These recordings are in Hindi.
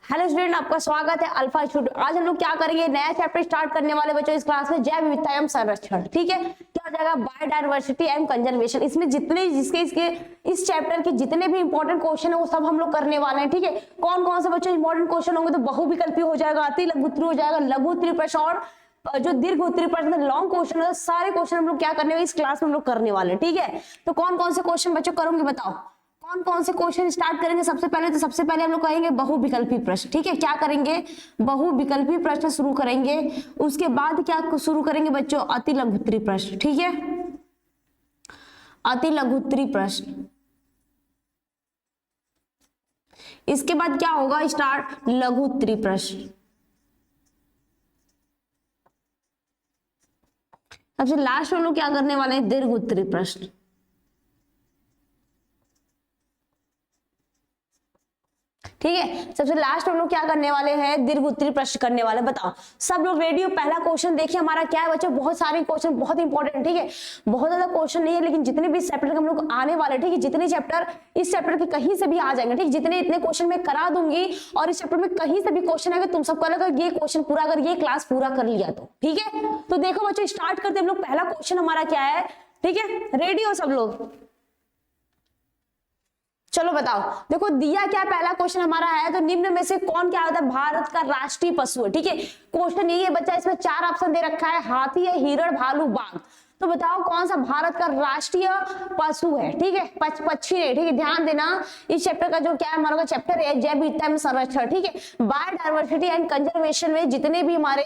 हेलो स्टूडेंट, आपका स्वागत है अल्फा स्टूडियो। आज हम लोग क्या करेंगे, नया चैप्टर स्टार्ट करने वाले बच्चों इस क्लास में, जैव विविधता एवं संरक्षण। ठीक है, क्या हो जाएगा, बायोडायवर्सिटी एंड कंजर्वेशन। इसमें जितने इसके इस चैप्टर के जितने भी इंपॉर्टेंट क्वेश्चन है वो सब हम लोग करने वाले हैं। ठीक है, कौन कौन से बच्चों इंपॉर्टेंट क्वेश्चन होंगे, तो बहुविकल्पी हो जाएगा, अति लघु उत्तरीय हो जाएगा, लघु उत्तरीय प्रश्न और जो दीर्घ उत्तरीय प्रश्न, लॉन्ग क्वेश्चन है, सारे क्वेश्चन हम लोग क्या करने वाले इस क्लास में हम लोग करने वाले हैं। ठीक है, तो कौन कौन से क्वेश्चन बच्चों करोगे बताओ, कौन कौन से क्वेश्चन स्टार्ट करेंगे। सबसे पहले हम लोग कहेंगे बहुविकल्पी प्रश्न। ठीक है, क्या करेंगे, बहुविकल्पी प्रश्न शुरू करेंगे। उसके बाद क्या शुरू करेंगे बच्चों, अति लघु उत्तरीय प्रश्न। ठीक है, अति लघु उत्तरीय प्रश्न। इसके बाद क्या होगा, स्टार्ट लघु उत्तरीय प्रश्न। सबसे लास्ट में लोग क्या करने वाले हैं, दीर्घ उत्तरीय प्रश्न। ठीक है, सबसे लास्ट हम लोग क्या करने वाले हैं, दीर्घ उत्तरीय प्रश्न करने वाले। बताओ सब लोग रेडी हो। पहला क्वेश्चन देखिए हमारा क्या है बच्चों, बहुत सारे क्वेश्चन बहुत इंपॉर्टेंट। ठीक है, बहुत ज्यादा क्वेश्चन नहीं है, लेकिन जितने भी चैप्टर के हम लोग आने वाले, ठीक है, जितने चैप्टर इस चैप्टर के कहीं से भी आ जाएंगे, ठीक, जितने इतने क्वेश्चन मैं करा दूंगी, और इस चैप्टर में कहीं से भी क्वेश्चन आएगा, तुम सबको लगा ये क्वेश्चन पूरा अगर ये क्लास पूरा कर लिया तो। ठीक है, तो देखो बच्चों स्टार्ट करते हम लोग। पहला क्वेश्चन हमारा क्या है, ठीक है, रेडी हो सब लोग, चलो बताओ। देखो दिया क्या, पहला क्वेश्चन हमारा है, तो निम्न में से कौन क्या होता है भारत का राष्ट्रीय पशु है। ठीक है, क्वेश्चन यही है बच्चा, इसमें 4 ऑप्शन दे रखा है, हाथी है, हिरण, भालू, बाघ। तो बताओ कौन सा भारत का राष्ट्रीय पशु है। ठीक है, पक्षी है। ठीक है, ध्यान देना, इस चैप्टर का जो क्या है हमारा चैप्टर है, जैव विविधता में संरक्षण। ठीक है, बायोडायवर्सिटी एंड कंजर्वेशन में जितने भी हमारे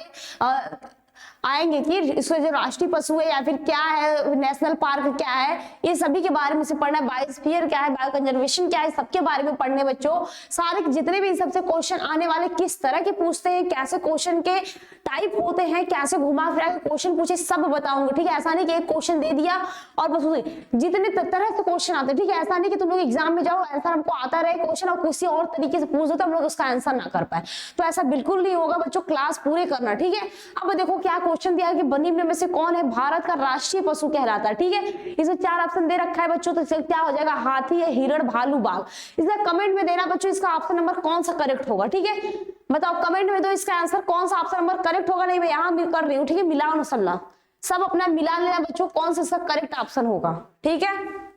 आएंगे कि इसका जो राष्ट्रीय पशु है या फिर क्या है, नेशनल पार्क क्या है, ये सभी के बारे में से पढ़ना है। बायोस्फीयर क्या है, बायो कंजर्वेशन क्या है, सबके बारे में पढ़ने बच्चों। सारे जितने भी सबसे क्वेश्चन आने वाले किस तरह के पूछते हैं, कैसे क्वेश्चन के टाइप होते हैं, कैसे घुमा फिरा के क्वेश्चन पूछे, सब बताऊंगा। ठीक है, ऐसा नहीं कि एक क्वेश्चन दे दिया और बस जितने तरह से क्वेश्चन आते हैं। ठीक है, ऐसा नहीं कि तुम लोग एग्जाम में जाओ आंसर हमको आता रहे क्वेश्चन और किसी और तरीके से पूछ दो तो हम लोग उसका आंसर ना कर पाए, तो ऐसा बिल्कुल नहीं होगा बच्चों, क्लास पूरे करना। ठीक है, अब देखो क्या क्वेश्चन दिया है कि निम्न में से कौन है भारत का राष्ट्रीय पशु कहलाता है। ठीक है, इसमें 4 ऑप्शन दे रखा है बच्चों, तो क्या हो जाएगा, हाथी है, हिरण, भालू, बाघ। इसमें कमेंट में देना बच्चों इसका ऑप्शन नंबर कौन सा करेक्ट होगा। ठीक है, बताओ कमेंट में दो इसका आंसर कौन सा ऑप्शन नंबर करेक्ट होगा। नहीं मैं यहां भी कर रही हूँ। ठीक है, मिलाओ ना सब अपना मिला लेना बच्चों, कौन सा इसका करेक्ट ऑप्शन होगा। ठीक है,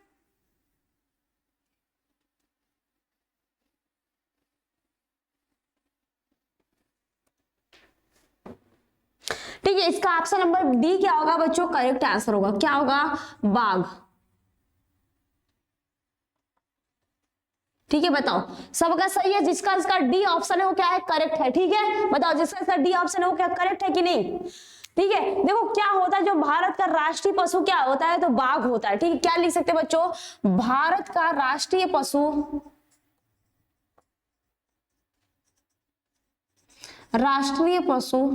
ठीक है, इसका ऑप्शन नंबर डी क्या होगा बच्चों, करेक्ट आंसर होगा। क्या होगा, बाघ। ठीक है, बताओ सबका सही है, जिसका इसका डी ऑप्शन है वो क्या है, करेक्ट है। ठीक है, बताओ जिसका इसका डी ऑप्शन है वो क्या करेक्ट है कि नहीं। ठीक है, देखो क्या होता है, जो भारत का राष्ट्रीय पशु क्या होता है, तो बाघ होता है। ठीक है, क्या लिख सकते हैं बच्चों, भारत का राष्ट्रीय पशु, राष्ट्रीय पशु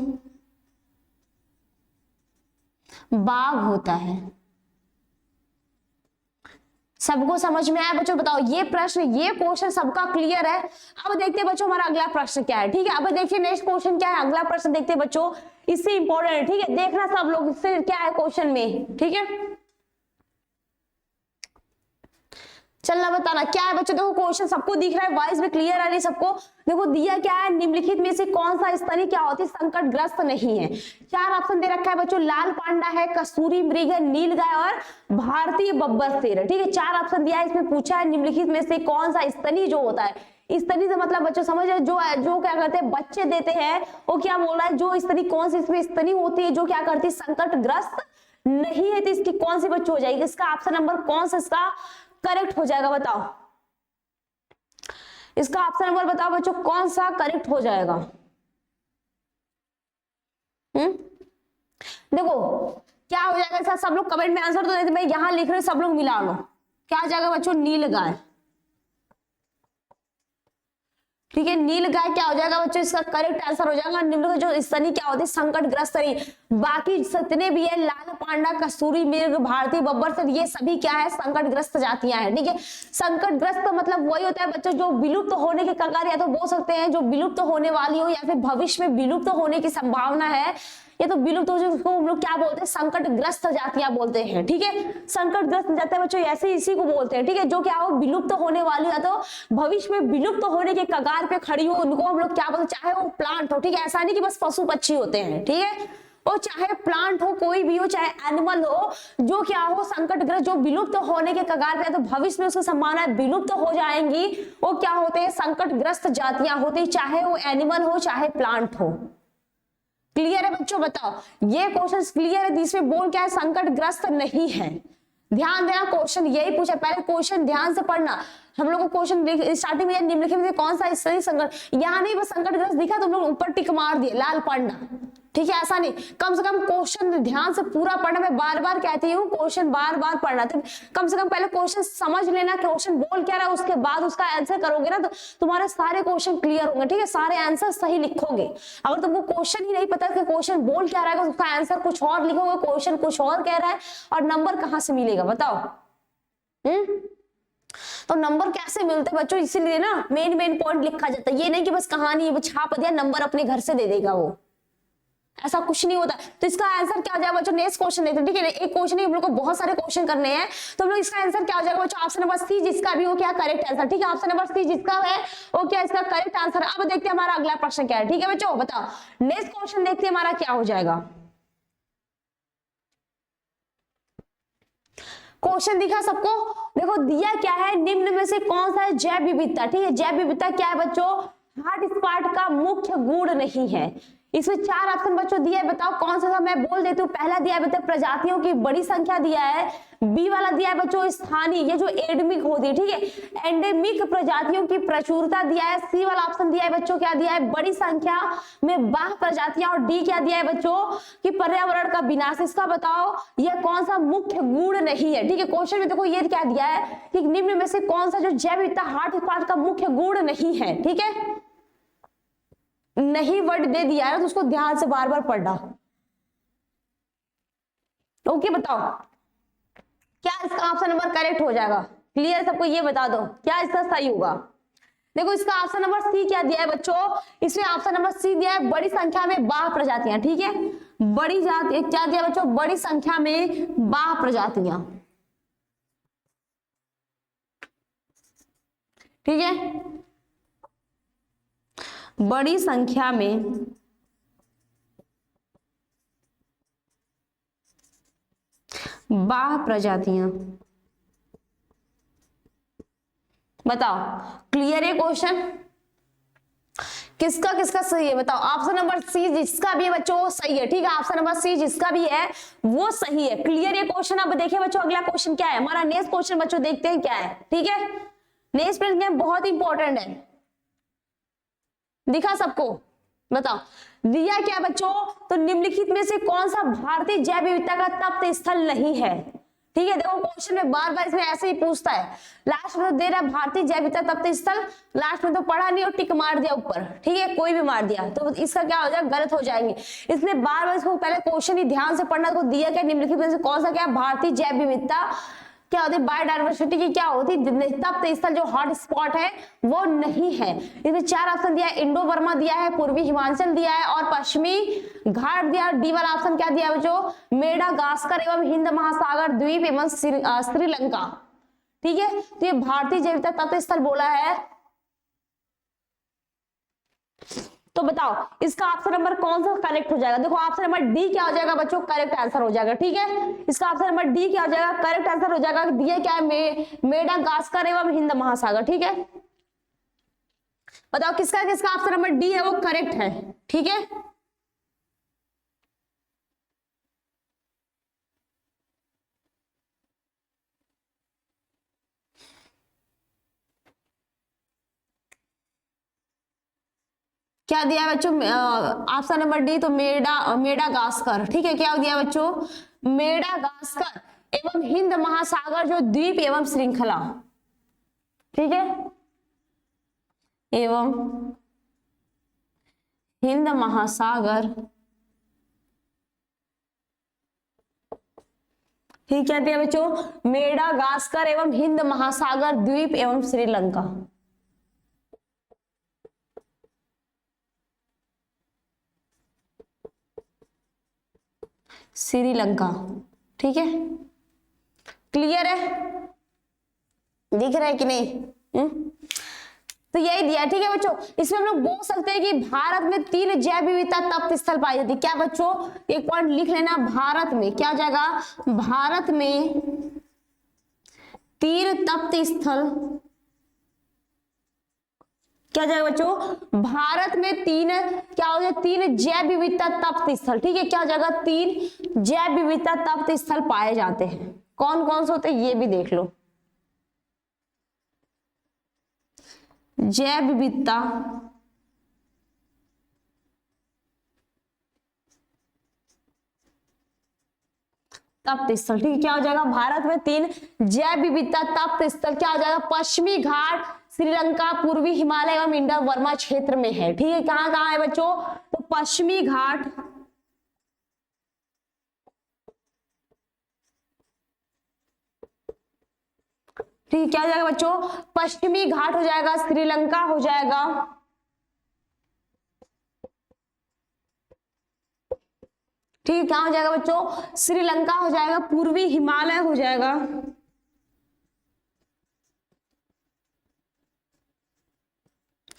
बाघ होता है। सबको समझ में आया बच्चों, बताओ ये प्रश्न, ये क्वेश्चन सबका क्लियर है। अब देखते हैं बच्चों हमारा अगला प्रश्न क्या है। ठीक है, अब देखिए नेक्स्ट क्वेश्चन क्या है, अगला प्रश्न देखते हैं बच्चों, इससे इंपॉर्टेंट है। ठीक है, देखना सब लोग इससे क्या है क्वेश्चन में। ठीक है, चलना बताना क्या है बच्चों। देखो क्वेश्चन सबको दिख रहा है, वॉइस में क्लियर आ रही है सबको। देखो दिया क्या है, निम्नलिखित में से कौन सा स्तनी क्या होती है, संकटग्रस्त नहीं है। 4 ऑप्शन दे रखा है बच्चों, लाल पांडा है, कस्तूरी मृग है, नीलगाय और भारतीय बब्बर शेर है। ठीक है, 4 ऑप्शन दिया है, इसमें पूछा है निम्नलिखित में से कौन सा स्तनी जो होता है। स्तनी से मतलब बच्चों समझ है, जो क्या करते हैं बच्चे देते हैं, वो क्या बोल रहा है, जो स्तनी कौन सी इसमें स्तनी होती है जो क्या करती है, संकटग्रस्त नहीं है, तो इसकी कौन सी बच्चों हो जाएगी, इसका ऑप्शन नंबर कौन सा इसका करेक्ट हो जाएगा, बताओ इसका ऑप्शन नंबर बताओ बच्चों कौन सा करेक्ट हो जाएगा। देखो क्या हो जाएगा इसका, सब लोग कमेंट में आंसर तो देते, मैं यहां लिख रही हूं, सब लोग मिला लो। क्या आ जाएगा बच्चों, नीलगाय। ठीक है, नीलगाय क्या हो जाएगा बच्चों, इसका करेक्ट आंसर हो जाएगा। निम्न जो स्तनी क्या होती है, संकटग्रस्त स्तनी। बाकी जितने भी है, लाल पांडा, कस्तूरी मृग, भारतीय बब्बर शेर, ये सभी क्या है, संकटग्रस्त जातियां हैं। ठीक है, संकटग्रस्त मतलब वही होता है बच्चों जो विलुप्त होने के कगार, या तो बोल सकते हैं जो विलुप्त होने वाली हो या फिर भविष्य में विलुप्त होने की संभावना है, ये तो विलुप्त हो, जिसको हम लोग क्या बोलते हैं, संकटग्रस्त जातियां बोलते हैं। ठीक है, संकटग्रस्त जातियां बच्चों ऐसे इसी को बोलते हैं। ठीक है, जो क्या हो विलुप्त होने वाली या तो भविष्य में विलुप्त होने के कगार पे खड़ी हो, उनको हम लोग क्या बोलते हैं, चाहे वो प्लांट हो। ठीक है, ऐसा नहीं कि बस पशु पक्षी होते हैं। ठीक है, वो चाहे प्लांट हो, कोई भी हो, चाहे एनिमल हो, जो क्या हो संकटग्रस्त, जो विलुप्त होने के कगार पे, तो भविष्य में उसकी संभावना विलुप्त हो जाएंगी, वो क्या होते हैं, संकटग्रस्त जातियां होती, चाहे वो एनिमल हो चाहे प्लांट हो। क्लियर है बच्चों? बताओ, ये क्वेश्चन क्लियर है? इसमें बोल क्या है, संकटग्रस्त नहीं है। ध्यान देना, क्वेश्चन यही पूछा, पहले क्वेश्चन ध्यान से पढ़ना। हम लोग को क्वेश्चन स्टार्टिंग में निम्नलिखित में कौन सा सही संकट, यहाँ नहीं बस संकटग्रस्त दिखा तुम लोग ऊपर टिक मार दिए, लाल पढ़ना। ठीक है, ऐसा नहीं, कम से कम क्वेश्चन ध्यान से पूरा पढ़ना। मैं बार बार कहती हूँ क्वेश्चन बार बार पढ़ना, तो कम से कम पहले क्वेश्चन समझ लेना, क्वेश्चन बोल क्या रहा है, उसके बाद उसका आंसर करोगे ना, तो तुम्हारे सारे क्वेश्चन क्लियर होंगे। ठीक है, सारे आंसर सही लिखोगे। अगर तुमको क्वेश्चन ही नहीं पता कि क्वेश्चन बोल क्या रहा है, उसका आंसर कुछ और लिखोगे, क्वेश्चन कुछ और कह रहा है, और नंबर कहाँ से मिलेगा बताओ? तो नंबर कैसे मिलते हैं बच्चों? इसीलिए ना मेन पॉइंट लिखा जाता है। ये नहीं कि बस कहानी छाप दिया, नंबर अपने घर से दे देगा, वो ऐसा कुछ नहीं होता। तो इसका आंसर क्या हो जाएगा बच्चों? नेक्स्ट क्वेश्चन देखते हैं। ठीक है, एक क्वेश्चन हम लोग को बहुत सारे क्वेश्चन करने हैं, तो हम लोग इसका आंसर क्या हो जाएगा बच्चों? ऑप्शन नंबर सी, जिसका भी हो क्या करेक्ट आंसर। ठीक है, ऑप्शन नंबर सी जिसका है वो क्या इसका करेक्ट आंसर। अब देखते हैं हमारा अगला प्रश्न क्या है। ठीक है बच्चों, बताओ नेक्स्ट क्वेश्चन देखते हैं हमारा क्या हो जाएगा। क्वेश्चन दिखा सबको? देखो दिया क्या है, निम्न में से कौन सा है जैव विविधता। ठीक है, जैव विविधता क्या है बच्चों? हॉटस्पॉट का मुख्य गुण नहीं है। इसमें 4 ऑप्शन बच्चों दिया है, बताओ कौन सा? मैं बोल देती हूँ। पहला दिया है बच्चों प्रजातियों की बड़ी संख्या दिया है, बी वाला दिया है बच्चों स्थानीय, ये जो एंडेमिक होती है, ठीक है, एंडेमिक प्रजातियों की प्रचुरता दिया है, सी वाला ऑप्शन दिया है बच्चों क्या दिया है, बड़ी संख्या में बाह्य प्रजातियां, और डी क्या दिया है बच्चों कि पर्यावरण का विनाश। इसका बताओ ये कौन सा मुख्य गुण नहीं है। ठीक है, क्वेश्चन में देखो ये क्या दिया है कि निम्न में से कौन सा जो जैव विविधता हॉटस्पॉट का मुख्य गुण नहीं है। ठीक है, नहीं वर्ड दे दिया है तो उसको ध्यान से बार बार पढ़ना। ओके, बताओ क्या इसका ऑप्शन नंबर करेक्ट हो जाएगा? क्लियर सबको? ये बता दो क्या इसका सही होगा। देखो इसका ऑप्शन नंबर सी क्या दिया है बच्चों? इसमें ऑप्शन नंबर सी दिया है बड़ी संख्या में बाह्य प्रजातियां। ठीक है, बड़ी जाति क्या दिया बच्चों? बड़ी संख्या में बाह्य प्रजातियां। ठीक है, बड़ी संख्या में बाह्य प्रजातियां। बताओ क्लियर है क्वेश्चन? किसका किसका सही है बताओ? ऑप्शन नंबर सी जिसका भी है बच्चों वो सही है। ठीक है, ऑप्शन नंबर सी जिसका भी है वो सही है। क्लियर है क्वेश्चन? अब देखिए बच्चों अगला क्वेश्चन क्या है हमारा। नेक्स्ट क्वेश्चन बच्चों देखते हैं क्या है। ठीक है, नेक्स्ट प्रश्न बहुत इंपॉर्टेंट है, दिखा सबको? बताओ दिया क्या बच्चों? तो निम्नलिखित में से कौन सा भारतीय जैव विविधता का तप्त स्थल नहीं है। ठीक है, देखो क्वेश्चन में बार बार इसमें ऐसे ही पूछता है। लास्ट में तो दे रहा है भारतीय जैव विविधता तप्त स्थल, लास्ट में तो पढ़ा नहीं और टिक मार दिया ऊपर। ठीक है, कोई भी मार दिया तो इसका क्या हो जाएगा? गलत हो जाएंगे। इसलिए बार बार इसको पहले क्वेश्चन ही ध्यान से पढ़ना। तो दिया क्या निम्नलिखित में से कौन सा क्या भारतीय जैव विविधता क्या होती है, बायोडायवर्सिटी की क्या होती है तप्त स्थल जो हॉट स्पॉट है वो नहीं है। इसमें 4 ऑप्शन दिया है, इंडो बर्मा दिया है, पूर्वी हिमाचल दिया है और पश्चिमी घाट दिया। डी वाला ऑप्शन क्या दिया है जो मेडागास्कर एवं हिंद महासागर द्वीप एवं श्रीलंका। ठीक है, तो ये भारतीय जैव विविधता तप्त स्थल बोला है। तो बताओ इसका ऑप्शन नंबर कौन सा करेक्ट हो जाएगा? देखो ऑप्शन नंबर डी क्या हो जाएगा बच्चों? करेक्ट आंसर हो जाएगा। ठीक है, इसका ऑप्शन नंबर डी क्या हो जाएगा? करेक्ट आंसर हो जाएगा। दिया क्या है? मेडागास्कर एवं हिंद महासागर। ठीक है, बताओ किसका किसका ऑप्शन नंबर डी है वो करेक्ट है। ठीक है, क्या दिया है बच्चों? ऑप्शन नंबर डी तो मेडागास्कर। ठीक है, क्या दिया बच्चों? मेडागास्कर एवं हिंद महासागर जो द्वीप एवं श्रृंखला। ठीक है, एवं हिंद महासागर। ठीक, क्या दिया बच्चों? मेडागास्कर एवं हिंद महासागर द्वीप एवं श्रीलंका। श्रीलंका। ठीक है, क्लियर है, दिख रहा है कि नहीं? तो यही दिया। ठीक है बच्चों, इसमें हम लोग बोल सकते हैं कि भारत में 3 जैव विविधता तप्त स्थल पाई जाती है। क्या बच्चों, एक पॉइंट लिख लेना, भारत में क्या हो जाएगा, भारत में 3 तप्त स्थल, क्या जाएगा बच्चों, भारत में 3 क्या हो जाएगा, 3 जैव विविधता तप्त स्थल। ठीक है, क्या हो जाएगा, 3 जैव विविधता तप्त स्थल पाए जाते हैं। कौन कौन से होते हैं ये भी देख लो। जैव विविधता तप्त स्थल। ठीक है, क्या हो जाएगा, भारत में 3 जैव विविधता तप्त स्थल क्या हो जाएगा, पश्चिमी घाट, श्रीलंका, पूर्वी हिमालय एवं इंडस वर्मा क्षेत्र में है। ठीक है, कहां कहां है बच्चों, तो पश्चिमी घाट, ठीक है, क्या हो जाएगा बच्चों, पश्चिमी घाट हो जाएगा, श्रीलंका हो जाएगा, ठीक है, क्या हो जाएगा बच्चों, श्रीलंका हो जाएगा, पूर्वी हिमालय हो जाएगा,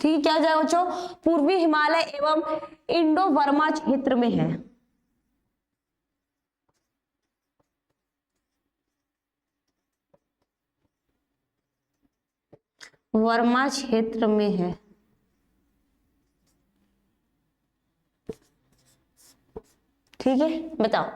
ठीक है, क्या हो जाएगा बच्चों, पूर्वी हिमालय एवं इंडो वर्मा क्षेत्र में है। वर्मा क्षेत्र में है। ठीक है, बताओ,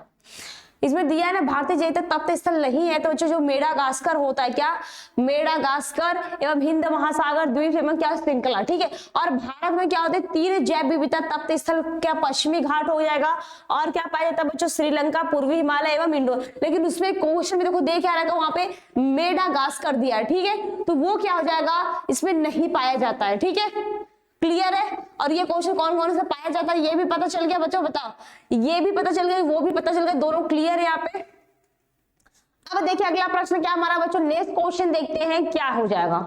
इसमें दिया है ना, भारतीय जैव तप्त स्थल नहीं है, तो जो मेडागास्कर होता है, क्या, मेडागास्कर एवं हिंद महासागर द्वीप एवं क्या श्रृंखला। ठीक है, और भारत में क्या होते हैं, 3 जैव विविधता तप्त स्थल, क्या, पश्चिमी घाट हो जाएगा, और क्या पाया जाता है बच्चों, श्रीलंका, पूर्वी हिमालय एवं इंडो। लेकिन उसमें क्वेश्चन में देखो देख आ रहा है, वहां पे मेडागास्कर दिया है। ठीक है, तो वो क्या हो जाएगा, इसमें नहीं पाया जाता है। ठीक है, क्लियर है, और ये क्वेश्चन कौन कौन से पाया जाता है ये भी पता चल गया बच्चों, बताओ, ये भी पता चल गया, वो भी पता चल गया, दोनों क्लियर है यहाँ पे। अब देखिए अगला प्रश्न क्या हमारा बच्चों, नेक्स्ट क्वेश्चन देखते हैं क्या हो जाएगा।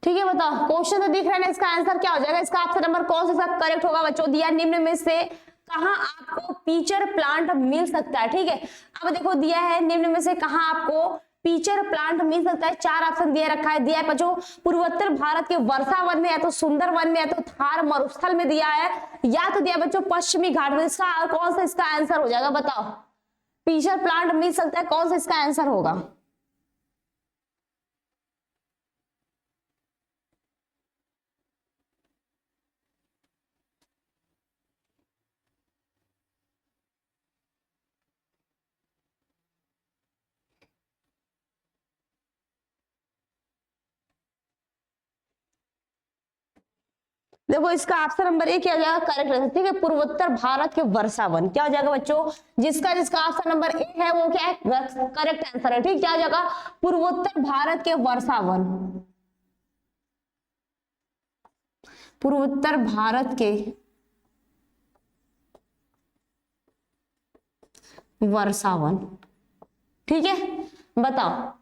ठीक है, बताओ, क्वेश्चन तो दिख रहा है ना, इसका आंसर क्या हो जाएगा, इसका ऑप्शन नंबर कौन सा करेक्ट होगा बच्चों, दिया निम्न में से कहां आपको पीचर प्लांट मिल सकता है। ठीक है, अब देखो दिया है निम्न में से कहां आपको पीचर प्लांट मिल सकता है, 4 ऑप्शन दिया रखा है, दिया है बच्चों पूर्वोत्तर भारत के वर्षा वन में, या तो सुंदर वन में, या तो थार मरुस्थल में दिया है, या तो दिया बच्चों पश्चिमी घाट में। इसका कौन सा इसका आंसर हो जाएगा, बताओ, पीचर प्लांट मिल सकता है, कौन सा इसका आंसर होगा। देखो इसका ऑप्शन नंबर 1 क्या हो जाएगा, करेक्ट आंसर। ठीक है, पूर्वोत्तर भारत के वर्षा वन, क्या हो जाएगा बच्चों, जिसका जिसका ऑप्शन नंबर 1 है वो क्या है, करेक्ट आंसर है। ठीक, क्या हो जाएगा, पूर्वोत्तर भारत के वर्षा वन, पूर्वोत्तर भारत के वर्षा वन। ठीक है, बताओ,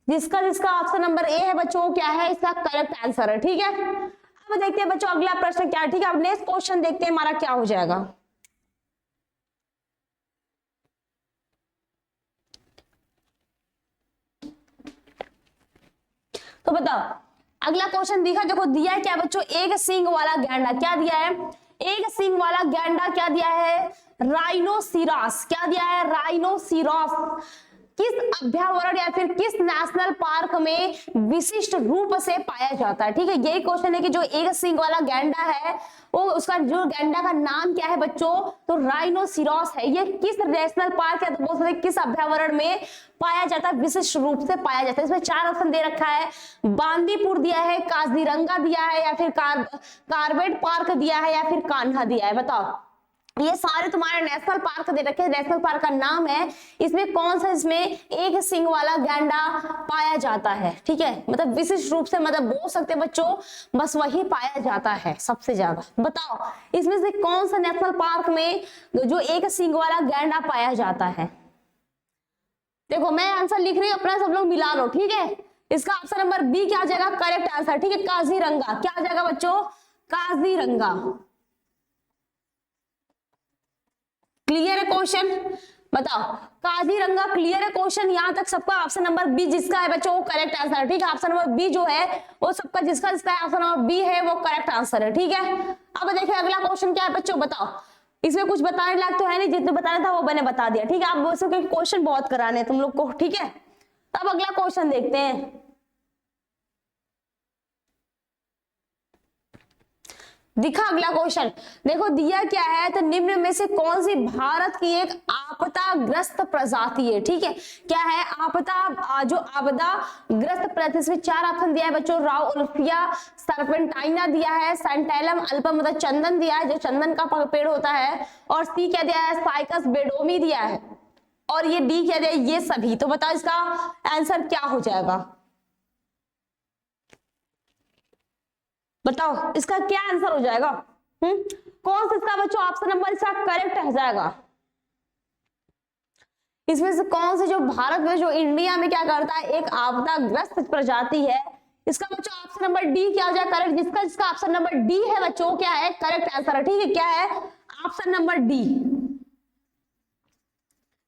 जिसका जिसका ऑप्शन नंबर ए है बच्चों क्या है, इसका करेक्ट आंसर है। ठीक है, अब देखते हैं बच्चों अगला प्रश्न क्या है। ठीक है, अब नेक्स्ट क्वेश्चन देखते हैं हमारा क्या हो जाएगा। तो बताओ, अगला क्वेश्चन दिखा, देखो दिया है क्या बच्चों, एक सींग वाला गैंडा, क्या दिया है, एक सींग वाला गैंडा क्या दिया है, राइनोसिरॉस, क्या दिया है, राइनोसिरॉस किस अभ्यावरण या फिर किस नेशनल पार्क में विशिष्ट रूप से पाया जाता है। ठीक है, यही क्वेश्चन है कि जो एक सींग वाला गैंडा है वो उसका जो गैंडा का नाम क्या है बच्चों, तो राइनोसिरॉस है। ये किस नेशनल पार्क या तो बोल सकते किस अभ्यावरण में पाया जाता है, विशिष्ट रूप से पाया जाता है। इसमें 4 ऑप्शन दे रखा है, बांदीपुर दिया है, काजीरंगा दिया है, या फिर कार्बेट पार्क दिया है, या फिर कान्हा दिया है। बताओ, ये सारे तुम्हारे नेशनल पार्क दे रखे हैं, नेशनल पार्क का नाम है, इसमें कौन सा इसमें एक सींग वाला गैंडा पाया जाता है। ठीक है, मतलब विशिष्ट रूप से, मतलब बोल सकते हैं बच्चों बस वही पाया जाता है सबसे ज्यादा। बताओ इसमें से कौन सा नेशनल पार्क में जो एक सींग वाला गैंडा पाया जाता है। देखो मैं आंसर लिख रही हूँ, अपना सब लोग मिला लो। ठीक है, इसका ऑप्शन नंबर बी क्या हो जाएगा, करेक्ट आंसर। ठीक है, काजीरंगा, क्या हो जाएगा बच्चों, काजीरंगा। क्लियर है क्वेश्चन? बताओ, काजीरंगा क्लियर है क्वेश्चन? यहां तक सबका ऑप्शन नंबर बी जिसका है बच्चों वो करेक्ट आंसर है। ठीक है, ऑप्शन नंबर बी जो है वो सबका जिसका ऑप्शन नंबर बी है वो करेक्ट आंसर है। ठीक है, अब देखिए अगला क्वेश्चन क्या है बच्चों, बताओ। इसमें कुछ बताने लायक तो है नहीं, जितने बताना था वो मैंने बता दिया। ठीक है, आप बोल सकते क्वेश्चन बहुत कराने हैं तुम लोग को। ठीक है, तो अब अगला क्वेश्चन देखते हैं। दिखा अगला क्वेश्चन, देखो दिया क्या है, तो निम्न में से कौन सी भारत की एक आपदाग्रस्त प्रजाति है? ठीक है, क्या है आपदा, जो आपदा ग्रस्त प्रजाति, इसमें 4 ऑप्शन दिया है बच्चों। राउल्फिया सर्पेंटाइना दिया है, सैंटैलम अल्बम मतलब चंदन दिया है, जो चंदन का पेड़ होता है, और सी क्या दिया है, साइकस बेडोमी दिया है, और ये डी क्या दिया है, ये सभी। तो बताओ इसका आंसर क्या हो जाएगा? बताओ इसका क्या आंसर हो जाएगा? कौन सा इसका बच्चों ऑप्शन नंबर इसका करेक्ट हो जाएगा? इसमें से कौन से जो भारत में जो इंडिया में क्या करता है एक आपदाग्रस्त प्रजाति है, इसका बच्चों ऑप्शन नंबर डी क्या हो जाएगा करेक्ट? जिसका ऑप्शन नंबर डी है बच्चों क्या है करेक्ट आंसर है। ठीक है, क्या है ऑप्शन नंबर डी,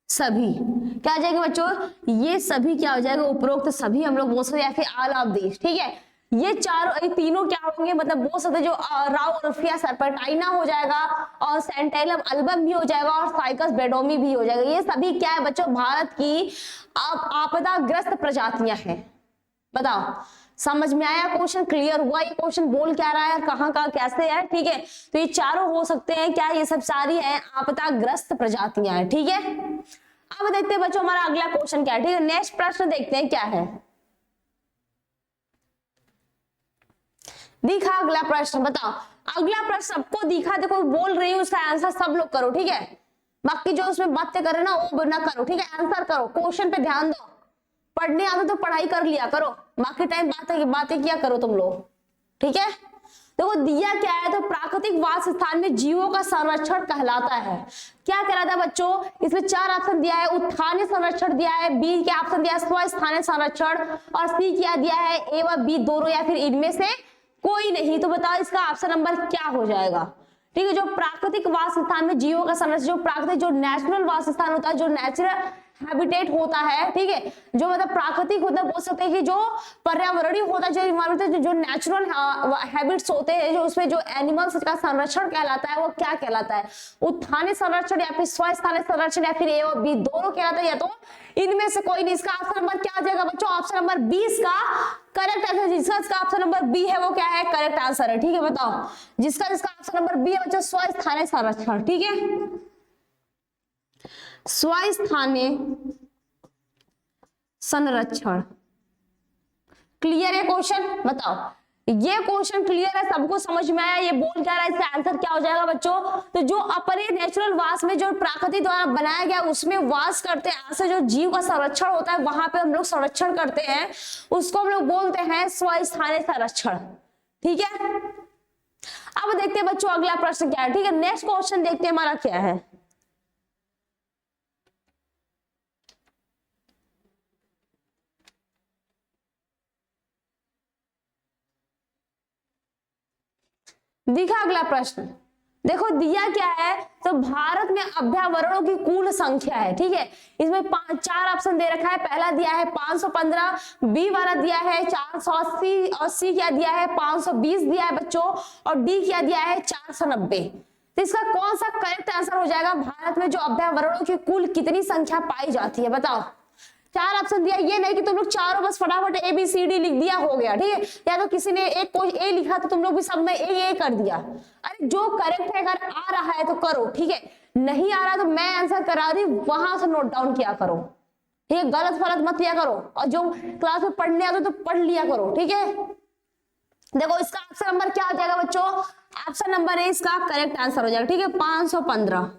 सभी। क्या आ जाएगा बच्चों? ये सभी क्या हो जाएगा? उपरोक्त सभी हम लोग बोल सकते या फिर ऑल ऑफ दिस। ठीक है, ये चारों तीनों क्या होंगे मतलब बोल सकते जो राउल्फिया सर्पेंटाइना हो जाएगा, और सैंटैलम अल्बम भी हो जाएगा, और साइकस बेडोमी भी हो जाएगा। ये सभी क्या है बच्चों? भारत की आपदाग्रस्त प्रजातियां हैं। बताओ समझ में आया क्वेश्चन? क्लियर हुआ ये क्वेश्चन बोल क्या रहा है, कहाँ का कैसे है? ठीक है, तो ये चारों हो सकते हैं क्या? ये सब सारी है आपदाग्रस्त प्रजातियां हैं। ठीक है, अब देखते हैं बच्चों हमारा अगला क्वेश्चन क्या है। ठीक है, नेक्स्ट प्रश्न देखते हैं क्या है। दिखा अगला प्रश्न, बताओ अगला प्रश्न सबको दिखा, देखो बोल रही हूँ उसका आंसर सब लोग करो। ठीक है, बाकी जो उसमें बातें करे ना वो ना करो। ठीक है, आंसर करो, क्वेश्चन पे ध्यान दो। पढ़ने आता तो पढ़ाई कर लिया करो, बाकी टाइम बातें किया करो तुम लोग। ठीक है, देखो दिया क्या है, तो प्राकृतिक वास स्थान में जीवों का संरक्षण कहलाता है। क्या कहलाता है बच्चों? इसमें 4 ऑप्शन दिया है। उत्थानीय संरक्षण दिया है, बी क्या ऑप्शन दिया है स्वस्थानीय संरक्षण, और सी क्या दिया है ए व बी दोनों या फिर इनमें से कोई नहीं। तो बताओ इसका ऑप्शन नंबर क्या हो जाएगा? ठीक है, जो प्राकृतिक वास स्थान में जीवों का संरक्षण, जो प्राकृतिक जो नेचुरल वास स्थान होता है, जो नेचुरल हैबिटेट होता है, ठीक है, जो मतलब प्राकृतिक होता है, बोल सकते हैं कि जो पर्यावरणीय होता है, जो इन्वायरमेंट जो नेचुरल हैबिट्स होते हैं, जो उसमें जो एनिमल्स का संरक्षण कहलाता है वो क्या कहलाता है? उत्थानीय संरक्षण या फिर स्वस्थानीय संरक्षण या फिर ए और बी दोनों कहलाता है, या तो इनमें से कोई नहीं। इसका ऑप्शन नंबर क्या आ जाएगा बच्चों? ऑप्शन नंबर 20 का करेक्ट आंसर, जिसका इसका ऑप्शन नंबर बी है वो क्या है करेक्ट आंसर है। ठीक है, बताओ जिसका इसका ऑप्शन नंबर बी है बच्चों स्वस्थानीय संरक्षण। ठीक है, स्वस्थानीय संरक्षण। क्लियर है क्वेश्चन? बताओ ये क्वेश्चन क्लियर है, सबको समझ में आया? ये बोल क्या रहा है, इसका आंसर क्या हो जाएगा बच्चों? तो जो अपने नेचुरल वास में जो प्रकृति द्वारा बनाया गया उसमें वास करते हैं, ऐसे जो जीव का संरक्षण होता है वहां पे हम लोग संरक्षण करते हैं, उसको हम लोग बोलते हैं स्वस्थानीय संरक्षण। ठीक है, अब देखते हैं बच्चों अगला प्रश्न क्या है। ठीक है, नेक्स्ट क्वेश्चन देखते हैं हमारा क्या है। दिखा अगला प्रश्न, देखो दिया क्या है, तो भारत में अभ्यावरणों की कुल संख्या है। ठीक है, इसमें 4 ऑप्शन दे रखा है। पहला दिया है 515, बी वाला दिया है 480, और सी क्या दिया है 520 दिया है बच्चों, और डी क्या दिया है 490। तो इसका कौन सा करेक्ट आंसर हो जाएगा? भारत में जो अभ्यावरणों की कुल कितनी संख्या पाई जाती है? बताओ, 4 ऑप्शन दिया, ये नहीं कि तुम लोग चारों बस फटाफट ए बी सी डी लिख दिया हो गया। ठीक है, या तो किसी ने एक कोई ए लिखा तो तुम लोग भी सब में ए कर दिया। अरे जो करेक्ट है अगर आ रहा है तो करो, ठीक है, नहीं आ रहा तो मैं आंसर करा रही वहां से नोट डाउन किया करो। ठीक है, गलत फलत मत लिया करो, और जो क्लास में पढ़ने आते तो पढ़ लिया करो। ठीक है, देखो इसका ऑप्शन नंबर क्या हो जाएगा बच्चों? ऑप्शन नंबर ए इसका करेक्ट आंसर हो जाएगा। ठीक है, 515।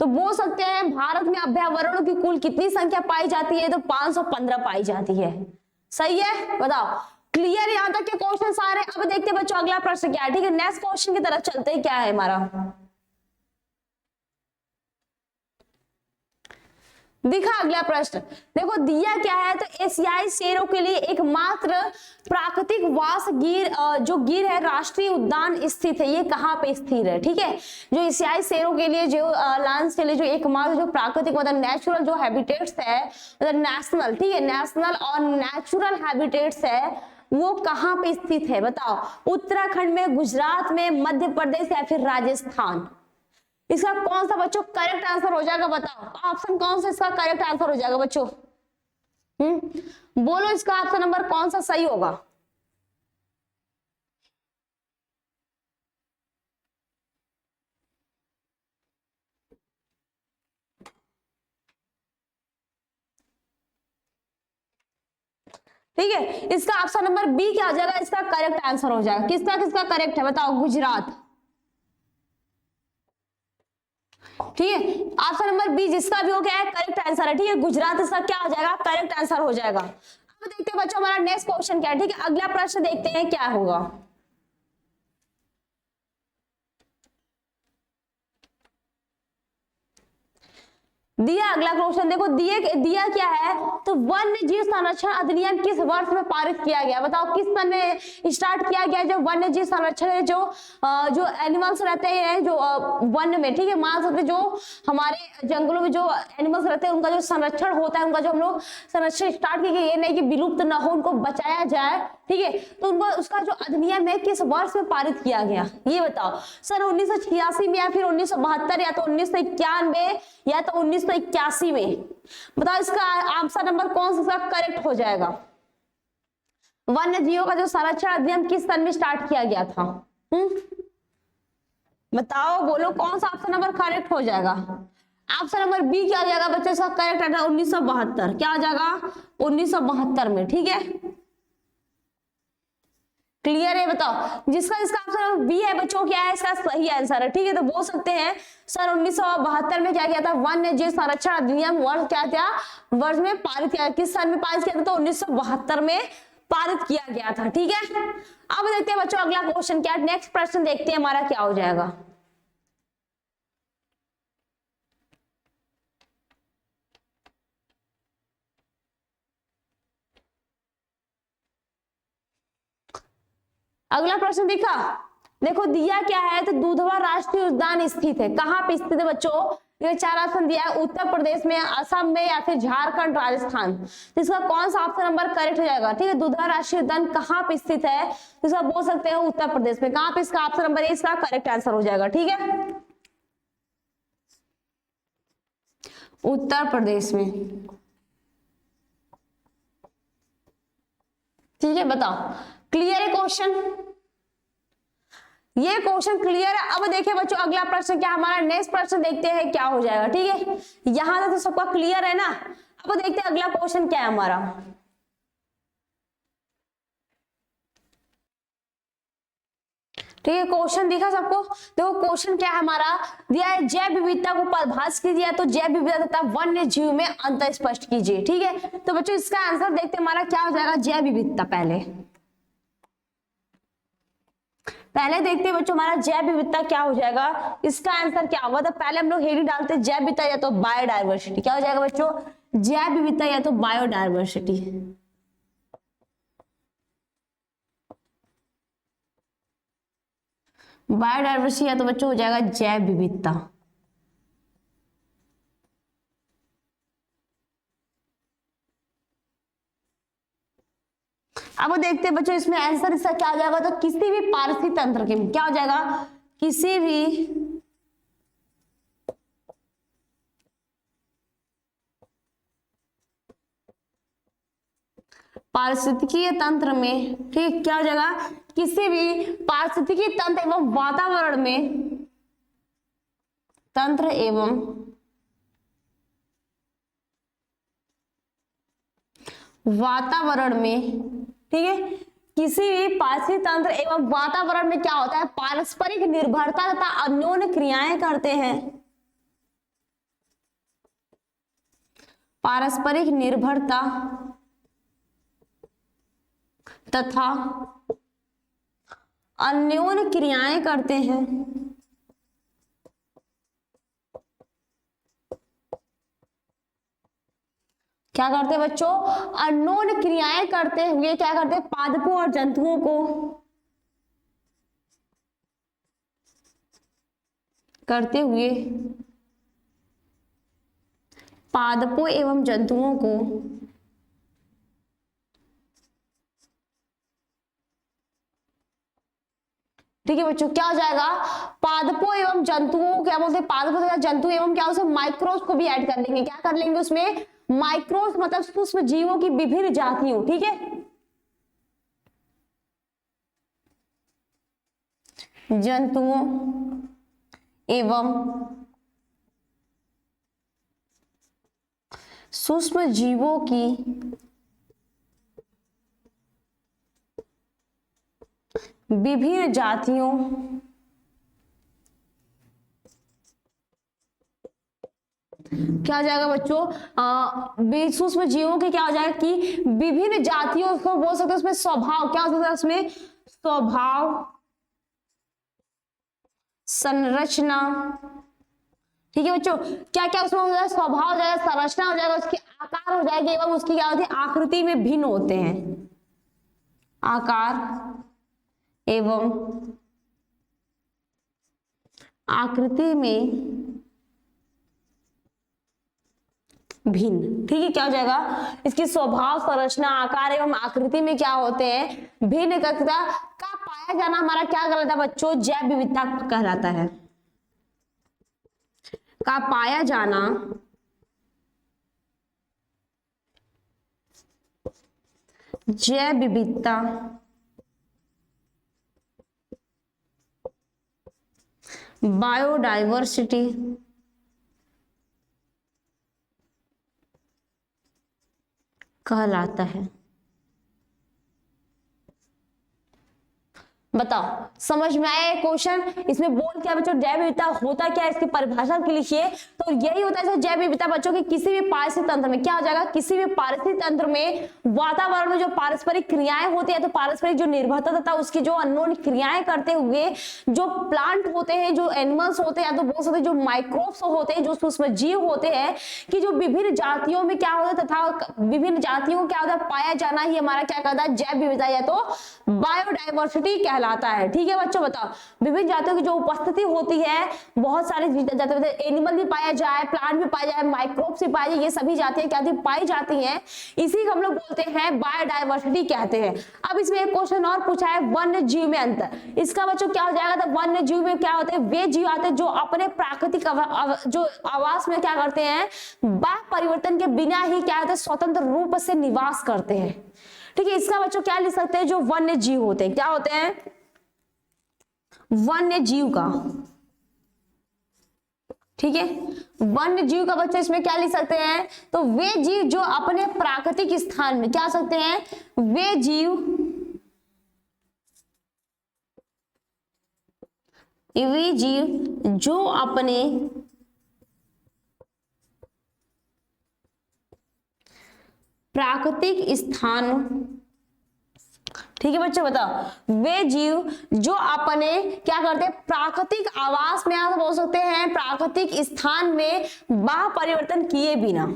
तो बोल सकते हैं भारत में अभ्यावरणों की कुल कितनी संख्या पाई जाती है? तो 515 पाई जाती है। सही है, बताओ क्लियर यहां तक के क्वेश्चन सारे। अब देखते हैं बच्चों अगला प्रश्न क्या है। ठीक है, नेक्स्ट क्वेश्चन की तरफ चलते हैं। क्या है हमारा? दिखा अगला प्रश्न, देखो दिया क्या है, तो एशियाई शेरों के लिए एकमात्र प्राकृतिक वास गिर जो गिर है राष्ट्रीय उद्यान स्थित है, ये कहाँ पे स्थित है, ठीक है। जो एशियाई शेरों के लिए जो लांस के लिए जो एकमात्र जो प्राकृतिक मतलब नेचुरल जो हैबिटेट्स है, मतलब नेशनल, ठीक है, नेशनल और नेचुरल हैबिटेट्स है, वो कहाँ पे स्थित है बताओ, उत्तराखंड में, गुजरात में, मध्य प्रदेश या फिर राजस्थान। इसका कौन सा बच्चों करेक्ट आंसर हो जाएगा बताओ, ऑप्शन कौन सा इसका करेक्ट आंसर हो जाएगा बच्चों, बोलो इसका ऑप्शन नंबर कौन सा सही होगा। ठीक है, इसका ऑप्शन नंबर बी क्या हो जाएगा, इसका करेक्ट आंसर हो जाएगा। किसका किसका करेक्ट है बताओ, गुजरात, ठीक है, ऑप्शन नंबर बी जिसका भी हो गया है करेक्ट आंसर है, ठीक है, गुजरात इसका क्या हो जाएगा, करेक्ट आंसर हो जाएगा। अब देखते हैं बच्चों हमारा नेक्स्ट क्वेश्चन क्या है, ठीक है, अगला प्रश्न देखते हैं क्या होगा। दिया अगला क्वेश्चन, देखो दिया क्या है, तो वन्य जीव संरक्षण अधिनियम किस वर्ष में पारित किया गया, बताओ किस सन में स्टार्ट किया गया। जो वन्य जीव संरक्षण जो एनिमल्स रहते हैं जो वन में, ठीक है, मान सकते जो हमारे जंगलों में जो एनिमल्स रहते हैं उनका जो संरक्षण होता है, उनका जो हम लोग संरक्षण स्टार्ट किए, ये नहीं कि विलुप्त न हो, उनको बचाया जाए, ठीक है, तो उनको उसका जो अधिनियम है किस वर्ष में पारित किया गया ये बताओ। सन 1986 में या फिर 1972 या तो 1991 या तो 1981 में, बताओ इसका आंसर नंबर कौन सा करेक्ट हो जाएगा। वन्य जीवों का जो संरक्षण अधिनियम किस सन में स्टार्ट किया गया था, बताओ, बोलो कौन सा ऑप्शन नंबर करेक्ट हो जाएगा। ऑप्शन नंबर बी क्या हो जाएगा बच्चों, इसका करेक्ट है 1972, क्या हो जाएगा 1972 में, ठीक है, क्लियर है बताओ। जिसका इसका ऑप्शन बी है बच्चों क्या है, इसका सही आंसर है, ठीक है, तो बोल सकते हैं सन 1972 में क्या किया था, वन्य जीव संरक्षण अधिनियम वर्ष क्या था, वर्ष में पारित किया, किस साल में पारित किया था, तो 1972 में पारित किया गया था, ठीक है। अब देखते हैं बच्चों अगला क्वेश्चन क्या, नेक्स्ट प्रश्न देखते हैं हमारा क्या हो जाएगा। अगला प्रश्न दिखा, देखो दिया क्या है, तो दुधवा राष्ट्रीय उद्यान स्थित है, कहाँ पे स्थित है बच्चों, ये चार ऑप्शन दिया है, उत्तर प्रदेश में, असम में या फिर झारखंड, राजस्थान, तो इसका कौन सा ऑप्शन नंबर करेक्ट हो जाएगा, ठीक है, दुधवा राष्ट्रीय उद्यान कहाँ पे स्थित है, तो इसका बोल सकते हैं उत्तर प्रदेश में, कहाँ पे, इसका ऑप्शन नंबर ए इसका करेक्ट आंसर हो जाएगा, ठीक है, उत्तर प्रदेश में, ठीक है, बताओ क्लियर है क्वेश्चन, ये क्वेश्चन क्लियर है। अब देखिए बच्चों अगला प्रश्न क्या, हमारा नेक्स्ट प्रश्न देखते हैं क्या हो जाएगा, ठीक है, यहां तक तो सबका क्लियर है ना। अब देखते हैं अगला क्वेश्चन क्या है हमारा, ठीक है, क्वेश्चन दिखा सबको, देखो क्वेश्चन क्या है हमारा, दिया है जैव विविधता को परिभाषित कीजिए, तो जैव विविधता तथा वन्य जीव में अंतर स्पष्ट कीजिए, ठीक है, तो बच्चों इसका आंसर देखते हैं हमारा क्या हो जाएगा, जैव विविधता, पहले देखते हैं बच्चों हमारा जैव विविधता क्या हो जाएगा, इसका आंसर क्या होगा, तो पहले हम लोग हेडिंग डालते हैं जैव विविधता या तो बायोडायवर्सिटी, क्या हो जाएगा बच्चों, जैव विविधता या तो बायोडायवर्सिटी, बायोडायवर्सिटी या तो बच्चों हो जाएगा जैव विविधता। अब देखते हैं बच्चों इसमें आंसर इसका क्या हो जाएगा, तो किसी भी पारिस्थितिक तंत्र के क्या हो जाएगा, किसी भी पारिस्थितिकीय तंत्र में, ठीक क्या हो जाएगा, किसी भी पारिस्थितिकीय तंत्र एवं वातावरण में, तंत्र एवं वातावरण में, ठीक है, किसी भी पारिस्थितिक तंत्र एवं वातावरण में क्या होता है, पारस्परिक निर्भरता तथा अन्योन्य क्रियाएं करते हैं, पारस्परिक निर्भरता तथा अन्योन्य क्रियाएं करते हैं, क्या करते हैं बच्चों, अननोन क्रियाएं करते हुए क्या करते हैं, पादपों और जंतुओं को करते हुए पादपों एवं जंतुओं को ठीक है बच्चों, क्या हो जाएगा, पादपों एवं जंतुओं, क्या बोलते हैं, पादपों तथा जंतु एवं क्या उसमें माइक्रोब्स को भी ऐड कर लेंगे। क्या कर लेंगे उसमें, माइक्रोब्स मतलब सूक्ष्म जीवों की विभिन्न जातियों, ठीक है, जंतुओं एवं सूक्ष्म जीवों की विभिन्न जातियों क्या हो जाएगा बच्चों, सूक्ष्म जीवों के क्या हो जाएगा कि विभिन्न जातियों को बोल सकते हैं, उसमें स्वभाव क्या हो सकता है, उसमें स्वभाव, संरचना, ठीक है बच्चों, क्या क्या उसमें हो जाएगा, स्वभाव हो जाएगा, संरचना हो जाएगा, उसकी आकार हो जाएगी एवं उसकी क्या होती है, आकृति में भिन्न होते हैं, आकार एवं आकृति में भिन्न, ठीक है, क्या हो जाएगा, इसकी स्वभाव, संरचना, आकार एवं आकृति में क्या होते हैं, भिन्न का पाया जाना हमारा क्या कहलाता है बच्चों, जैव विविधता कहलाता है। का पाया जाना जैव विविधता बायोडाइवर्सिटी कहलाता है। बताओ समझ में आया क्वेश्चन, इसमें बोल क्या बच्चों, जैव विविधता होता क्या है, इसकी परिभाषा के लिखिए। तो यही होता है जैव विविधता बच्चों की किसी भी पारिस्थितिक तंत्र में क्या हो जाएगा, किसी भी पारिस्थितिक तंत्र में वातावरण में जो पारस्परिक क्रियाएं होती है, तो पारस्परिक जो निर्भरता तथा उसकी जो अननोन क्रियाएं करते हुए जो प्लांट होते हैं, जो एनिमल्स होते हैं, या तो बोल सकते हैं जो माइक्रोब्स होते हैं, जो सूक्ष्म जीव होते हैं, कि जो विभिन्न जातियों में क्या होता है तथा विभिन्न जातियों क्या होता है पाया जाना ही हमारा क्या कहता है, जैव विविधता या तो बायोडाइवर्सिटी कहलाता है। ठीक है बच्चों, बताओ विभिन्न जातियों की जो उपस्थिति होती है, बहुत सारे जातियों में एनिमल भी पाया जाए, प्लांट भी पाया जाए, माइक्रोब्स भी पाए जाए, ये सभी जातियां क्या पाई जाती हैं, इसी को हम लोग बोलते हैं बायोडाइवर्सिटी कहते हैं। अब इसमें एक क्वेश्चन और पूछा है, वन्य जीव में अंतर, इसका बच्चों क्या हो जाएगा, तो वन्य जीव में क्या होते हैं, वे जीव आते हैं जो अपने प्राकृतिक जो आवास में क्या करते हैं, बाह्य परिवर्तन के बिना ही क्या होते हैं, स्वतंत्र रूप से निवास करते हैं। ठीक है, इसका बच्चों क्या लिख सकते हैं, जो वन्य जीव होते हैं, क्या होते हैं, वन्य जीव का, ठीक है, वन्य जीव का बच्चों इसमें क्या लिख सकते हैं, तो वे जीव जो अपने प्राकृतिक स्थान में क्या सकते हैं, वे जीव जो अपने प्राकृतिक स्थान, ठीक है बच्चों बताओ, वे जीव जो अपने क्या करते हैं, प्राकृतिक आवास में, आप बोल सकते हैं प्राकृतिक स्थान में बाह्य परिवर्तन किए बिना,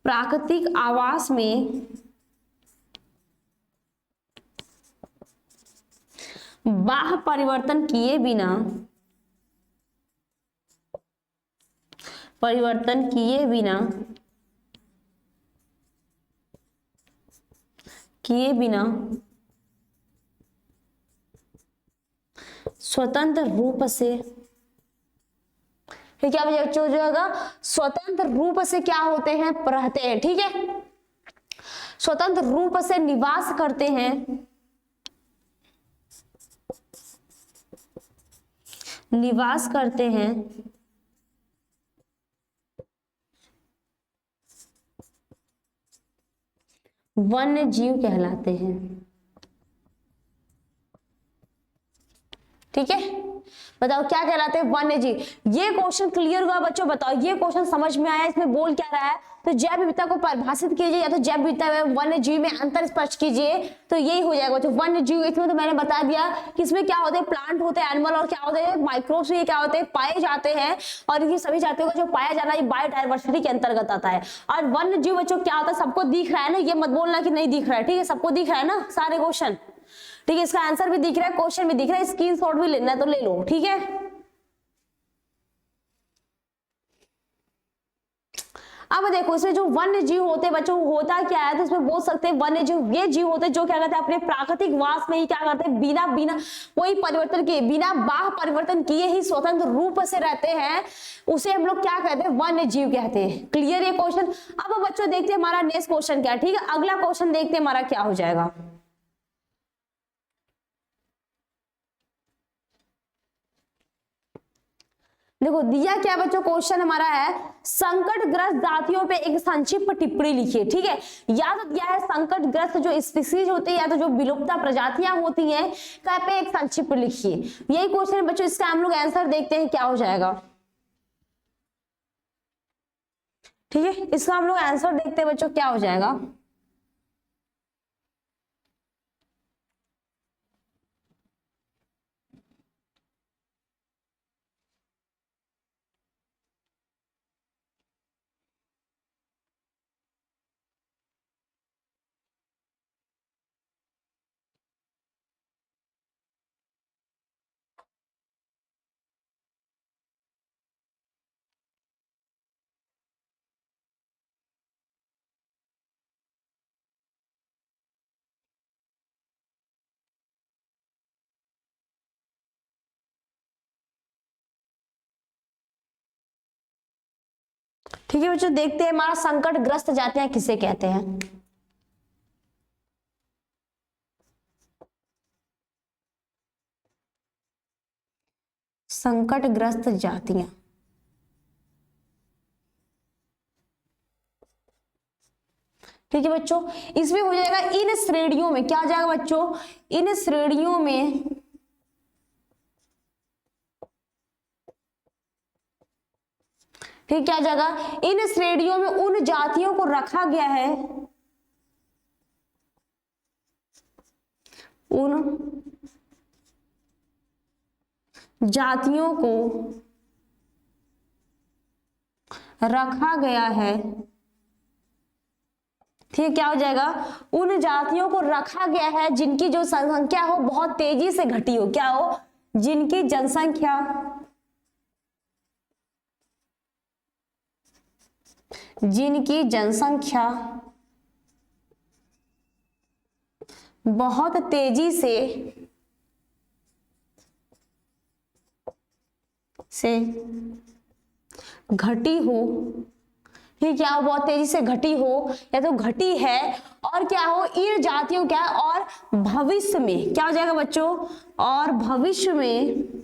प्राकृतिक आवास में बाह्य परिवर्तन किए बिना, स्वतंत्र रूप से, क्या बच्चों जो होगा, स्वतंत्र रूप से क्या होते हैं, रहते हैं। ठीक है, स्वतंत्र रूप से निवास करते हैं, वन्य जीव कहलाते हैं। ठीक है, बताओ क्या कहलाते हैं? वन्य जीव। ये क्वेश्चन क्लियर हुआ बच्चों? बताओ ये क्वेश्चन समझ में आया? इसमें बोल क्या रहा है? तो जैव विविधता को परिभाषित कीजिए, या तो जैव विविधता में वन्य जीव में अंतर स्पष्ट कीजिए, तो यही हो जाएगा बच्चों वन्य जीव। इसमें तो मैंने बता दिया कि इसमें क्या होते हैं, प्लांट होते हैं, एनिमल, और क्या होते हैं, माइक्रोब्स, ये क्या होते हैं, पाए जाते हैं। और इनकी सभी जातियों का जो पाया जाना ये बायोडायवर्सिटी के अंतर्गत आता है। और वन्य जीव बच्चों क्या होता है, सबको दिख रहा है ना, ये मत बोलना कि नहीं दिख रहा है, ठीक है? सबको दिख रहा है ना सारे क्वेश्चन, ठीक है? इसका आंसर भी दिख रहा है, क्वेश्चन भी दिख रहा है, स्क्रीनशॉट भी लेना है तो ले लो, ठीक है? अब देखो इसमें जो वन्य जीव होते हैं बच्चों, होता क्या है, तो इसमें बोल सकते हैं वन्य जीव ये जीव होते हैं जो क्या करते हैं, अपने प्राकृतिक वास में ही क्या करते हैं, बिना बिना कोई परिवर्तन किए, बिना बाह्य परिवर्तन किए ही स्वतंत्र रूप से रहते हैं। उसे हम लोग क्या कहते हैं, वन्य जीव कहते हैं। क्लियर ये क्वेश्चन? अब बच्चों देखते हैं हमारा नेक्स्ट क्वेश्चन क्या है, ठीक है? अगला क्वेश्चन देखते हैं हमारा क्या हो जाएगा। देखो दिया क्या बच्चों, क्वेश्चन हमारा है संकटग्रस्त जातियों पे एक संक्षिप्त टिप्पणी लिखिए, ठीक है? या तो दिया है संकटग्रस्त जो स्पीसीज होती है या तो जो विलुप्त प्रजातियां होती हैं, क्या पे एक संक्षिप्त लिखिए। यही क्वेश्चन है बच्चों, इसका हम लोग आंसर देखते हैं क्या हो जाएगा, ठीक है? इसका हम लोग आंसर देखते हैं बच्चों क्या हो जाएगा। ठीक है बच्चों, देखते हैं हमारा संकटग्रस्त जातियां किसे कहते हैं। संकटग्रस्त जातियां, ठीक है बच्चों? इसमें हो जाएगा इन श्रेणियों में, क्या हो जाएगा बच्चों, इन श्रेणियों में ठीक, क्या जगह, इन श्रेणियों में उन जातियों को रखा गया है, उन जातियों को रखा गया है, ठीक, क्या हो जाएगा, उन जातियों को रखा गया है जिनकी जो जनसंख्या हो बहुत तेजी से घटी हो, क्या हो, जिनकी जनसंख्या बहुत तेजी से घटी हो, ठीक, क्या हो, बहुत तेजी से घटी हो या तो घटी है, और क्या हो, इन जातियों क्या, और भविष्य में क्या हो जाएगा बच्चों, और भविष्य में,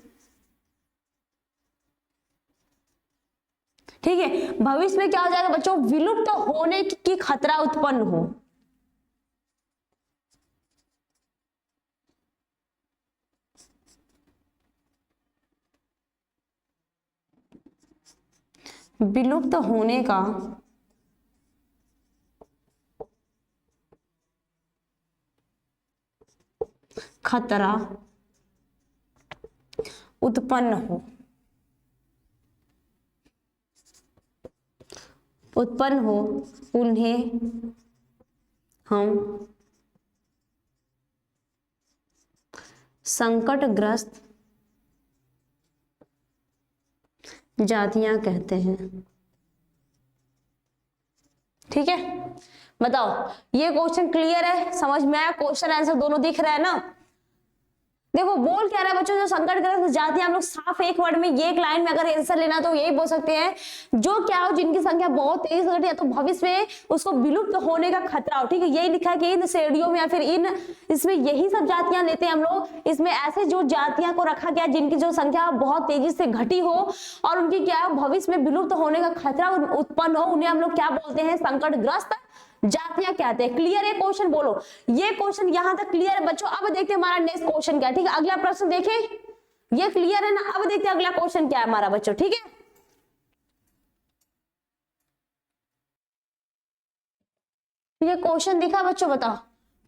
ठीक है, भविष्य में क्या हो जाएगा बच्चों, विलुप्त होने की खतरा उत्पन्न हो, विलुप्त होने का खतरा उत्पन्न हो, उन्हें हम संकटग्रस्त जातियां कहते हैं, ठीक है? बताओ ये क्वेश्चन क्लियर है, समझ में आया? क्वेश्चन आंसर दोनों दिख रहा है ना? देखो बोल क्या रहा है बच्चों, जो संकटग्रस्त जाति हम लोग साफ एक वर्ड में, ये एक लाइन में अगर आंसर लेना तो यही बोल सकते हैं, जो क्या हो, जिनकी संख्या बहुत तेजी से घटी है तो भविष्य में उसको विलुप्त होने का खतरा हो, ठीक है? यही लिखा है कि इन श्रेणियों में या फिर इन, इसमें यही सब जातियां लेते हैं हम लोग। इसमें ऐसे जो जातियां को रखा गया जिनकी जो संख्या बहुत तेजी से घटी हो और उनकी क्या भविष्य में विलुप्त होने का खतरा उत्पन्न हो, उन्हें हम लोग क्या बोलते हैं, संकटग्रस्त जातियां कहते हैं। क्लियर है क्वेश्चन? बोलो ये क्वेश्चन यहां तक क्लियर है बच्चों? अब देखते हैं हमारा नेक्स्ट क्वेश्चन क्या है, ठीक है? अगला प्रश्न देखें, ये क्लियर है ना। अब देखते हैं अगला क्वेश्चन क्या है हमारा बच्चों, ठीक है। ये क्वेश्चन दिखा बच्चों, बताओ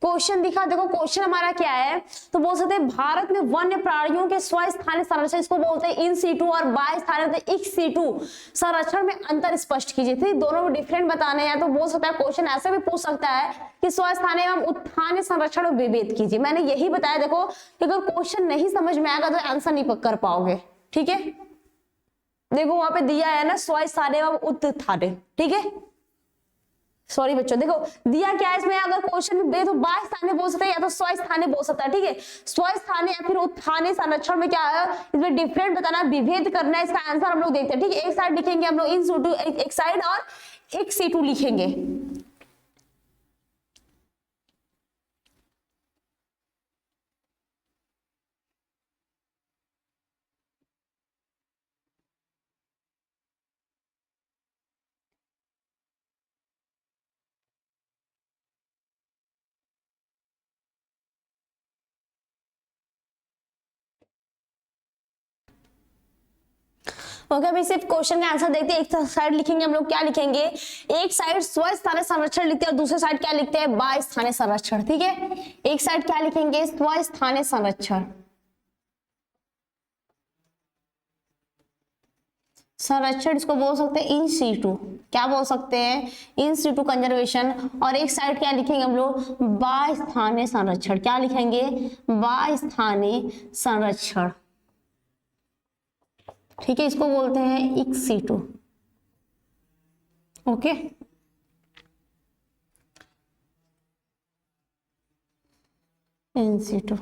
क्वेश्चन दिखा। देखो क्वेश्चन हमारा क्या है, तो बोल सकते हैं भारत में वन्य प्राणियों के स्वस्थानीय संरक्षण, इसको बोलते हैं इन सीटू, और बाय स्थानीय इक्स सीटू संरक्षण में अंतर स्पष्ट कीजिए। ठीक, दोनों में डिफरेंट बताने हैं, तो बोल सकता है क्वेश्चन ऐसे भी पूछ सकता है कि स्वस्थानीय एवं उत्थानीय संरक्षण में विभेद कीजिए। मैंने यही बताया, देखो कि अगर क्वेश्चन नहीं समझ में आएगा तो आंसर नहीं कर पाओगे, ठीक है। देखो वहां पे दिया है ना स्वस्थानीय एवं उत्थानीय, ठीक है। सॉरी बच्चों, देखो दिया क्या है इसमें, अगर क्वेश्चन में दे तो बाह्य स्थानीय बोल सकता है या तो स्वस्थानीय बोल सकता है, ठीक है। स्वस्थानीय या फिर उत्थानीय संरक्षण में क्या है, इसमें डिफरेंट बताना, विभेद करना है। इसका आंसर हम लोग देखते हैं, ठीक है। एक साइड लिखेंगे हम लोग इन सीटू एक साइड, और एक सीटू लिखेंगे। ओके, अभी सिर्फ क्वेश्चन का आंसर देखते हैं। एक साइड लिखेंगे हम लोग, क्या लिखेंगे, एक साइड स्वस्थानीय संरक्षण लिखते हैं और दूसरे साइड क्या लिखते हैं, बाह्य स्थानीय संरक्षण, ठीक है। एक साइड क्या लिखेंगे, स्वस्थानीय संरक्षण, संरक्षण इसको बोल सकते हैं इन सीटू, क्या बोल सकते हैं, इन सीटू कंजर्वेशन। और एक साइड क्या लिखेंगे हम लोग, बाह्य स्थानीय संरक्षण, क्या लिखेंगे, बाह्य स्थानीय संरक्षण, ठीक है। इसको बोलते हैं ex situ, okay. In situ.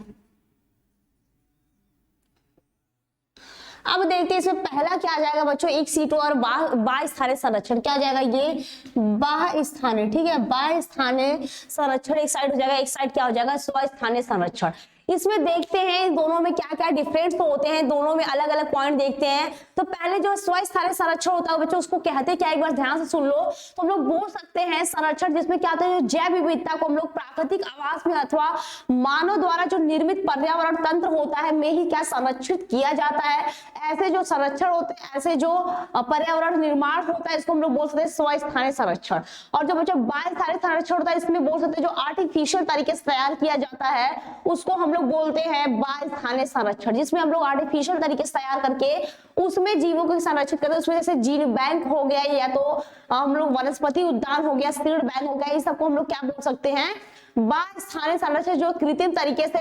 अब देखते हैं इसमें पहला क्या आ जाएगा बच्चों, एक सीटू और बाह्य स्थानीय संरक्षण, क्या आ जाएगा, ये बाह्य स्थानीय, ठीक है। बाह्य स्थानीय संरक्षण एक साइड हो जाएगा, एक साइड क्या हो जाएगा, स्वस्थानीय संरक्षण। इसमें देखते हैं दोनों में क्या क्या डिफरेंस तो होते हैं, दोनों में अलग अलग पॉइंट देखते हैं। तो पहले जो स्वस्थानीय संरक्षण होता है बच्चों, उसको कहते हैं क्या, एक बार ध्यान से सुन लो। तो हम लोग बोल सकते हैं संरक्षण जिसमें क्या होता है, जो जैव विविधता को हम लोग प्राकृतिक आवास में अथवा मानव द्वारा जो निर्मित पर्यावरण तंत्र होता है में ही क्या संरक्षित किया जाता है। ऐसे जो संरक्षण होते हैं, ऐसे जो पर्यावरण निर्माण होता है, इसको हम लोग बोल सकते हैं स्वस्थानीय संरक्षण। और जो बच्चों बाह्य स्थानीय संरक्षण होता है, इसमें बोल सकते हैं जो आर्टिफिशियल तरीके से तैयार किया जाता है, उसको हम लोग बोलते हैं बाह्य स्थानीय संरक्षण, जिसमें हम लोग आर्टिफिशियल तरीके से तैयार करके उसमें जीवों को संरक्षित करते हैं। उसमें जैसे जीन बैंक हो गया, या तो हम लोग वनस्पति उद्यान हो गया, सीड बैंक हो गया, इस सबको हम लोग क्या बोल सकते हैं, बाह्य स्थानीय संरक्षण। जो कृत्रिम तरीके से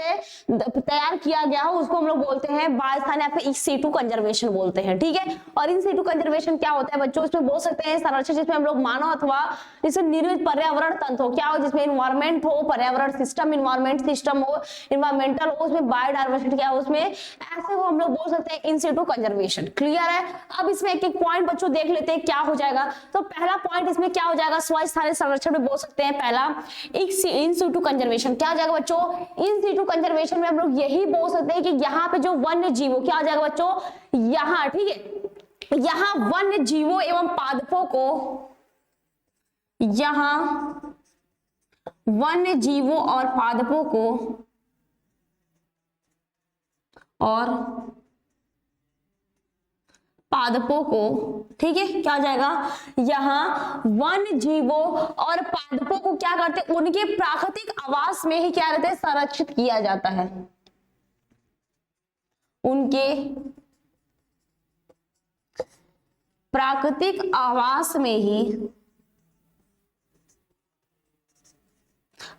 तैयार किया गया हो उसको हम लोग बोलते हैं बाह्य स्थानीय या फिर इन सीटू कंजर्वेशन बोलते हैं, ठीक है। और इन सीटू कंजर्वेशन क्या होता है बच्चों, इसमें बोल सकते हैं संरक्षण जिसमें हम लोग मानव अथवा जिसमें निर्मित पर्यावरण तंत्र हो, क्या हो, जिसमें इन्वायरमेंट हो, पर्यावरण सिस्टम, इन्वायरमेंट सिस्टम हो, इन्वायरमेंटल हो, उसमें बायोडाइवर्सिटी क्या हो, उसमें ऐसे वो हम लोग बोल सकते हैं इन सीटू कंजर्वेशन। क्लियर है। अब इसमें एक एक पॉइंट बच्चों देख लेते हैं क्या हो जाएगा। तो पहला पॉइंट इसमें क्या हो जाएगा, स्वस्थानीय संरक्षण में बोल सकते हैं पहला इन सीटू कंजर्वेशन, क्या हो जाएगा बच्चों, इन सीटू कंजर्वेशन में हम लोग यही बोल सकते हैं कि यहाँ पे जो वन्य जीवों, क्या हो जाएगा बच्चों, यहाँ, ठीक है, यहाँ वन्य जीवों एवं पादपों को, यहाँ वन्य जीवों और पादपों को और पादपों को, ठीक है, क्या हो जाएगा, यहाँ वन्य जीवों और पादपों को क्या करते हैं, उनके प्राकृतिक आवास में ही क्या रहते हैं, संरक्षित किया जाता है। उनके प्राकृतिक आवास में ही,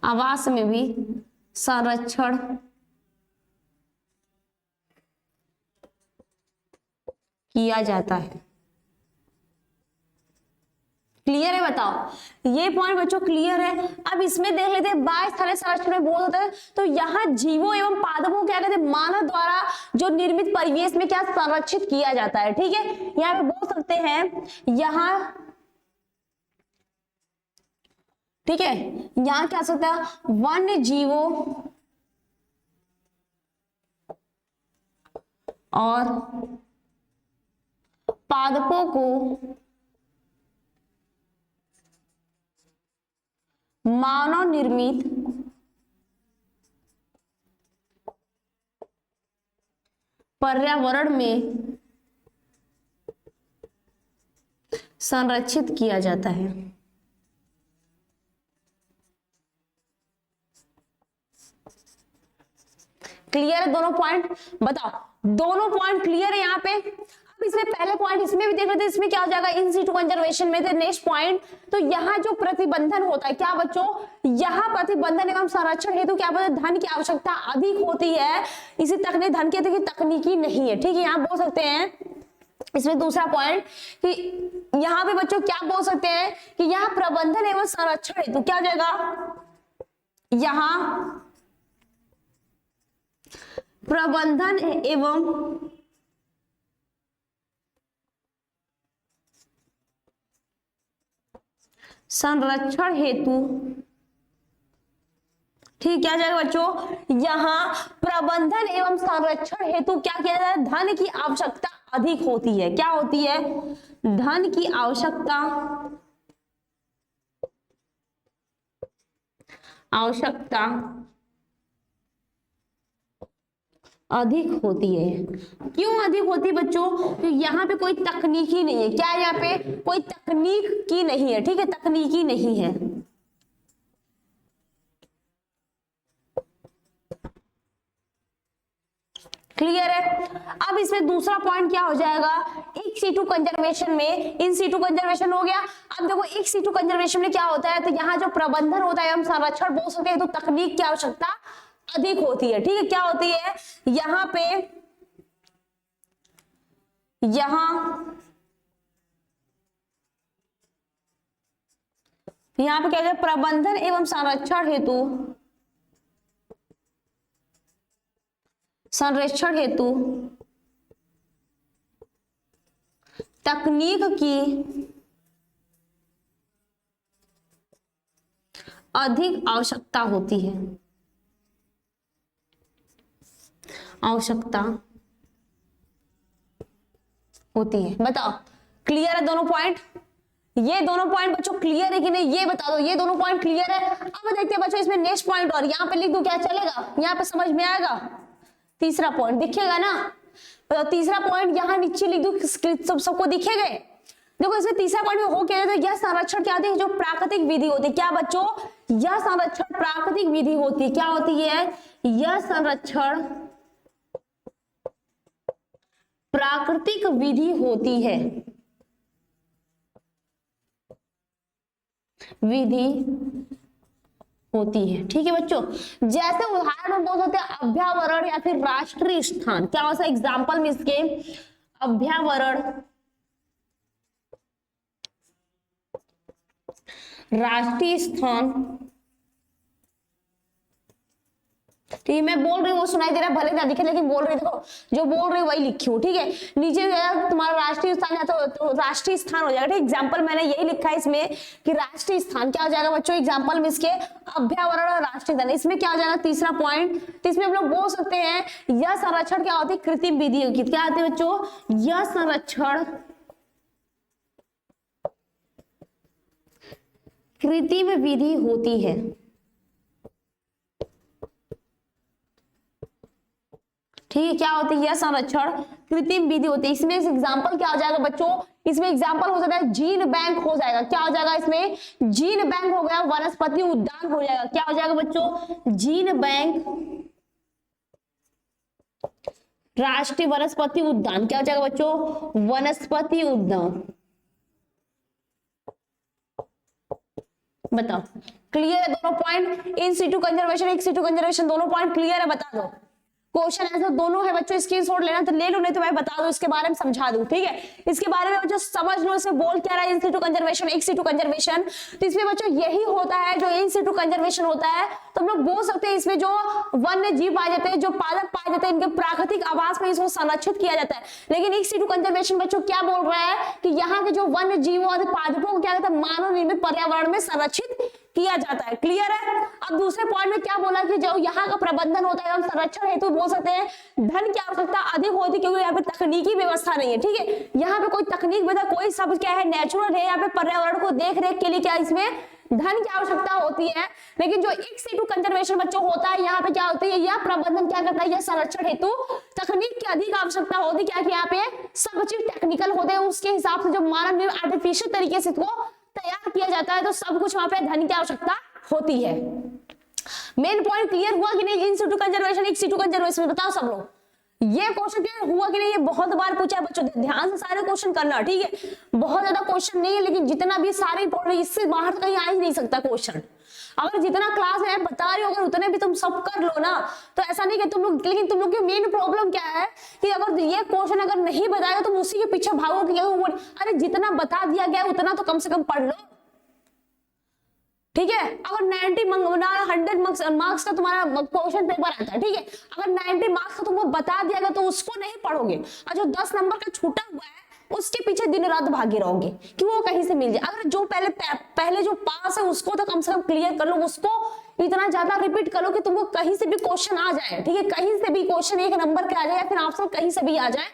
आवास में भी संरक्षण किया जाता है। क्लियर है, बताओ ये पॉइंट बच्चों क्लियर है। अब इसमें देख लेते हैं बाह्य स्थानीय संरक्षण में बोल होता है, तो यहाँ जीवों एवं पादपों क्या कहते हैं, मानव द्वारा जो निर्मित परिवेश में क्या संरक्षित किया जाता है, ठीक है। यहाँ पे बोल सकते हैं यहाँ, ठीक है, यहाँ क्या सकता है, वन्य जीवों और पादपों को मानव निर्मित पर्यावरण में संरक्षित किया जाता है। क्लियर है दोनों पॉइंट? बताओ, दोनों पॉइंट क्लियर है यहाँ पे? अब इसमें पहले पॉइंट इसमें भी देख लेते हैं, इसमें क्या हो जाएगा इन सीटू कंजर्वेशन में। नेक्स्ट पॉइंट, तो यहाँ जो प्रतिबंधन होता है क्या बच्चों, यहाँ प्रतिबंधन एवं संरक्षण हेतु क्या बोलते हैं, धन की आवश्यकता अधिक होती है। इसी तकनीक धन की तकनीकी नहीं है, ठीक है। यहाँ बोल सकते हैं इसमें दूसरा पॉइंट कि यहाँ पे बच्चों क्या बोल सकते हैं कि यहाँ प्रबंधन एवं संरक्षण हेतु क्या हो जाएगा, यहाँ प्रबंधन एवं संरक्षण हेतु, ठीक क्या जाएगा बच्चों, यहाँ प्रबंधन एवं संरक्षण हेतु क्या किया जाए, धन की आवश्यकता अधिक होती है। क्या होती है, धन की आवश्यकता अधिक होती है। क्यों अधिक होती है बच्चों, तो यहाँ पे कोई तकनीकी नहीं है। क्या है यहाँ पे, कोई तकनीक की नहीं है, ठीक है, तकनीकी नहीं है। क्लियर है? अब इसमें दूसरा पॉइंट क्या हो जाएगा, इन सीटू कंजर्वेशन में, इन सीटू कंजर्वेशन हो गया। अब देखो इन सीटू कंजर्वेशन में क्या होता है, तो यहाँ जो प्रबंधन होता है हम संरक्षण बोल सकते हैं, तो तकनीक की आवश्यकता अधिक होती है, ठीक है। क्या होती है यहाँ पे, यहाँ पे क्या है, प्रबंधन एवं संरक्षण हेतु तकनीक की अधिक आवश्यकता होती है, बताओ क्लियर है दोनों पॉइंट? ये दोनों पॉइंट बच्चों क्लियर है कि नहीं, ये बता दो। ये दोनों पॉइंट क्लियर है? अब देखते हैं बच्चों इसमें नेक्स्ट पॉइंट, और यहाँ पे लिख दो, क्या चलेगा, यहाँ पे समझ में आएगा। तीसरा पॉइंट दिखेगा ना, तो तीसरा पॉइंट यहाँ नीचे लिख दो, सबको दिखेगा। देखो इसमें तीसरा पॉइंट में हो क्या है, यह संरक्षण क्या होती है, जो प्राकृतिक विधि होती है। क्या बच्चों, यह संरक्षण प्राकृतिक विधि होती है। क्या होती है, यह संरक्षण प्राकृतिक विधि होती है, ठीक है बच्चों। जैसे उदाहरण में बोल सकते हैं अभ्यावरण या फिर राष्ट्रीय स्थान। क्या हो सकता है एग्जाम्पल में इसके, अभ्यावरण, राष्ट्रीय स्थान, ठीक है। मैं बोल रही हूँ वो सुनाई दे रहा है, भले ना दिखे लेकिन बोल रही, देखो जो बोल रही वही लिखी हूँ, ठीक है। नीचे तुम्हारा राष्ट्रीय स्थान या तो राष्ट्रीय स्थान हो जाएगा, ठीक। एग्जाम्पल मैंने यही लिखा है इसमें कि राष्ट्रीय स्थान क्या हो जाएगा बच्चों, एग्जाम्पल में इसके अभ्यावरण और राष्ट्रीय स्थान। इसमें क्या हो जाएगा तीसरा पॉइंट, तो इसमें हम लोग बोल सकते हैं यह संरक्षण क्या होती है, कृत्रिम विधि होगी। क्या होती है बच्चों, यह संरक्षण कृत्रिम विधि होती है, ठीक है। क्या होती है, यह संरक्षण कृत्रिम विधि होती है। इसमें एग्जाम्पल क्या हो जाएगा बच्चों, इसमें एग्जाम्पल हो सकता है जीन बैंक हो जाएगा। क्या हो जाएगा इसमें, जीन बैंक हो गया, वनस्पति उद्यान हो जाएगा। क्या हो जाएगा बच्चों, जीन बैंक, राष्ट्रीय वनस्पति उद्यान। क्या हो जाएगा बच्चों, वनस्पति उद्यान। बताओ क्लियर है दोनों point, in situ conservation, in situ conservation, दोनों पॉइंट क्लियर है, बता दो। क्वेश्चन आंसर दोनों है बच्चों, स्क्रीनशॉट लेना तो ले लो, नहीं तो मैं बता दूं, इसके बारे में समझा दूं, ठीक है। इसके बारे में बच्चों समझ लो, इसमें बोल क्या रहा है, इन सीटू कंजर्वेशन, एक सीटू कंजर्वेशन। तो इसमें बच्चों यही होता है जो इन सीटू कंजर्वेशन होता है। तो हम लोग बोल सकते हैं इसमें जो वन्य जीव पाए जाते हैं, जो पादप पाए जाते हैं, इनके प्राकृतिक आवास में इसको संरक्षित किया जाता है। लेकिन एक सीटू कंजर्वेशन बच्चों क्या बोल रहा है कि यहाँ के जो वन्य जीवों और पादपों को क्या कहता है, मानव निर्मित पर्यावरण में संरक्षित किया जाता है। क्लियर है? अब दूसरे पॉइंट में क्या बोला कि जो यहाँ का प्रबंधन होता है हम संरक्षण हेतु बोल सकते हैं धन की आवश्यकता अधिक होती है, क्योंकि यहाँ पे तकनीकी व्यवस्था नहीं है, ठीक है। यहाँ पे कोई तकनीक कोई सब क्या है, नेचुरल है। यहाँ पे पर्यावरण को देख रेख के लिए क्या इसमें धन की आवश्यकता होती है, लेकिन जो इन सिटू कंजर्वेशन बच्चों होता है यहाँ पे क्या होती है, यह प्रबंधन क्या करता है, यह संरक्षण हेतु तकनीक की अधिक आवश्यकता होती है। क्या कि यहाँ पे सब चीज टेक्निकल होते हैं, उसके हिसाब से जो मानव निर्मित आर्टिफिशियल तरीके से इसको तैयार किया जाता है, तो सब कुछ वहां पे धन की आवश्यकता होती है। मेन पॉइंट क्लियर हुआ कि नहीं, इन सिटू कंजर्वेशन, इन सिटू कंजर्वेशन, बताओ सब लोग ये क्वेश्चन क्लियर हुआ कि नहीं? ये बहुत बार पूछा है बच्चों, ध्यान से सारे क्वेश्चन करना, ठीक है। बहुत ज्यादा क्वेश्चन नहीं है, लेकिन जितना भी सारे इंपॉर्टेंट, इससे बाहर तो कहीं आ ही नहीं सकता क्वेश्चन। अगर जितना क्लास में बता रही हो, अगर उतने भी तुम सब कर लो ना, तो ऐसा नहीं कि तुम लोग, लेकिन तुम लोग की मेन प्रॉब्लम क्या है कि अगर ये क्वेश्चन अगर नहीं बताया तुम उसी के पीछे भागोगे। अरे जितना बता दिया गया उतना तो कम से कम पढ़ लो, ठीक है। अगर 100 मार्क्स का तुम्हारा क्वेश्चन पेपर आता है, ठीक है, अगर 90 मार्क्स का तुमको बता दिया गया तो उसको नहीं पढ़ोगे, और जो 10 नंबर का छूटा हुआ है उसके पीछे दिन रात भागे रहोगे कि वो कहीं से मिल जाए। अगर जो पहले जो पास है उसको तो कम से कम क्लियर कर लो, उसको इतना ज्यादा रिपीट करो कि तुमको कहीं से भी क्वेश्चन आ जाए, ठीक है, कहीं से भी क्वेश्चन 1 नंबर के आ जाए या फिर ऑप्शन कहीं से भी आ जाए,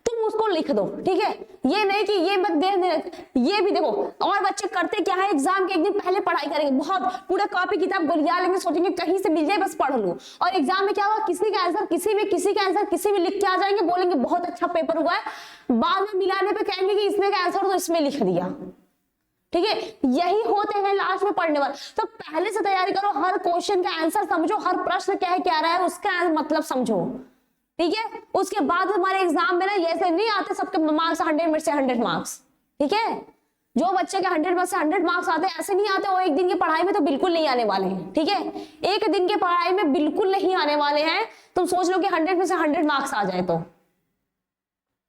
तुम उसको लिख दो, ठीक है। ये नहीं कि ये मत दे, ये भी देखो। और बच्चे करते क्या है, एग्जाम के एक दिन पहले पढ़ाई करेंगे, बहुत पूरा कॉपी किताब गोलिया लेंगे, सोचेंगे कहीं से मिल जाए बस पढ़ लो, और एग्जाम में क्या हुआ, किसी का आंसर किसी भी लिख के आ जाएंगे, बोलेंगे बहुत अच्छा पेपर हुआ है, बाद में मिलाने पे कहेंगे कि इसमें का आंसर तो इसमें लिख दिया, ठीक है। यही होते हैं लास्ट में पढ़ने वाले। तो पहले से तैयारी करो, हर क्वेश्चन का आंसर समझो, हर प्रश्न क्या है, क्या रहा है, उसका मतलब समझो, ठीक है। उसके बाद हमारे एग्जाम में ना ऐसे नहीं आते सबके मार्क्स 100 में से 100 मार्क्स, ठीक है। जो बच्चे के 100 में से 100 मार्क्स आते हैं ऐसे नहीं आते, वो एक दिन की पढ़ाई में तो बिल्कुल नहीं आने वाले हैं, ठीक है। एक दिन की पढ़ाई में बिल्कुल नहीं आने वाले हैं। तुम सोच लो कि 100 में से 100 मार्क्स आ जाए तो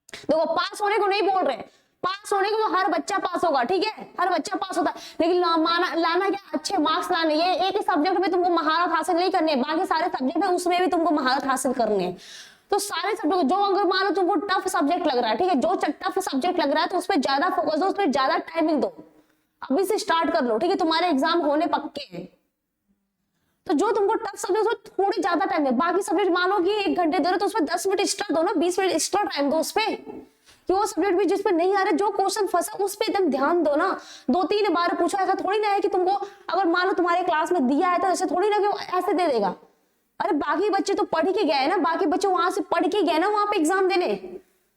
देखो, पास होने को नहीं बोल रहे, पास होने को हर बच्चा पास होगा, ठीक है, हर बच्चा पास होता है, लेकिन लाना क्या, अच्छे मार्क्स लाने। ये एक ही सब्जेक्ट में तुमको महारत हासिल नहीं करनी है, बाकी सारे सब्जेक्ट है उसमें भी तुमको महारत हासिल करनी है। तो सारे सब्जेक्ट जो, अगर मान लो तुमको टफ सब्जेक्ट लग रहा है, ठीक है, जो टफ सब्जेक्ट लग रहा है तो उस पर ज्यादा फोकस दो, उस पर ज्यादा टाइमिंग दो, अभी से स्टार्ट कर लो, ठीक है, तुम्हारे एग्जाम होने पक्के हैं। तो जो तुमको टफ सब्जेक्ट हो थोड़ी ज्यादा टाइम है, बाकी सब्जेक्ट मानो कि 1 घंटे दे रहे तो उसमें 10 मिनट एक्स्ट्रा दो ना, 20 मिनट एक्स्ट्रा टाइम दो उस पे, कि वो सब्जेक्ट भी जिस पे नहीं आ रहा, जो क्वेश्चन फंसा उस पे एकदम ध्यान दो ना। 2-3 बार पूछो, ऐसा थोड़ी ना है कि तुमको अगर मान लो तुम्हारे क्लास में दिया है तो ऐसे थोड़ी ना कि ऐसे दे देगा। अरे बाकी बच्चे तो पढ़ के गए ना, बाकी बच्चे वहां से पढ़ के गए ना वहां पे एग्जाम देने।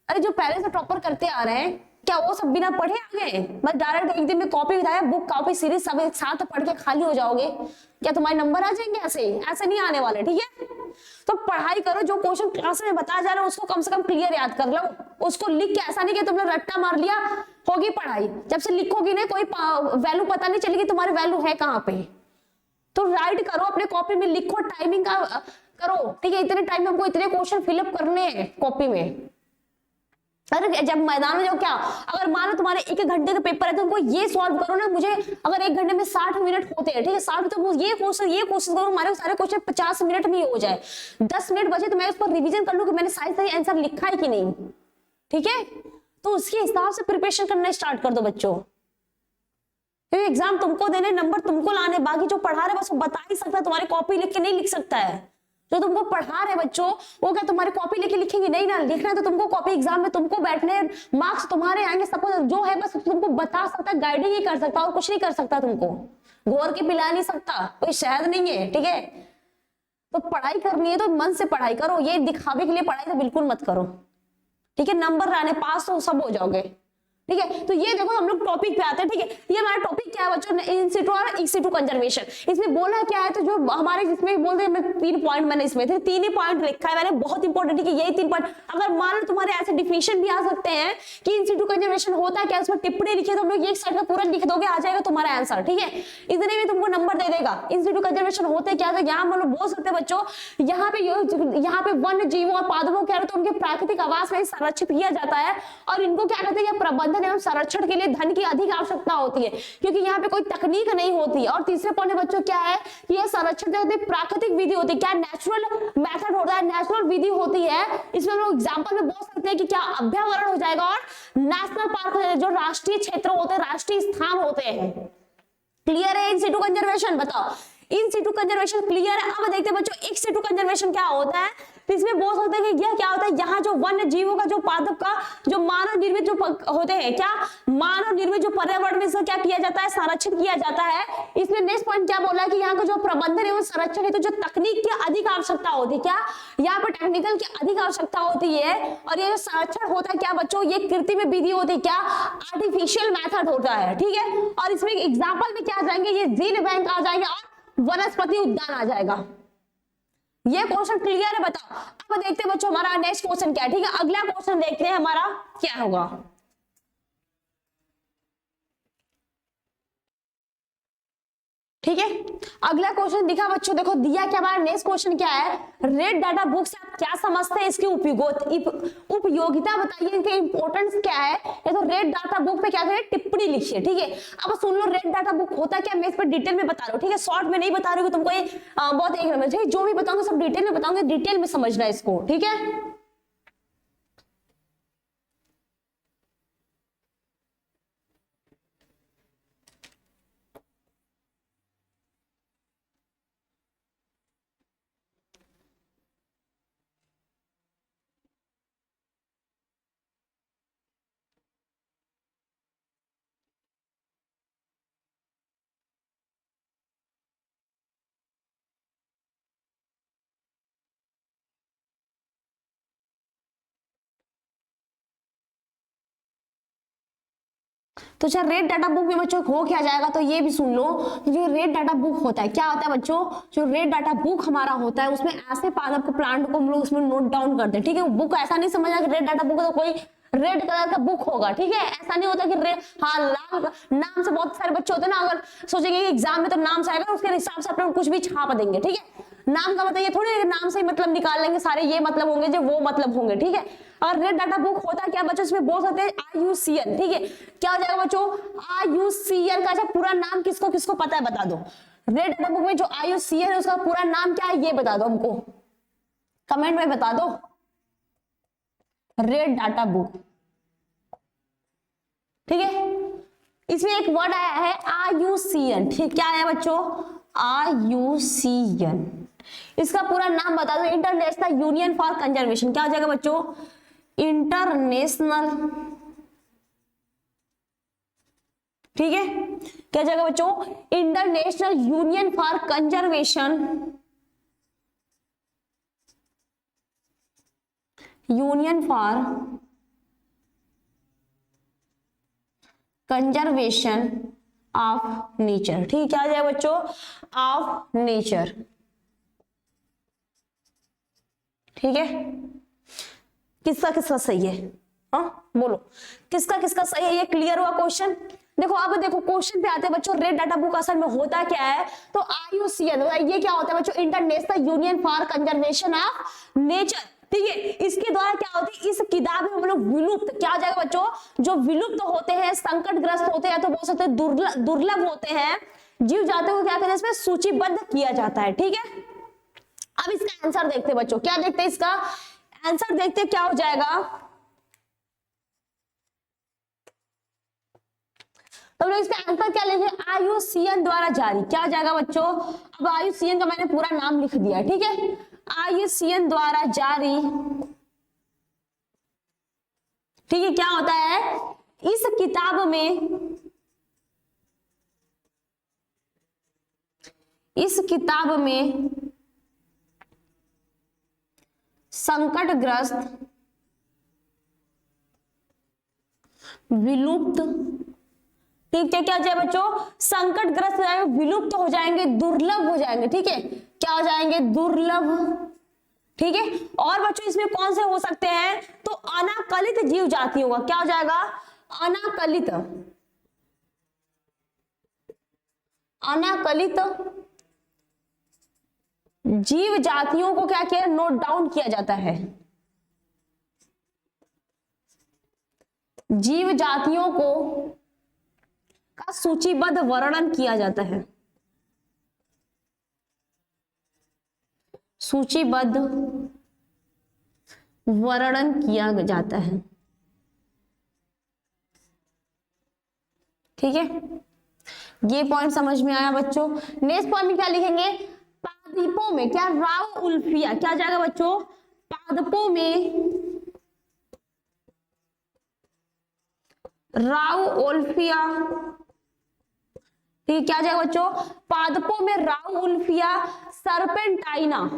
अरे जो पहले से टॉपर करते आ रहे हैं, क्या वो सब बिना पढ़े आ गए? बस डायरेक्ट एक दिन में कॉपी उठाया, बुक कॉपी सीरीज सब एक साथ पढ़ के खाली हो जाओगे, क्या तुम्हारे नंबर आ जाएंगे? ऐसे ही ऐसे नहीं आने वाले, ठीक है। तो पढ़ाई करो, जो क्वेश्चन क्लास में बताया जा रहा है उसको कम से कम क्लियर याद कर लो, उसको लिख के, ऐसा नहीं कि तुमने रट्टा मार लिया होगी पढ़ाई, जब से लिखोगी ना कोई वैल्यू पता नहीं चलेगी तुम्हारी वैल्यू है कहाँ पे। तो राइट करो, अपने कॉपी में लिखो, टाइमिंग का करो, ठीक है, इतने टाइम में हमको इतने क्वेश्चन फिलअप करने हैं कॉपी में। अरे जब मैदान में जाओ, क्या अगर मान लो तुम्हारे 1 घंटे का पेपर है तो तुमको ये सॉल्व करो ना, मुझे अगर 1 घंटे में 60 मिनट होते हैं, ठीक है, 60 तो ये क्वेश्चन करो, हमारे सारे क्वेश्चन 50 मिनट में हो जाए, 10 मिनट बचे तो मैं उस पर रिवीजन कर लूं कि मैंने सही आंसर लिखा है कि नहीं, ठीक है। तो उसके हिसाब से प्रिपरेशन करना स्टार्ट कर दो बच्चों, क्योंकि एग्जाम तुमको देने, नंबर तुमको लाने, बाकी जो पढ़ा रहे बस वो बता ही सकता है, तुम्हारी कॉपी लिख के नहीं लिख सकता है। जो तुमको पढ़ा रहे बच्चों वो क्या तुम्हारी कॉपी लेके लिखेंगे? नहीं ना, लिखना है तो तुमको कॉपी, एग्जाम में तुमको बैठने, मार्क्स तुम्हारे आएंगे, सब जो है बस तुमको बता सकता है, गाइडिंग ही कर सकता और कुछ नहीं कर सकता, तुमको घोर के पिला नहीं सकता, कोई शहद नहीं है, ठीक है। तो पढ़ाई करनी है तो मन से पढ़ाई करो, ये दिखावे के लिए पढ़ाई तो बिल्कुल मत करो, ठीक है। नंबर लाने, पास तो सब हो जाओगे, ठीक है। तो ये देखो हम लोग टॉपिक पे आते हैं, ठीक है। ये हमारा टॉपिक क्या है बच्चों, इन सिटू और एक्स सिटू कंजर्वेशन। इसमें बोला क्या है, तो जो हमारे जिसमें बोलते हैं, 3 पॉइंट मैंने इसमें थे, 3 ही पॉइंट लिखा है मैंने, बहुत इंपॉर्टेंट है कि यही 3 पॉइंट। अगर मान लो तुम्हारे ऐसे डिफिनेशन भी आ सकते हैं कि इन सिटू कंजर्वेशन होता है क्या, उसमें टिप्पणी लिखे तो हम लोग एक साइड का पूरा लिख दोगे, आ जाएगा तुम्हारा आंसर, ठीक है। इतने में तुमको नंबर दे देगा। इन सिटू कंजर्वेशन होते क्या, तो यहाँ हम लोग बोल सकते हैं बच्चों, यहाँ पे वन्य जीवों और पादपों क्या होता है, उनके प्राकृतिक आवास में संरक्षित किया जाता है, और इनको क्या कहते हैं, प्रबंधन एवं संरक्षण के लिए धन की अधिक आवश्यकता होती है, क्योंकि यहाँ पे कोई तकनीक नहीं होती। और तीसरे पॉइंट बच्चों क्या है, कि यह संरक्षण होती है, प्राकृतिक विधि होती है, क्या नेचुरल मेथड होता है, नेचुरल विधि होती है। इसमें हम लोग एग्जांपल में बोल सकते हैं कि क्या अभ्यावरण हो जाएगा और नेशनल पार्क, जो राष्ट्रीय क्षेत्र होते हैं, राष्ट्रीय स्थान होते हैं। क्लियर है इन सिटू कंजर्वेशन? बताओ इन सिटू कंजर्वेशन क्लियर है? अब देखते हैं बच्चों एक्स सिटू कंजर्वेशन क्या होता है। तो इसमें बोल सकते हैं कि यह क्या होता है, यहाँ जो वन्य जीवों का जो पादप का जो मानव निर्मित जो होते हैं, क्या मानव निर्मित जो पर्यावरण में इसका क्या किया जाता है, संरक्षण किया जाता है। इसमें नेक्स्ट पॉइंट क्या बोला कि यहाँ का जो प्रबंधन एवं संरक्षण है तो जो तकनीक की अधिक आवश्यकता होती है, क्या यहाँ पर टेक्निकल की अधिक आवश्यकता होती है। और ये जो संरक्षण होता है क्या बच्चों, ये कृत्रिम विधि होती है, क्या आर्टिफिशियल मेथड होता है, ठीक है। और इसमें एग्जाम्पल में क्या आ जाएंगे, ये जीव बैंक आ जाएंगे और वनस्पति उद्यान आ जाएगा। ये क्वेश्चन क्लियर है, बताओ। अब देखते हैं बच्चों हमारा नेक्स्ट क्वेश्चन क्या है, ठीक है। अगला क्वेश्चन देखते हैं हमारा क्या होगा। ठीक है, अगला क्वेश्चन दिखा बच्चों, देखो दिया क्या हमारा नेक्स्ट क्वेश्चन क्या है, रेड डाटा बुक से आप क्या समझते हैं, इसकी उपयोगिता बताइए, इनके इंपॉर्टेंस क्या है। ये तो रेड डाटा बुक पे क्या करें, टिप्पणी लिखिए, ठीक है। अब सुन लो रेड डाटा बुक होता क्या, मैं इस पर डिटेल में बता रहा हूँ, ठीक है। शॉर्ट में नहीं बता रही हूँ तुमको, ये बहुत एक नंबर, ठीक है। जो भी बताऊंगा सब डिटेल में बताऊंगा, डिटेल में समझना इसको, ठीक है। तो अच्छा रेड डाटा बुक में बच्चों हो क्या जाएगा, तो ये भी सुन लो। जो रेड डाटा बुक होता है क्या होता है बच्चों, जो रेड डाटा बुक हमारा होता है उसमें ऐसे पादप को प्लांट को हम लोग उसमें नोट डाउन करते हैं, ठीक है। बुक ऐसा नहीं समझना कि रेड डाटा बुक तो कोई रेड कलर का बुक होगा, ठीक है। ऐसा नहीं होता कि रेड, हाँ लाल नाम से बहुत सारे बच्चे होते हैं ना, अगर सोचेंगे कि एग्जाम में तो नाम से आएगा उसके हिसाब से अपना कुछ भी छाप देंगे, ठीक है। नाम का मतलब ये थोड़ी नाम से मतलब निकाल लेंगे सारे ये मतलब होंगे जो वो मतलब होंगे, ठीक है। और रेड डाटा बुक होता क्या बच्चों, इसमें बोल सकते हैं IUCN, ठीक है। क्या हो जाएगा बच्चों, IUCN का अच्छा पूरा नाम किसको किसको पता है बता दो। रेड डाटा बुक में जो IUCN है उसका पूरा नाम क्या है ये बता दो हमको, कमेंट में बता दो। रेड डाटा बुक, ठीक है। इसमें एक वर्ड आया है IUCN, ठीक, क्या आया बच्चों, IUCN। इसका पूरा नाम बता दो, इंटरनेशनल यूनियन फॉर कंजर्वेशन। क्या हो जाएगा बच्चों, इंटरनेशनल, ठीक है। क्या हो जाएगा बच्चों, international union for conservation, union for conservation of nature, ठीक है। क्या हो जाएगा बच्चों, ऑफ नेचर, ठीक है। किसका किसका सही है, हाँ बोलो किसका किसका सही है, ये क्लियर हुआ क्वेश्चन। देखो अब देखो क्वेश्चन पे आते हैं बच्चों, रेड डाटा बुक असल में होता क्या है, तो IUCN ये क्या होता है बच्चों, international union for conservation of nature, ठीक है। इसके द्वारा क्या होती है, इस किताब में हम लोग विलुप्त, क्या हो जाएगा बच्चों, जो विलुप्त होते हैं, संकटग्रस्त होते हैं, तो बोल सकते हैं दुर्लभ होते हैं जीव जातियों को क्या कहते हैं, इसमें सूचीबद्ध किया जाता है, ठीक है। अब इसका आंसर देखते हैं बच्चों, क्या देखते हैं, इसका आंसर देखते हैं क्या हो जाएगा। तो लोग इसका आंसर क्या लिखे, IUCN द्वारा जारी, क्या हो जाएगा बच्चों। अब IUCN का मैंने पूरा नाम लिख दिया, ठीक है। IUCN द्वारा जारी, ठीक है। क्या होता है, इस किताब में, इस किताब में संकटग्रस्त, विलुप्त, ठीक है। क्या हो जाए बच्चों, संकटग्रस्त हो जाएंगे, विलुप्त हो जाएंगे, दुर्लभ हो जाएंगे, ठीक है। क्या हो जाएंगे, दुर्लभ, ठीक है। और बच्चों इसमें कौन से हो सकते हैं, तो अनाकलित जीव जातियों का, क्या हो जाएगा, अनाकलित, अनाकलित जीव जातियों को क्या किया, नोट डाउन किया जाता है, जीव जातियों को का सूचीबद्ध वर्णन किया जाता है, सूचीबद्ध वर्णन किया जाता है, ठीक है। ये पॉइंट समझ में आया बच्चों। नेक्स्ट पॉइंट में क्या लिखेंगे, पादपों में क्या राउल्फिया, क्या जाएगा बच्चों, पादपों में राउओल्फिया, ठीक है, क्या जाएगा बच्चों, पादपों में राउओल्फिया सर्पेंटाइना,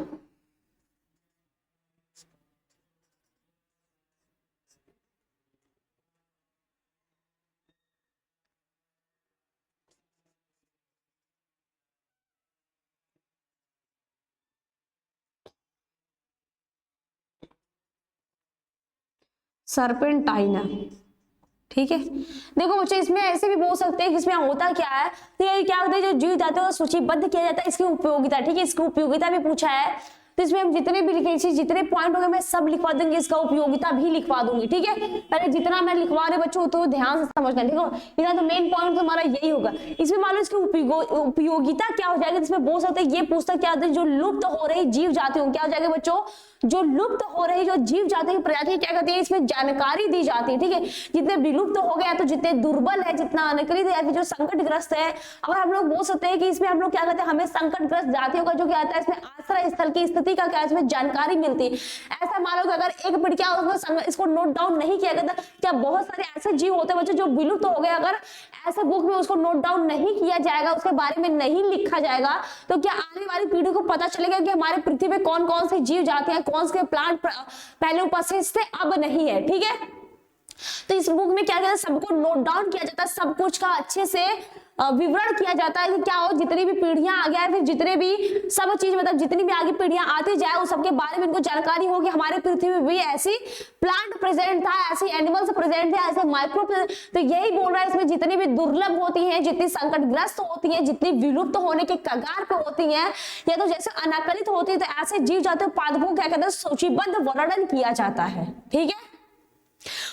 सर्पेंटाइना, ठीक है। देखो बच्चे इसमें ऐसे भी बोल सकते हैं कि इसमें होता क्या है, तो ये क्या होता है, जो जीव जाते हैं सूचीबद्ध किया जाता है, इसकी उपयोगिता, ठीक है, इसकी उपयोगिता भी पूछा है, तो इसमें हम जितने भी लिखे, जितने पॉइंट होंगे मैं सब लिखवा दूंगी, इसका उपयोगिता भी लिखवा दूंगी, ठीक है। पहले जितना मैं लिखवा रहे बच्चों तो ध्यान से समझना, ठीक है, इतना तो मेन पॉइंट तो हमारा यही होगा। इसमें मान लो इसकी उपयोगिता क्या हो जाएगी, इसमें बोल सकते हैं, ये पूछता क्या होता है, जो लुप्त हो रही जीव जाति हो, क्या हो जाएगा बच्चों, जो लुप्त हो रही जो जीव जाति की प्रजाति क्या कहते हैं, इसमें जानकारी दी जाती है, ठीक है। जितने विलुप्त हो गया तो जितने दुर्बल है, जितना अनुकूलित है, जो संकटग्रस्त है, अगर हम लोग बोल सकते हैं कि इसमें हम लोग क्या कहते हैं, हमें संकटग्रस्त जातियों का जो क्या आता है, इसमें आश्रय स्थल की स्थिति का क्या इसमें जानकारी मिलती है। ऐसा मान लो कि अगर एक पीढ़ी क्या उसमें इसको नोट डाउन नहीं किया गया, क्या बहुत सारे ऐसे जीव होते हैं बच्चों जो विलुप्त हो गए, अगर ऐसे बुक में उसको नोट डाउन नहीं किया जाएगा, उसके बारे में नहीं लिखा जाएगा, तो क्या आने वाली पीढ़ी को पता चलेगा कि हमारे पृथ्वी पे कौन कौन से जीव जाते हैं, कौन से प्लांट पहले उपस्थित थे अब नहीं है, ठीक है। तो इस बुक में क्या कहते हैं, सबको नोट डाउन किया जाता है, सब कुछ का अच्छे से विवरण किया जाता है कि क्या हो, जितनी भी पीढ़ियां आ गया, फिर जितने भी सब चीज मतलब जितनी भी आगे पीढ़ियां आती जाए उस सबके बारे में इनको जानकारी हो कि हमारे पृथ्वी में भी ऐसी प्लांट प्रेजेंट था, ऐसी एनिमल्स प्रेजेंट थे, ऐसे माइक्रो, तो यही बोल रहा है इसमें जितनी भी दुर्लभ होती हैं, जितनी संकटग्रस्त होती हैं, जितनी विलुप्त होने के कगार पे होती हैं, या तो जैसे अनाकलित होती है, तो ऐसे जीव जाते पादपों क्या कहते हैं सूचीबद्ध वर्णन किया जाता है, ठीक है।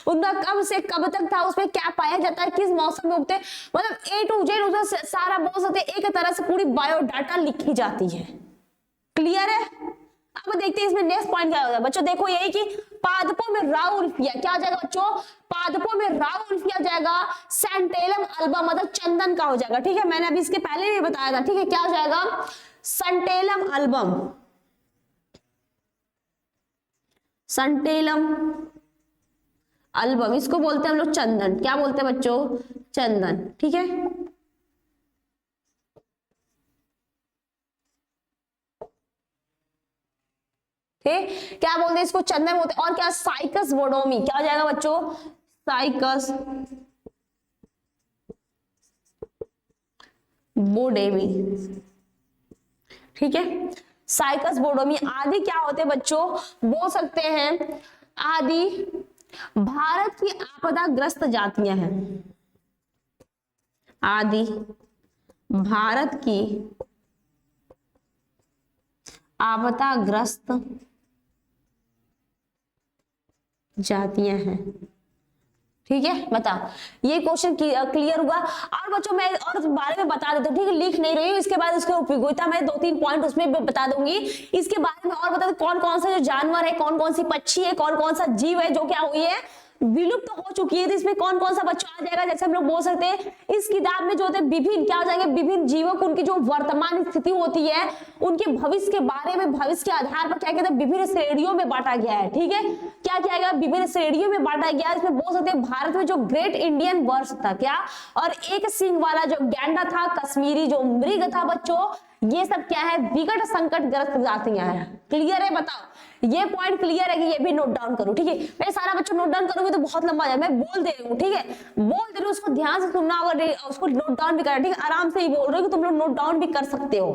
उनका कब से कब तक था, उसमें क्या पाया जाता है, किस मौसम में उगते, मतलब A to Z उसमें सारा बोल सकते एक तरह से पूरी बायोडाटा लिखी जाती है, क्लियर है। अब देखते हैं इसमें नेक्स्ट पॉइंट क्या होता है बच्चों, देखो यही कि पादपों में राउल्फिया क्या हो जाएगा बच्चों, पादपों में राउल्फिया जाएगा सेंटेलम अल्बम, मतलब चंदन का हो जाएगा, ठीक है। मैंने अभी इसके पहले भी बताया था, ठीक है, क्या हो जाएगा सेंटेलम अल्बम, सेंटेलम अल्बम, इसको बोलते हैं हम लोग चंदन, क्या बोलते हैं बच्चों, चंदन, ठीक है। ठीक, क्या बोलते हैं इसको, चंदन बोलते हैं। और क्या, साइकस बोडोमी, क्या हो जाएगा बच्चों, साइकस बोडेमी, ठीक है। साइकस बोडोमी आदि क्या होते हैं बच्चों, बोल सकते हैं आदि भारत की आपदाग्रस्त जातियां हैं, आदि भारत की आपदाग्रस्त जातियां हैं, ठीक है। बताओ ये क्वेश्चन क्लियर हुआ। और बच्चों मैं और बारे में बता देता हूँ, ठीक है, लिख नहीं रही हूँ, इसके बाद उसकी उपयोगिता मैं 2-3 पॉइंट उसमें बता दूंगी, इसके बारे में और बता दो कौन कौन से जो जानवर है, कौन कौन सी पक्षी है, कौन कौन सा जीव है जो क्या हुई है विलुप्त हो चुकी है, तो इसमें कौन कौन सा बच्चा आ जाएगा। जैसे हम लोग बोल सकते हैं इस किताब में जो होते हैं विभिन्न क्या हो जाएंगे, विभिन्न जीवों को उनकी जो वर्तमान स्थिति होती है, उनके भविष्य के बारे में, भविष्य के आधार पर क्या कहते हैं विभिन्न श्रेणियों में बांटा गया है, ठीक है। क्या किया गया, विभिन्न श्रेणियों में बांटा गया है। इसमें बोल सकते हैं भारत में जो ग्रेट इंडियन वर्ष था क्या, और एक सींग वाला जो गैंडा था, कश्मीरी जो मृग था बच्चों, ये सब क्या है विकट संकटग्रस्त जातियां हैं। क्लियर है, बताओ ये पॉइंट क्लियर है कि ये भी नोट डाउन करो, ठीक है। मैं सारा बच्चों नोट डाउन करूंगी तो बहुत लंबा जाए, मैं बोल दे रही हूँ, ठीक है, बोल दे रही हूँ, उसको ध्यान से सुनना होगा, उसको नोट डाउन भी करना, ठीक है। आराम से ही बोल रही हूँ कि तुम लोग नोट डाउन भी कर सकते हो,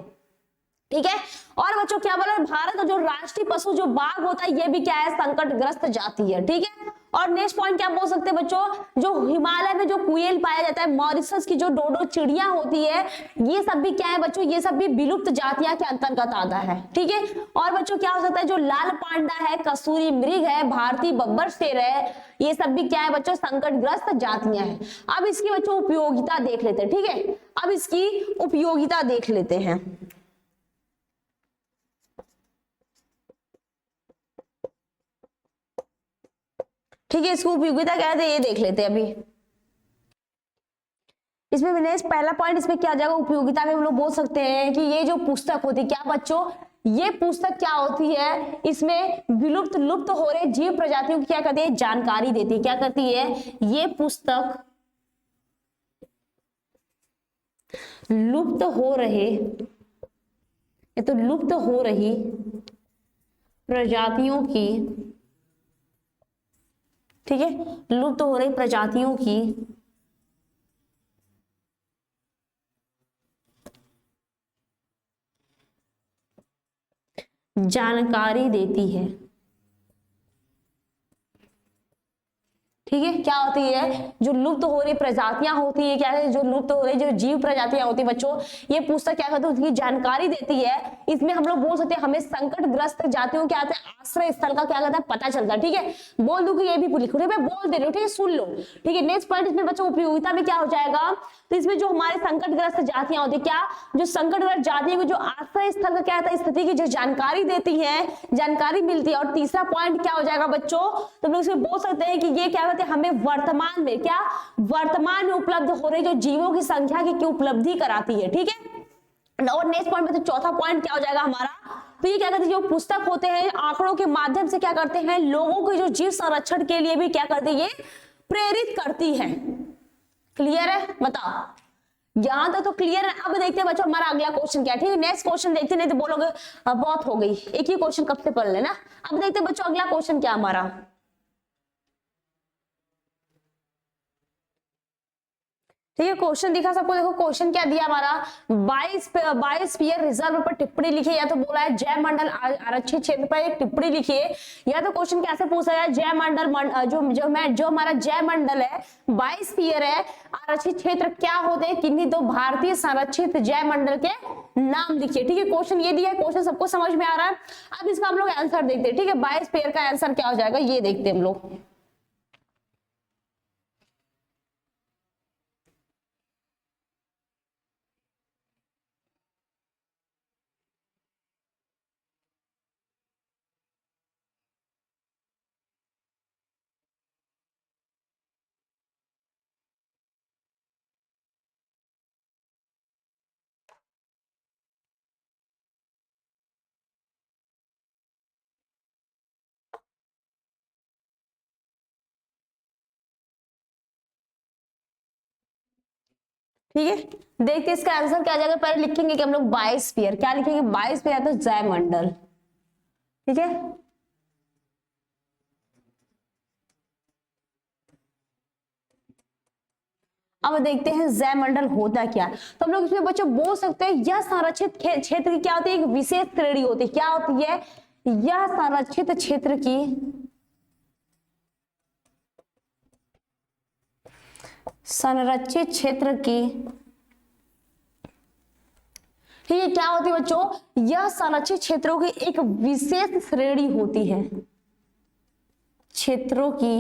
ठीक है। और बच्चों क्या बोला, भारत का जो राष्ट्रीय पशु जो बाघ होता है ये भी क्या है संकटग्रस्त जाति है, ठीक है। और नेक्स्ट पॉइंट क्या बोल सकते हैं बच्चों, जो हिमालय में जो कुएल पाया जाता है, मॉरिशस की जो डोडो चिड़िया होती है, ये सब भी क्या है बच्चों, ये सब भी विलुप्त जातियां के अंतर्गत आता है, ठीक है। और बच्चों क्या हो सकता है, जो लाल पांडा है, कसूरी मृग है, भारतीय बब्बर शेर है, ये सब भी क्या है बच्चों संकटग्रस्त जातियां हैं। अब इसकी बच्चों उपयोगिता देख लेते हैं, ठीक है, अब इसकी उपयोगिता देख लेते हैं। ठीक है, इसको उपयोगिता क्या है ये देख लेते हैं अभी। इसमें मैंने पहला पॉइंट इसमें क्या जाएगा, उपयोगिता में हम लोग बोल सकते हैं कि ये जो पुस्तक होती है क्या बच्चों, ये पुस्तक क्या होती है, इसमें विलुप्त लुप्त हो रहे जीव प्रजातियों की क्या करती है, जानकारी देती है। क्या करती है, ये पुस्तक लुप्त हो रहे, ये तो लुप्त हो रही प्रजातियों की, ठीक है, लुप्त हो रही प्रजातियों की जानकारी देती है। ठीक है, क्या होती है, जो लुप्त हो रही प्रजातियां होती है, क्या है, जो लुप्त हो रही जो जीव प्रजातियां होती है बच्चों, ये पुस्तक क्या करती है, उसकी जानकारी देती है। इसमें हम लोग बोल सकते हैं हमें संकटग्रस्त जातियों क्या आता है, आश्रय स्थल का क्या करता है, पता चलता है। ठीक है, बोल दूं कि ये भी लिखो, मैं बोल दे रही हूँ, ठीक है, सुन लो। ठीक है, नेक्स्ट पॉइंट इसमें बच्चों उपयोगिता में क्या हो जाएगा, तो इसमें जो हमारे संकटग्रस्त जातियां होती है, क्या, जो संकटग्रस्त जातियों को जो आश्रय स्थल का क्या होता है, स्थिति की जो जानकारी देती है, जानकारी मिलती है। और तीसरा पॉइंट क्या हो जाएगा बच्चों, तो हम लोग इसमें बोल सकते हैं कि ये क्या कहते हैं, हमें वर्तमान में क्या, वर्तमान में उपलब्ध हो रही जो जीवों की संख्या की उपलब्धि कराती है। ठीक है, और नेक्स्ट पॉइंट में तो चौथा पॉइंट क्या हो जाएगा हमारा, तो ये क्या कहते हैं, जो पुस्तक होते हैं आंकड़ों के माध्यम से क्या करते हैं, लोगों के जो जीव संरक्षण के लिए भी क्या करते हैं, ये प्रेरित करती है। क्लियर है, बताओ, यहां तक तो क्लियर है। अब देखते हैं बच्चों हमारा अगला क्वेश्चन क्या है। ठीक है, नेक्स्ट क्वेश्चन देखते, नहीं तो बोलोगे बहुत हो गई, एक ही क्वेश्चन कब से पढ़ लेना। अब देखते हैं बच्चों अगला क्वेश्चन क्या हमारा। ठीक है, क्वेश्चन दिखा सबको, देखो क्वेश्चन क्या दिया हमारा, बायोस्फीयर रिजर्व पर टिप्पणी लिखिए, या तो बोला है जैव मंडल आरक्षित क्षेत्र पर एक टिप्पणी लिखिए, या तो क्वेश्चन कैसे पूछा है, जैव मंडल जो हमारा जैव मंडल है, बायोस्फीयर है, आरक्षित क्षेत्र क्या होते हैं, किन्हीं दो भारतीय संरक्षित जैव मंडल के नाम लिखिए। ठीक है, क्वेश्चन ये दिया है, क्वेश्चन सबको समझ में आ रहा है। अब इसका हम लोग आंसर देखते हैं। ठीक है, बायोस्फीयर का आंसर क्या हो जाएगा, ये देखते हैं हम लोग। ठीक है, देखते इसका आंसर क्या आ जाएगा। पहले लिखेंगे कि हम लोग बायोस्फीयर, क्या लिखेंगे, बायोस्फीयर तो जैव मंडल। ठीक है, अब देखते हैं जैव मंडल होता क्या। तो हम लोग इसमें बच्चों बोल सकते हैं यह संरक्षित क्षेत्र की क्या होती है, एक विशेष श्रेणी होती है। क्या होती है, यह संरक्षित क्षेत्र की संरक्षित क्षेत्र की, ठीक है, क्या होती है बच्चों, यह संरक्षित क्षेत्रों की एक विशेष श्रेणी होती है, क्षेत्रों की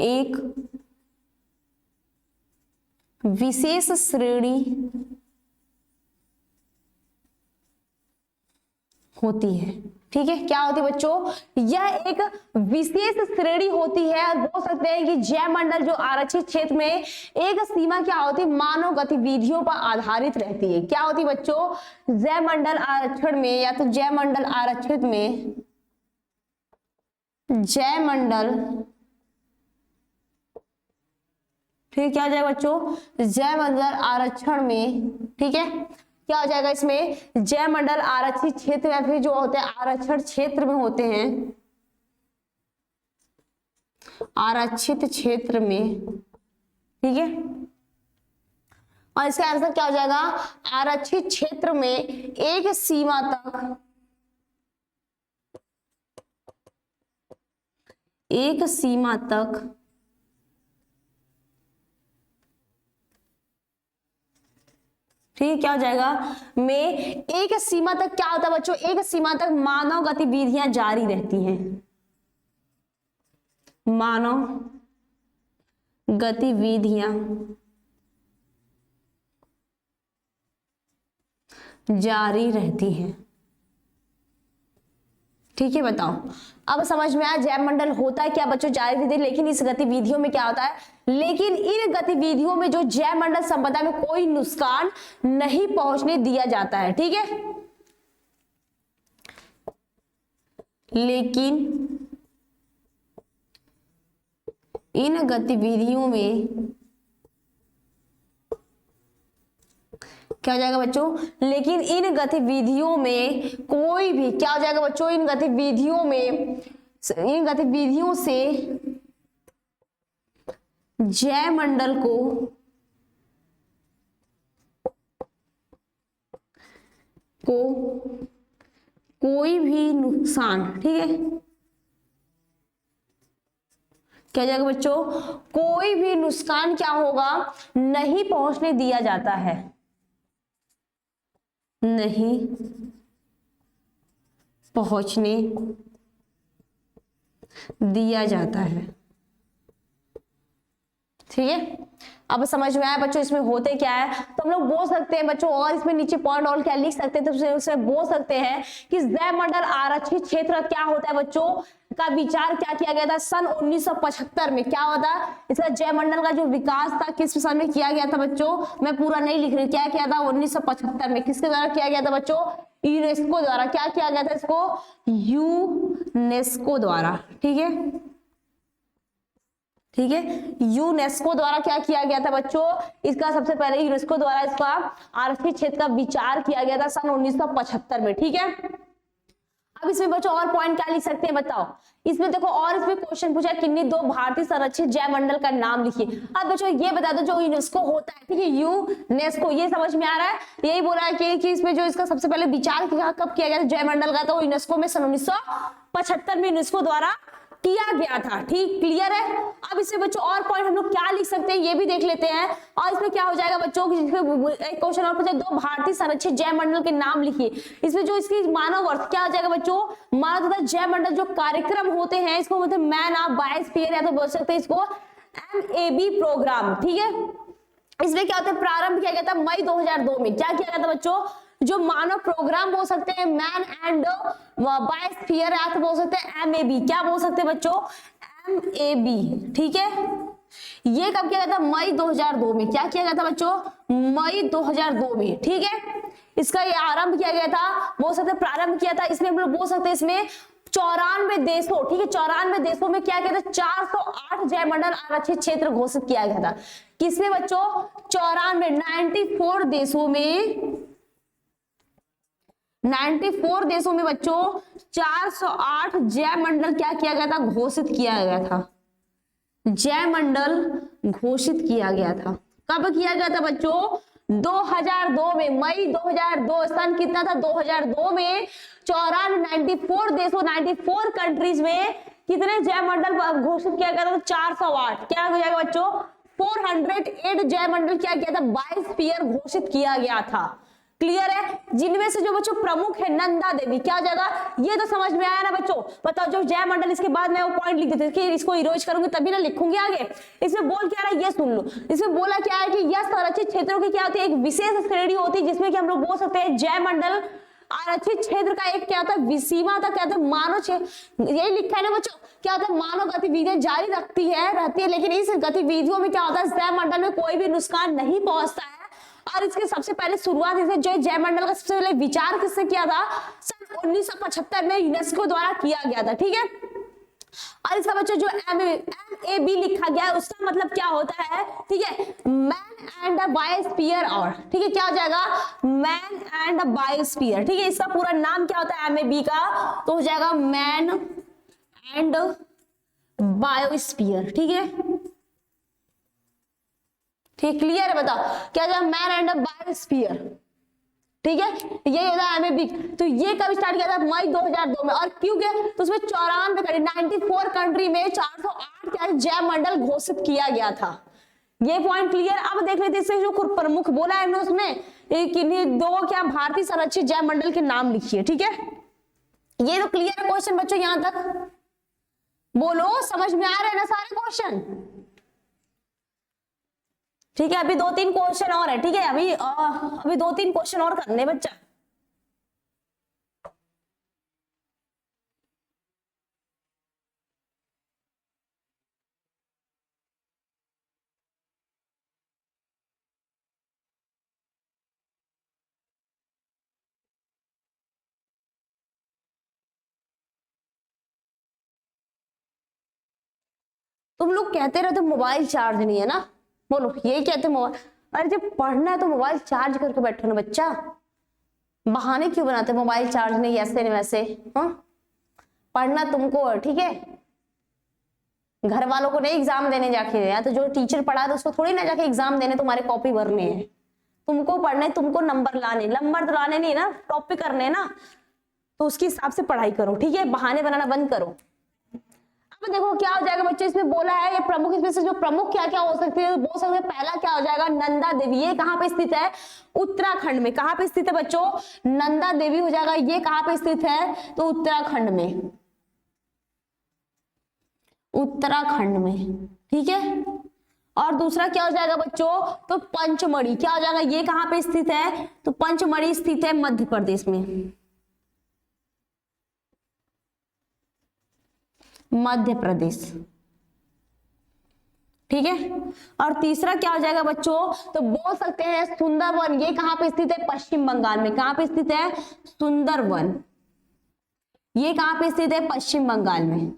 एक विशेष श्रेणी होती है। ठीक है, क्या होती है बच्चों, यह एक विशेष श्रेणी होती है। बोल सकते हैं कि जैव मंडल जो आरक्षित क्षेत्र में एक सीमा क्या होती है, मानव गतिविधियों पर आधारित रहती है। क्या होती है बच्चों, जैव मंडल आरक्षण में, या तो जैव मंडल आरक्षित में, जैव मंडल, ठीक, क्या हो जाएगा बच्चों, जैव मंडल आरक्षण में, ठीक है, क्या हो जाएगा इसमें, जैव मंडल आरक्षित क्षेत्र, या फिर जो होते हैं आरक्षण क्षेत्र में होते हैं, आरक्षित क्षेत्र में। ठीक है, और इसका आंसर क्या हो जाएगा, आरक्षित क्षेत्र में एक सीमा तक, एक सीमा तक ठीक है, क्या हो जाएगा, में एक सीमा तक क्या होता है बच्चों, एक सीमा तक मानव गतिविधियां जारी रहती हैं, मानव गतिविधियां जारी रहती हैं। ठीक है, बताओ अब समझ में आया जैवमंडल होता है क्या बच्चों, जारी विधि। लेकिन इस गतिविधियों में क्या होता है, लेकिन इन गतिविधियों में जो जैवमंडल संपदा में कोई नुकसान नहीं पहुंचने दिया जाता है। ठीक है, लेकिन इन गतिविधियों में क्या हो जाएगा बच्चों, लेकिन इन गतिविधियों में कोई भी क्या हो जाएगा बच्चों, इन गतिविधियों से जैवमंडल को कोई भी नुकसान, ठीक है, क्या हो जाएगा बच्चों, कोई भी नुकसान क्या होगा, नहीं पहुंचने दिया जाता है, नहीं पहुंचने दिया जाता है। ठीक है, अब समझ में आया बच्चों इसमें होते क्या है। तो हम लोग बोल सकते हैं बच्चों, और इसमें नीचे पॉइंट और क्या लिख सकते हैं, तो उसमें बोल सकते हैं कि जैवमंडल आरक्षित क्षेत्र क्या होता है बच्चों, का विचार क्या किया गया था सन 1975 में। क्या होता है इसका, जैवमंडल का जो विकास था किस सन में किया गया था बच्चों, मैं पूरा नहीं लिख रही, क्या किया था 1975 में, किसके द्वारा किया गया था बच्चों, यूनेस्को द्वारा। क्या किया गया था इसको, यूनेस्को द्वारा। ठीक है, ठीक है, यूनेस्को द्वारा क्या किया गया था बच्चों, इसका सबसे पहले यूनेस्को द्वारा इसका आरक्षित क्षेत्र का विचार किया गया था सन 1975 में। ठीक है, अब इसमें बच्चों और पॉइंट क्या लिख सकते हैं बताओ, इसमें देखो और इसमें क्वेश्चन पूछा किन्हीं दो भारतीय संरक्षित जैवमंडल का नाम लिखिए। अब बच्चों ये बता दो जो यूनेस्को होता है, ठीक है, यूनेस्को, ये समझ में आ रहा है, यही बोला है कि इसमें जो इसका सबसे पहले विचार कब किया गया था जैवमंडल का, तो यूनेस्को में सन 1975 में यूनेस्को द्वारा किया गया था। ठीक, क्लियर है। अब इसमें बच्चों और पॉइंट हम लोग क्या लिख सकते हैं ये भी देख लेते हैं। और इसमें क्या हो जाएगा बच्चों, एक क्वेश्चन और पूछा, दो भारतीय संरक्षित जैवमंडल के नाम लिखिए। इसमें जो इसकी मानव अर्थ क्या हो जाएगा बच्चों, मानव तथा जैवमंडल जो कार्यक्रम होते हैं इसको मतलब मैन ऑफ बायोस्फीयर, या तो बोल सकते हैं इसको MAB प्रोग्राम। ठीक है, इसमें क्या होता है, प्रारंभ किया गया था मई 2002 में। क्या किया गया था बच्चों, जो मानव प्रोग्राम बोल सकते हैं मैन एंड बायोस्फीयर, या तो बोल सकते हैं MAB। क्या बोल सकते हैं बच्चों, MAB। ठीक है, ये कब किया गया था, मई 2002 में। क्या किया गया था बच्चों, मई 2002 में। ठीक है, इसका ये आरंभ किया गया था, बोल सकते प्रारंभ किया था। इसमें हम लोग बोल सकते हैं इसमें 94 देशों, ठीक है, 94 देशों में क्या किया था, 408 जैवमंडल आरक्षित क्षेत्र घोषित किया गया था। किसमें बच्चों, 94 देशों में, 94 देशों में बच्चों 408 जैवमंडल क्या किया गया था, घोषित किया गया था, जैवमंडल घोषित किया गया था। कब किया गया था बच्चों, 2002 में, मई 2002, सन कितना था 2002 में 94 देशों 94 कंट्रीज में कितने जैवमंडल घोषित किया गया था, 408। क्या हो जाएगा बच्चों, 408 जैवमंडल क्या किया था, बायोस्फीयर घोषित किया गया था। क्लियर है, जिनमें से जो बच्चों प्रमुख है नंदा देवी। क्या हो जाएगा, ये तो समझ में आया ना बच्चों। बताओ जो जैवमंडल, इसके बाद मैं वो पॉइंट लिख देती हूँ, इसको इरोज करूंगी तभी ना लिखूंगी आगे। इसमें बोल क्या रहा है ये सुन लो, इसमें बोला क्या है कि यह संरक्षित क्षेत्रों की क्या होती है, एक विशेष श्रेणी होती है जिसमें कि हम लोग बोल सकते हैं जैवमंडल आरक्षित क्षेत्र का एक क्या होता है, सीमा था, क्या होता है, मानव क्षेत्र। यही लिखा है ना बच्चों, क्या होता है, मानव गतिविधियां जारी रहती है, लेकिन इस गतिविधियों में क्या होता है, जैवमंडल में कोई भी नुकसान नहीं पहुंचता है। और इसके सबसे पहले शुरुआत इसे जो जैवमंडल का सबसे पहले विचार किसने किया था, सन 1975 में यूनेस्को द्वारा किया गया था। ठीक है, और इसका बच्चों जो MAB लिखा गया है उसका मतलब क्या होता है, ठीक है, मैन एंड द बायोस्फीयर। और ठीक है, क्या हो जाएगा, मैन एंड द बायोस्फीयर। ठीक है, इसका पूरा नाम क्या होता है MAB का, तो हो जाएगा मैन एंड बायोस्फीयर। ठीक है, ठीक, क्लियर है, बताओ क्या जाएगा, मैन एंड बायोस्फीयर। ठीक है, ये होता है MAB। तो ये कब स्टार्ट किया था, मई 2002 में। और क्यों किया, तो उसमें 94 कंट्री में 408 क्या जैवमंडल घोषित किया गया था। ये पॉइंट क्लियर। अब देख लेते हैं जो प्रमुख बोला है उसने, किन्हीं दो क्या भारतीय संरक्षित जैवमंडल के नाम लिखिए। ठीक है, ये तो क्लियर है क्वेश्चन बच्चों, यहां तक बोलो, समझ में आ रहे हैं ना सारे क्वेश्चन। ठीक है, अभी 2-3 क्वेश्चन और है। ठीक है, अभी 2-3 क्वेश्चन और करने बच्चा। तुम लोग कहते रहते मोबाइल चार्ज नहीं है ना, बोलो यही कहते मोबाइल, अरे जब पढ़ना है तो मोबाइल चार्ज करके बैठो ना बच्चा, बहाने क्यों बनाते मोबाइल चार्ज नहीं ऐसे नहीं वैसे। हाँ पढ़ना तुमको है, ठीक है, घर वालों को नहीं एग्जाम देने जाके, या तो जो टीचर पढ़ा तो उसको थोड़ी ना जाके एग्जाम देने तुम्हारे कॉपी भरने हैं, तुमको पढ़ने, तुमको नंबर लाने, नंबर तो लाने नहीं ना, टॉपिक करने ना, तो उसके हिसाब से पढ़ाई करो, ठीक है, बहाने बनाना बंद करो। अब देखो क्या हो जाएगा बच्चे, इसमें बोला है ये प्रमुख, इसमें से जो प्रमुख क्या क्या हो सकते हैं, बोल सकते हैं पहला क्या हो जाएगा, नंदा देवी। ये कहाँ पे स्थित है, उत्तराखंड में। कहाँ पे स्थित है बच्चों, नंदा देवी हो जाएगा। ये कहाँ पे स्थित है, तो उत्तराखंड में, उत्तराखंड में, ठीक है। और दूसरा क्या हो जाएगा बच्चों, तो पंचमढ़ी क्या हो जाएगा, ये कहाँ पे स्थित है, तो पंचमढ़ी स्थित है मध्य प्रदेश में, मध्य प्रदेश, ठीक है। और तीसरा क्या हो जाएगा बच्चों, तो बोल सकते हैं सुंदरवन। ये कहां पे स्थित है, पश्चिम बंगाल में। कहां पे स्थित है, सुंदरवन, ये कहां पे स्थित है, पश्चिम बंगाल में,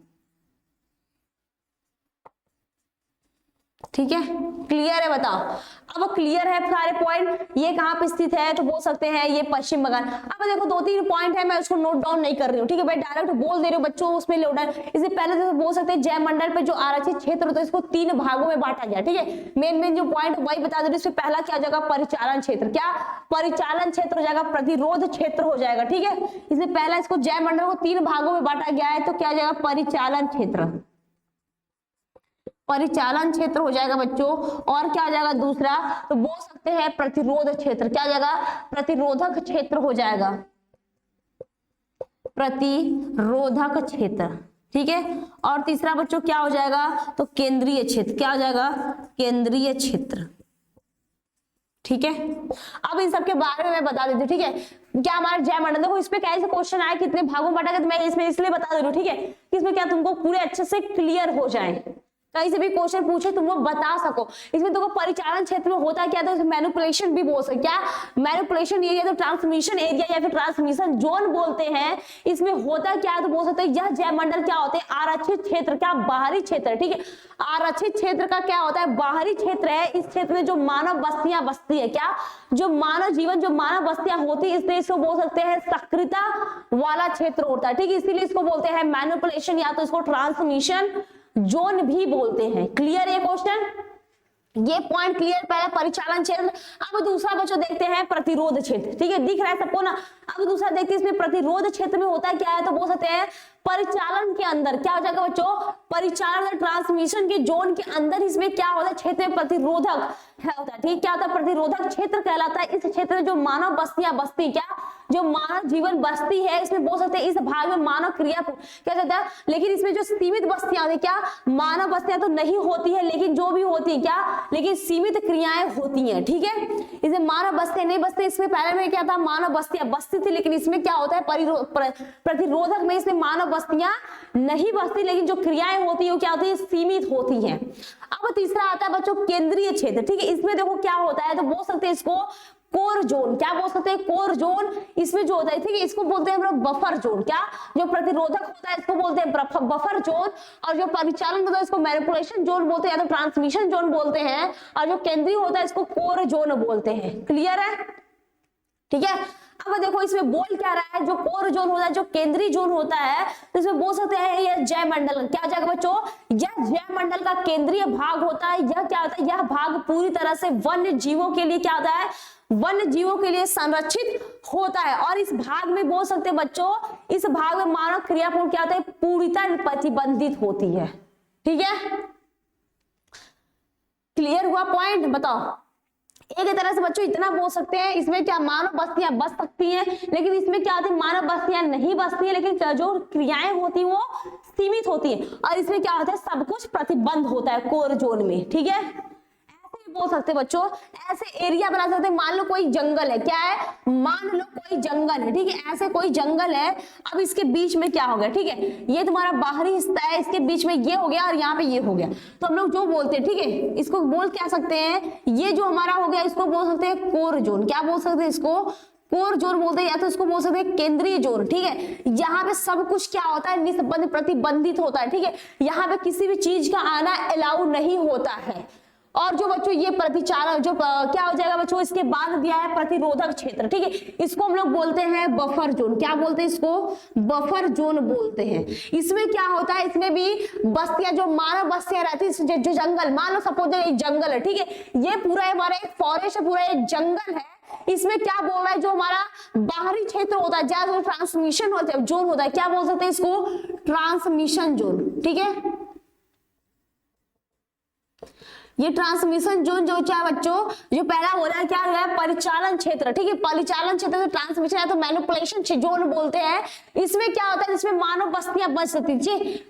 ठीक है। क्लियर है, बताओ। अब क्लियर है सारे पॉइंट, ये कहां पे स्थित है, तो बोल सकते हैं ये पश्चिम बंगाल। अब देखो 2-3 पॉइंट है, मैं उसको नोट डाउन नहीं कर रही हूँ, ठीक है भाई, डायरेक्ट बोल दे रही हूँ बच्चों, उसमें लोड है। इससे पहले तो बोल सकते हैं जयमंडल पे जो आरक्षित क्षेत्र होता है इसको 3 भागों में बांटा गया, ठीक है। मेन जो पॉइंट वही बता दे रही हूँ। इसमें पहला क्या हो जाएगा, परिचालन क्षेत्र। क्या, परिचालन क्षेत्र हो जाएगा, प्रतिरोध क्षेत्र हो जाएगा, ठीक है। इससे पहला इसको जयमंडल को 3 भागों में बांटा गया है, तो क्या हो जाएगा, परिचालन क्षेत्र, परिचालन क्षेत्र हो जाएगा बच्चों। और क्या हो जाएगा दूसरा, तो बोल सकते हैं प्रतिरोध क्षेत्र। क्या हो जाएगा, प्रतिरोधक क्षेत्र हो जाएगा, प्रतिरोधक क्षेत्र, ठीक है। और तीसरा बच्चों क्या हो जाएगा, तो केंद्रीय क्षेत्र। क्या हो जाएगा, केंद्रीय क्षेत्र, ठीक है। अब इन सब के बारे में मैं बता देती हूँ, ठीक है। क्या हमारे जयमंडल, देखो इस पे कैसे क्वेश्चन आए, कितने भागों में बांटा गया, तो मैं इसमें इसलिए बता दे रही हूँ, ठीक है, कि इसमें क्या तुमको पूरे अच्छे से क्लियर हो जाए, कहीं से भी क्वेश्चन पूछे तुम वो बता सको। इसमें तो परिचालन क्षेत्र में होता क्या, तो मैनिपुलेशन भी बोल सकते, क्या मैनिपुलेशन एरिया, तो ट्रांसमिशन एरिया या फिर ट्रांसमिशन जोन बोलते हैं। इसमें होता क्या है, तो बोल सकते हैं यह जयमंडल क्या होते हैं, आरक्षित क्षेत्र, क्या बाहरी क्षेत्र, ठीक है। आरक्षित क्षेत्र का क्या होता है, बाहरी क्षेत्र है। इस क्षेत्र में जो मानव बस्तियां बसती है, क्या, जो मानव जीवन, जो मानव बस्तियां होती है, इसलिए इसको बोल सकते हैं सक्रियता वाला क्षेत्र होता है, ठीक है। इसीलिए इसको बोलते हैं मैनिपुलेशन, या तो इसको ट्रांसमिशन जोन भी बोलते हैं। क्लियर है क्वेश्चन, ये पॉइंट क्लियर, पहला परिचालन क्षेत्र। अब दूसरा बच्चों देखते हैं प्रतिरोध क्षेत्र, ठीक है, दिख रहा है सबको ना। अब दूसरा देखते हैं इसमें प्रतिरोध क्षेत्र में होता क्या है, तो बोल सकते हैं परिचालन के अंदर क्या हो जाएगा बच्चों, परिचालन ट्रांसमिशन के जोन के अंदर इसमें क्या होता है, क्षेत्र में प्रतिरोधक होता है, ठीक। क्या होता है, प्रतिरोधक क्षेत्र कहलाता है। इस क्षेत्र में जो मानव बस्तियां बसती, क्या, जो मानव जीवन बसती है, इसमें बोल सकते हैं इस भाग में मानव क्रिया क्या कहता है। लेकिन इसमें जो सीमित बस्तियां होती है, क्या, मानव बस्तियां तो नहीं होती है, लेकिन जो भी होती है, क्या, लेकिन सीमित क्रियाएं होती हैं, ठीक है। इसमें मानव बस्तियां नहीं बसते। इसमें पहले में क्या था, मानव बस्तियां बसती थी, लेकिन इसमें क्या होता है, प्रतिरोधक में इसमें मानव बस्तियां नहीं बसती, लेकिन जो क्रियाएं होती है वो क्या होती है, सीमित होती हैं। अब तीसरा आता है बच्चों केंद्रीय क्षेत्र, ठीक है। इसमें देखो क्या होता है, तो बोल सकते हैं इसको कोर जोन। क्या बोल सकते हैं, कोर जोन। इसमें जो होता है, ठीक है, इसको बोलते हैं हम लोग बफर जोन। क्या, जो प्रतिरोधक होता है इसको बोलते हैं बफर जोन, और जो परिचालन होता है इसको मैनिपुलेशन जोन बोलते हैं, या तो ट्रांसमिशन जोन बोलते हैं, और जो केंद्रीय होता है इसको कोर जोन बोलते हैं। क्लियर है, ठीक है। अब देखो इसमें बोल क्या रहा है, जो कोर जोन होता है, जो केंद्रीय जोन होता है, तो इसमें बोल सकते हैं यह जयमंडल। क्या जाएगा बच्चों, यह जयमंडल का केंद्रीय भाग होता है। यह क्या होता है, यह भाग पूरी तरह से वन्य जीवों के लिए क्या होता है, वन्य जीवों के लिए संरक्षित होता है। और इस भाग में बोल सकते हैं बच्चों, इस भाग में मानव क्रियापूर्ण क्या होता है, पूर्णतः प्रतिबंधित होती है, ठीक है। क्लियर हुआ पॉइंट, बताओ। एक तरह से बच्चों इतना बोल सकते हैं, इसमें क्या मानव बस्तियां बस सकती हैं, लेकिन इसमें क्या होती है, मानव बस्तियां नहीं बसती है, लेकिन जो क्रियाएं होती हैं वो सीमित होती है। और इसमें क्या होता है, सब कुछ प्रतिबंध होता है कोर जोन में, ठीक है। ऐसे बोल सकते हैं बच्चों, ऐसे एरिया बना सकते हैं। मान लो कोई जंगल है, क्या है, मान लो कोई जंगल है, ठीक है, ऐसे कोई जंगल है। अब इसके बीच में क्या हो गया, ठीक है, ये तुम्हारा बाहरी हिस्सा है, इसके बीच में ये हो गया और यहाँ पे ये हो गया, तो हम लोग जो बोलते हैं, ठीक है, इसको बोल क्या सकते हैं, ये जो हमारा हो गया इसको बोल सकते हैं कोर जोन। क्या बोल सकते हैं इसको, कोर जोन बोलते हैं, या तो इसको बोल सकते हैं केंद्रीय जोन, ठीक है। यहाँ पे सब कुछ क्या होता है, निष्पंदित प्रतिबंधित होता है, ठीक है। यहाँ पे किसी भी चीज का आना अलाउ नहीं होता है। और जो बच्चों ये प्रतिचालन जो क्या हो जाएगा बच्चों, इसके बाद दिया है प्रतिरोधक क्षेत्र, ठीक है। इसको हम लोग बोलते हैं बफर जोन। क्या बोलते हैं इसको, बफर जोन बोलते हैं। इसमें क्या होता है, इसमें भी बस्तियां जो मानव बस्तियां रहती है, जो जंगल, मान लो सपोज एक जंगल है, ठीक है। ये पूरा हमारा एक फॉरेस्ट है, पूरा एक जंगल है। इसमें क्या बोल रहा है, जो हमारा बाहरी क्षेत्र होता है, जहां जो ट्रांसमिशन होता है जोन होता है, क्या बोल सकते हैं इसको, ट्रांसमिशन जोन, ठीक है। ये ट्रांसमिशन जोन जो क्या बच्चों, जो पहला हो रहा है क्या है, परिचालन क्षेत्र, ठीक है। परिचालन क्षेत्र से ट्रांसमिशन है तो मैनिपुलेशन जोन बोलते हैं। इसमें क्या होता है, इसमें मानव बस्तियां बच सकती है।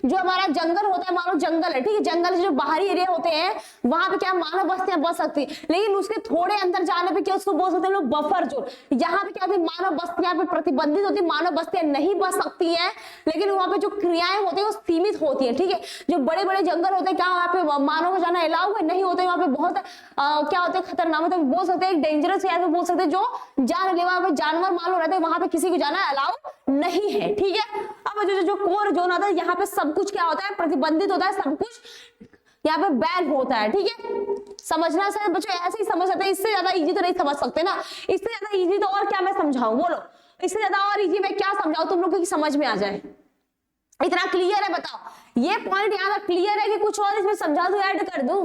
जो हमारा जंगल होता है, मानो जंगल है, ठीक है। जंगल जो बाहरी एरिया होते हैं वहां पे क्या मानव बस्तियां बच सकती है, लेकिन उसके थोड़े अंदर जाने पे क्या उसको बोल सकते हैं लोग बफर जोन। यहाँ पे क्या होती है, मानव बस्तियां पे प्रतिबंधित होती है, मानव बस्तियां नहीं बच सकती है, लेकिन वहां पे जो क्रियाएं होती है वो सीमित होती है, ठीक है। जो बड़े बड़े जंगल होते हैं, क्या वहां पे मानव को जाना अलाउ है, नहीं होते, वहां पे बहुत क्या होते हैं, खतरनाक, मतलब बोल सकते हैं डेंजरस, या फिर बोल सकते हैं जो जानलेवा जानवर मान लो रहते हैं, वहां पे किसी को जाना अलाउ नहीं है, ठीक है। अब जो कोर जोन आता है, यहाँ पे सब कुछ क्या होता है, प्रतिबंधित होता है, सब कुछ यहाँ पे बैन होता है, ठीक है। समझना सर बच्चों, ऐसे ही समझ सकते हैं, इससे ज्यादा इजी तो नहीं समझ सकते ना। इससे ज्यादा इजी तो और क्या मैं समझाऊं, बोलो, इससे ज्यादा और इजी मैं क्या समझाऊं तुम लोगों की समझ में आ जाए। इतना क्लियर है, बताओ, ये पॉइंट यहाँ तक क्लियर है कि कुछ और इसमें समझा दूं, ऐड कर दूं,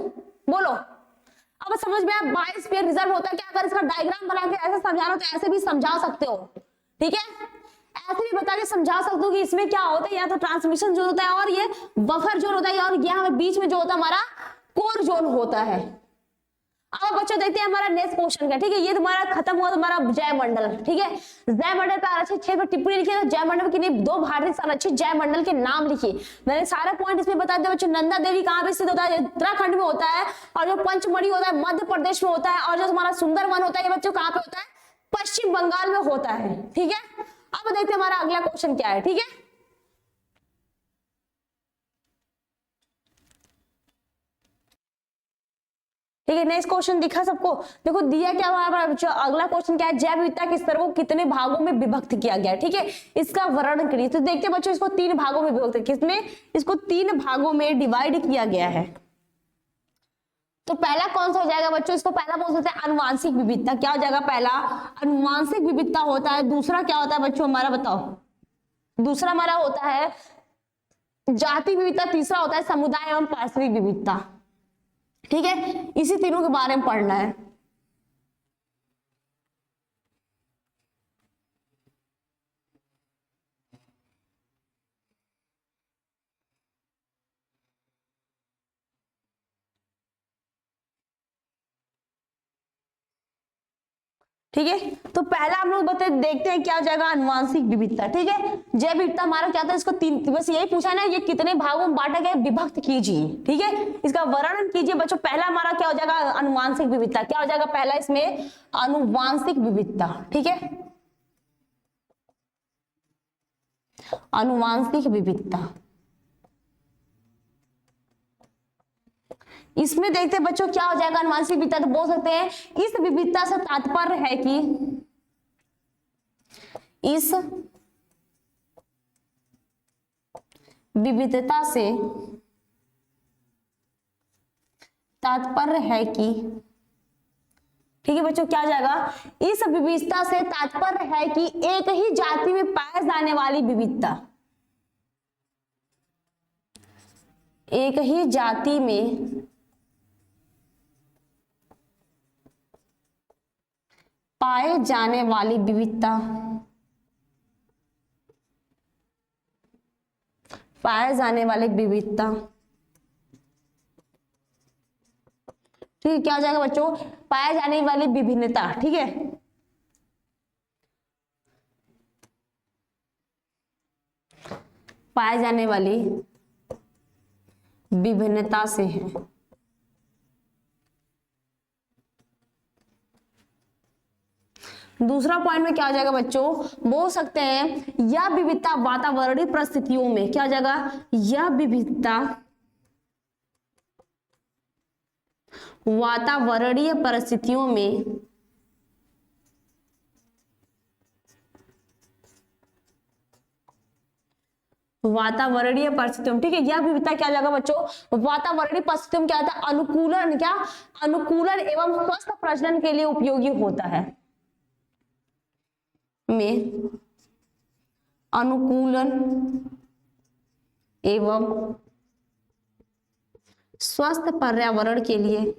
बोलो। अब समझ में आया बायोस्फीयर रिजर्व होता है क्या, अगर इसका डायग्राम बना के ऐसे समझाना तो ऐसे भी समझा सकते हो, ठीक है। ऐसे भी बता के समझा सकते हो कि इसमें क्या होता है, या तो ट्रांसमिशन जोन होता है और ये बफर जोन होता है, और यहाँ बीच में जो होता है हमारा कोर जोन होता है। अब बच्चों देखते हैं हमारा नेक्स्ट क्वेश्चन क्या, ठीक है। ये तुम्हारा खत्म हुआ तुम्हारा जय मंडल, ठीक है। जय मंडल पे आरक्षित क्षेत्र टिप्पणी लिखिए, तो जय मंडल के दो भारतीय संरक्षित जय मंडल के नाम लिखिए। मैंने सारे पॉइंट इसमें बता दिया बच्चों। नंदा देवी कहाँ पे स्थित होता है, उत्तराखंड में होता है, और जो पंचमढ़ी होता है मध्य प्रदेश में होता है, और जो तुम्हारा सुंदरवन होता है ये बच्चों कहाँ पे होता है, पश्चिम बंगाल में होता है, ठीक है। अब देखते हैं हमारा अगला क्वेश्चन क्या है, ठीक है। ठीक है, नेक्स्ट क्वेश्चन दिखा सबको, देखो दिया क्या हुआ है। अगला क्वेश्चन क्या है, जैव विविधता के स्तर को कितने भागों में विभक्त किया गया है, ठीक है। इसका वर्णन करिए। तो देखते हैं बच्चों, इसको 3 भागों में विभक्त, किसमें, इसको 3 भागों में डिवाइड किया गया है। तो पहला कौन सा हो जाएगा बच्चों, इसको पहला बोल सकते हैं आनुवांशिक विविधता। क्या हो जाएगा, पहला आनुवांशिक विविधता होता है। दूसरा क्या होता है बच्चों हमारा, बताओ, दूसरा हमारा होता है जाति विविधता। तीसरा होता है समुदाय एवं पारिस्थितिक विविधता, ठीक है। इसी तीनों के बारे में पढ़ना है। ठीक है, तो पहला हम लोग देखते हैं क्या हो जाएगा, आनुवांशिक विविधता, ठीक है। जैव विविधता हमारा क्या था, इसको 3, बस यही पूछा ना, ये कितने भागों में बांटा गया, विभक्त कीजिए, ठीक है। इसका वर्णन कीजिए बच्चों। पहला हमारा क्या हो जाएगा, आनुवांशिक विविधता। क्या हो जाएगा पहला इसमें, आनुवांशिक विविधता, ठीक है। आनुवांशिक विविधता, इसमें देखते हैं बच्चों क्या हो जाएगा आनुवांशिक विविधता। तो बोल सकते हैं इस विविधता से तात्पर्य है कि इस विविधता से तात्पर्य है कि, ठीक है बच्चों, क्या हो जाएगा, इस विविधता से तात्पर्य है कि एक ही जाति में पाए जाने वाली विविधता, एक ही जाति में पाए जाने वाली विविधता, पाए जाने वाली विविधता, ठीक है। क्या हो जाएगा बच्चों, पाए जाने वाली विभिन्नता, ठीक है। पाए जाने वाली विभिन्नता से है। दूसरा पॉइंट में क्या हो जाएगा बच्चों, बोल सकते हैं यह विविधता वातावरणीय परिस्थितियों में, क्या हो जाएगा, यह विविधता वातावरणीय परिस्थितियों में वातावरणीय परिस्थितियों, ठीक है, यह विविधता क्या जाएगा बच्चों, वातावरणीय परिस्थितियों क्या होता है, अनुकूलन, क्या अनुकूलन एवं स्वस्थ प्रजनन के लिए उपयोगी होता है, में अनुकूलन एवं स्वस्थ पर्यावरण के लिए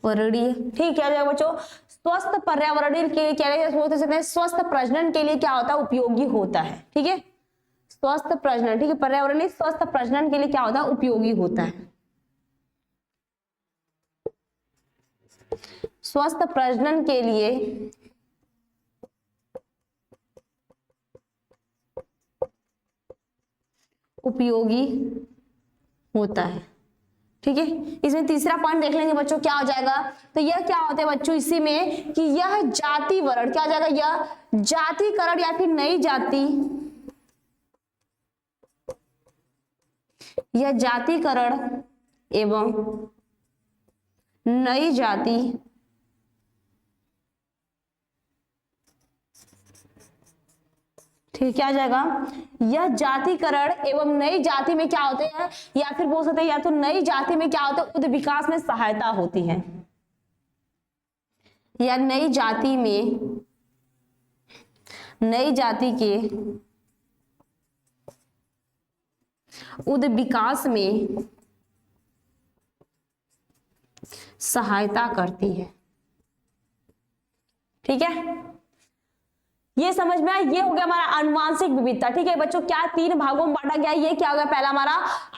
पर्यावरणीय, ठीक है बच्चों, स्वस्थ पर्यावरण के लिए क्या बोल सकते हैं, स्वस्थ प्रजनन के लिए क्या होता है, उपयोगी होता है, ठीक है, स्वस्थ प्रजनन, ठीक है, पर्यावरणीय स्वस्थ प्रजनन के लिए क्या होता है, उपयोगी होता है, स्वस्थ प्रजनन के लिए उपयोगी होता है, ठीक है। इसमें तीसरा पॉइंट देख लेंगे बच्चों, क्या हो जाएगा, तो यह क्या होता है बच्चों इसी में कि यह जातिवरण, क्या हो जाएगा, यह जातिकरण या फिर नई जाति, यह जातिकरण एवं नई जाति ठीक, क्या आ जाएगा, यह जातिकरण एवं नई जाति में क्या होते हैं, या फिर बोल सकते हैं या तो नई जाति में क्या होता है, उद्योग विकास में सहायता होती है, या नई जाति में, नई जाति के उद्योग विकास में सहायता करती है, ठीक है, ये समझ में आया। ये हो गया हमारा आनुवांशिक विविधता, ठीक है बच्चों, क्या तीन भागों में बांटा गया, ये क्या हो गया, पहला हमारा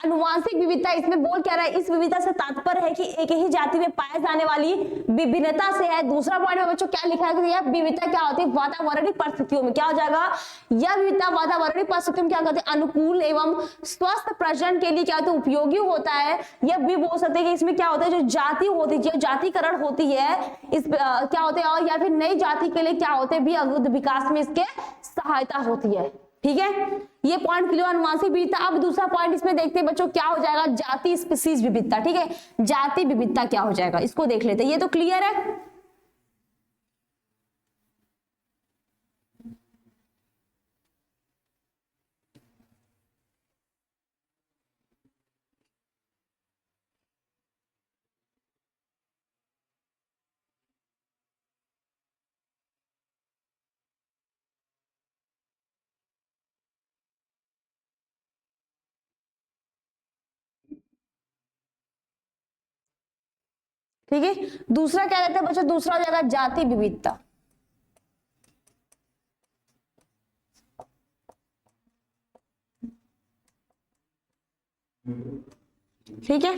आनुवांशिक विविधता, इसमें बोल क्या रहा है, इस विविधता से तात्पर्य है कि एक ही जाति में पाए जाने वाली विभिन्नता से है। दूसरा पॉइंट में बच्चों क्या लिखा है, यह विविधता क्या होती है, वातावरणीय परिस्थितियों में, क्या हो जाएगा, यह विविधता वातावरणीय परिस्थितियों में क्या कहते हैं, अनुकूल एवं स्वस्थ प्रजनन के लिए क्या होता है, उपयोगी होता है। यह भी बोल सकते हैं कि इसमें क्या होता है, जो जाति होती है, जो जातिकरण होती है, इस क्या होते हैं, और या फिर नई जाति के लिए क्या होते हैं, भी अद्भुत विकास में इसके सहायता होती है, ठीक है। ये पॉइंट क्लियर, आनुवांशिक विविधता। अब दूसरा पॉइंट इसमें देखते हैं बच्चों, क्या हो जाएगा, जाति स्पीसीज विविधता, ठीक है, जाति विविधता क्या हो जाएगा, इसको देख लेते हैं। ये तो क्लियर है, ठीक है। दूसरा क्या कहते हैं बच्चों, दूसरा हो जाएगा जाति विविधता, ठीक है।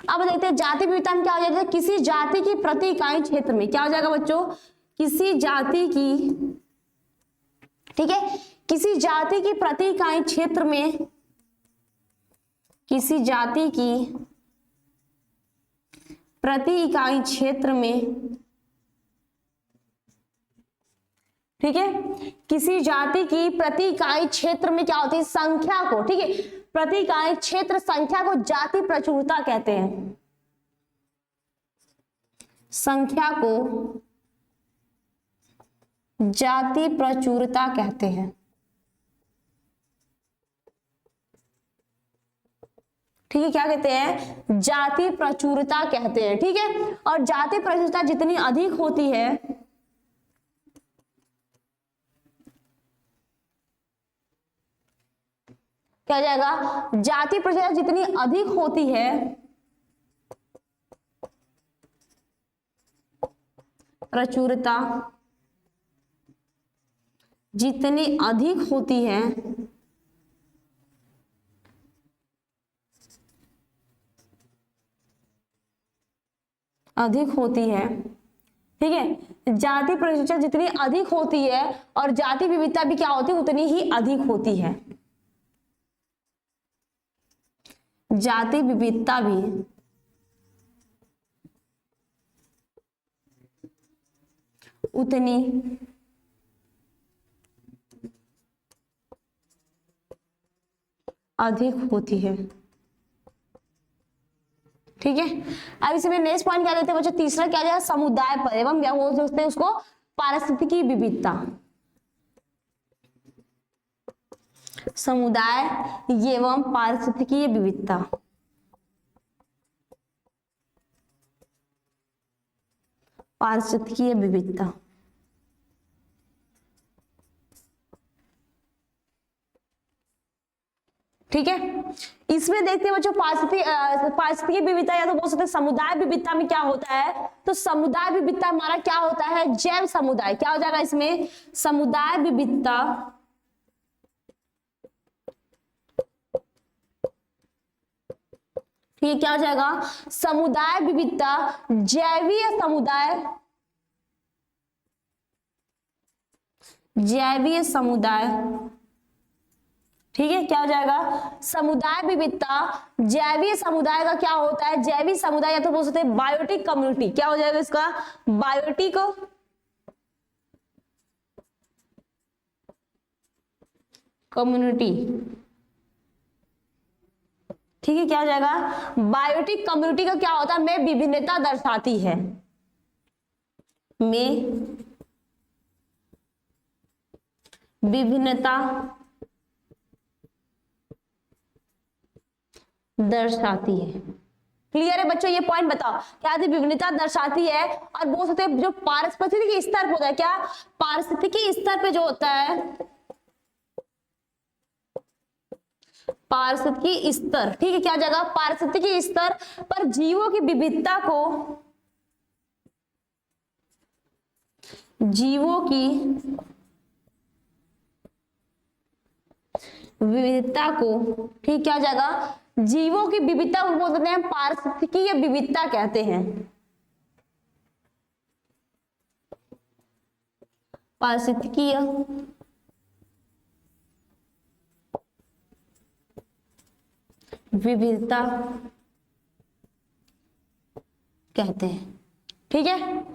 अब देखते हैं जाति विविधता में क्या हो जाएगा, किसी जाति की प्रति इकाई क्षेत्र में, क्या हो जाएगा बच्चों, किसी जाति की, ठीक है, किसी जाति की प्रति इकाई क्षेत्र में, किसी जाति की प्रति इकाई क्षेत्र में, ठीक है, किसी जाति की प्रति इकाई क्षेत्र में क्या होती है, संख्या को, ठीक है, प्रति इकाई क्षेत्र संख्या को जाति प्रचुरता कहते हैं, संख्या को जाति प्रचुरता कहते हैं, ठीक है, क्या कहते हैं, जाति प्रचुरता कहते हैं, ठीक है। और जाति प्रचुरता जितनी अधिक होती है, क्या जाएगा, जाति प्रचुरता जितनी अधिक होती है, प्रचुरता जितनी अधिक होती है, अधिक होती है, ठीक है, जाति प्रचुरता जितनी अधिक होती है और जाति विविधता भी क्या होती है, उतनी ही अधिक होती है, जाति विविधता भी उतनी अधिक होती है, ठीक है। अब इसमें नेक्स्ट पॉइंट क्या लेते हैं बच्चों, तीसरा क्या जाएगा, समुदाय पर एवं क्या बोल सकते हैं उसको, पारिस्थितिकी विविधता, समुदाय एवं पारिस्थितिकीय विविधता। पारिस्थितिकीय विविधता, ठीक है। इसमें देखते हैं बच्चों पारिस्थितिकीय विविधता या तो बोल सकते हैं समुदाय विविधता में क्या होता है, तो समुदाय विविधता हमारा क्या होता है, जैव समुदाय। क्या हो जाएगा इसमें, समुदाय विविधता ठीक है, क्या हो जाएगा, समुदाय विविधता, जैवीय समुदाय, जैवीय समुदाय, ठीक है। क्या हो जाएगा, समुदाय विविधता, जैवीय समुदाय का क्या होता है, जैवीय समुदाय या तो बोल सकते हैं बायोटिक कम्युनिटी। क्या हो जाएगा इसका, बायोटिक कम्युनिटी, ठीक है। क्या हो जाएगा, बायोटिक कम्युनिटी का क्या होता है, में विभिन्नता दर्शाती है, में विभिन्नता दर्शाती है। क्लियर है बच्चों, ये पॉइंट बताओ, क्या विभिन्नता दर्शाती है। और बोल सकते हैं जो पारिस्थितिकी स्तर पे होता है, क्या पारिस्थितिकी स्तर पे जो होता है, पारिस्थितिकी स्तर, ठीक है। क्या जगह, पारिस्थितिकी स्तर पर जीवों की विविधता को, जीवों की विविधता को, ठीक, क्या जगह, जीवों की विविधता को बोलते हैं पारिस्थितिकीय विविधता कहते हैं, पारिस्थितिकीय विविधता कहते हैं, ठीक है।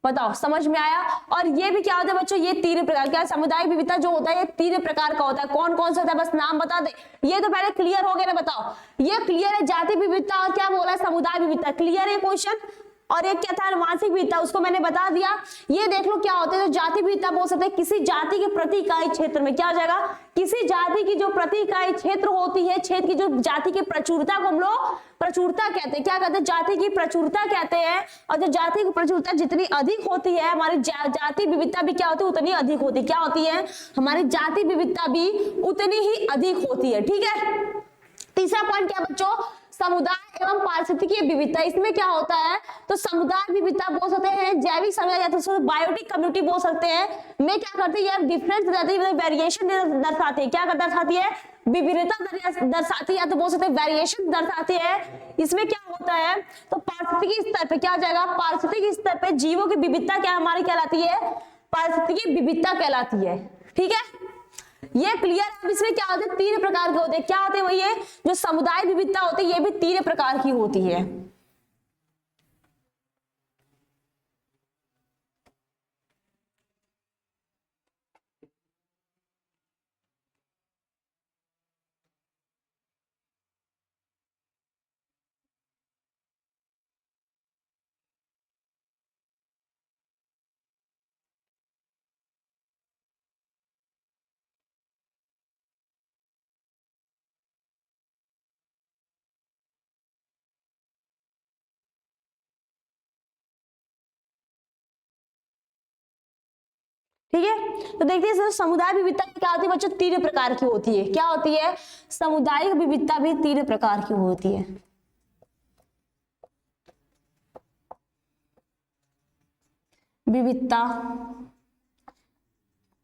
बताओ समझ में आया। और ये भी क्या होता है बच्चों, ये तीन प्रकार, क्या सामुदायिक विविधता जो होता है ये तीन प्रकार का होता है। कौन कौन सा होता है, बस नाम बता दे। ये तो पहले क्लियर हो गया ना, बताओ ये क्लियर है, जाति विविधता और क्या बोला है, समुदाय विविधता। क्लियर है क्वेश्चन। और एक क्या था, अनुवांशिक विविधता, उसको मैंने बता दिया। ये देख लो क्या होता है, जो जाति विविधता बोल सकते हैं किसी जाति के प्रति इकाई क्षेत्र में, क्या हो जाएगा, किसी जाति की जो प्रति इकाई क्षेत्र होती है, क्षेत्र की जो जाति की प्रचुरता को हम लोग प्रचुरता कहते हैं। क्या कहते हैं, जाति की प्रचुरता कहते हैं। और जो जाति की प्रचुरता जितनी अधिक होती है, हमारी जाति विविधता भी क्या होती है, उतनी अधिक होती है। क्या होती है, हमारी जाति विविधता भी उतनी ही अधिक होती है, ठीक है। तीसरा पॉइंट क्या बच्चों, समुदाय एवं पारिस्थितिकीय विविधता। इसमें क्या होता है, तो समुदाय विविधता बोल सकते हैं, जैविक समुदाय या तो बायोटिक कम्युनिटी बोल सकते हैं। में क्या करती है, डिफरेंस वेरिएशन दर्शाती है। क्या दर्शाती है, विभिन्नता दर्शाती है, या तो बोल सकते हैं वेरिएशन दर्शाती है। इसमें क्या होता है, तो पारिस्थितिकी स्तर पे क्या हो जाएगा, पारिस्थितिकी स्तर पे जीवों की विविधता क्या हमारी कहलाती है, पारिस्थितिकी विविधता कहलाती है, ठीक है। ये क्लियर है। अब इसमें क्या होते हैं, तीन प्रकार के होते हैं। क्या होते हैं, वही है जो समुदाय विविधता होती है, ये भी तीन प्रकार की होती है। ठीक है, तो देखिए समुदाय विविधता क्या होती है बच्चों, तीन प्रकार की होती है। क्या होती है, समुदायिक विविधता भी तीन प्रकार की होती है। विविधता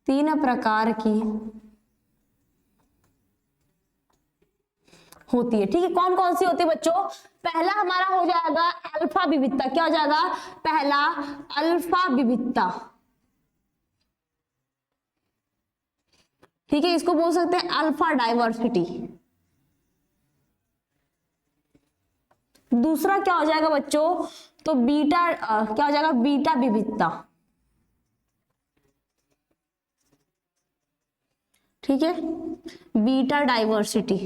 तीन प्रकार की होती है, ठीक है। कौन कौन सी होती है बच्चों, पहला हमारा हो जाएगा अल्फा विविधता। क्या हो जाएगा, पहला अल्फा विविधता, ठीक है। इसको बोल सकते हैं अल्फा डाइवर्सिटी। दूसरा क्या हो जाएगा बच्चों, तो बीटा क्या हो जाएगा, बीटा विविधता, ठीक है, बीटा डाइवर्सिटी।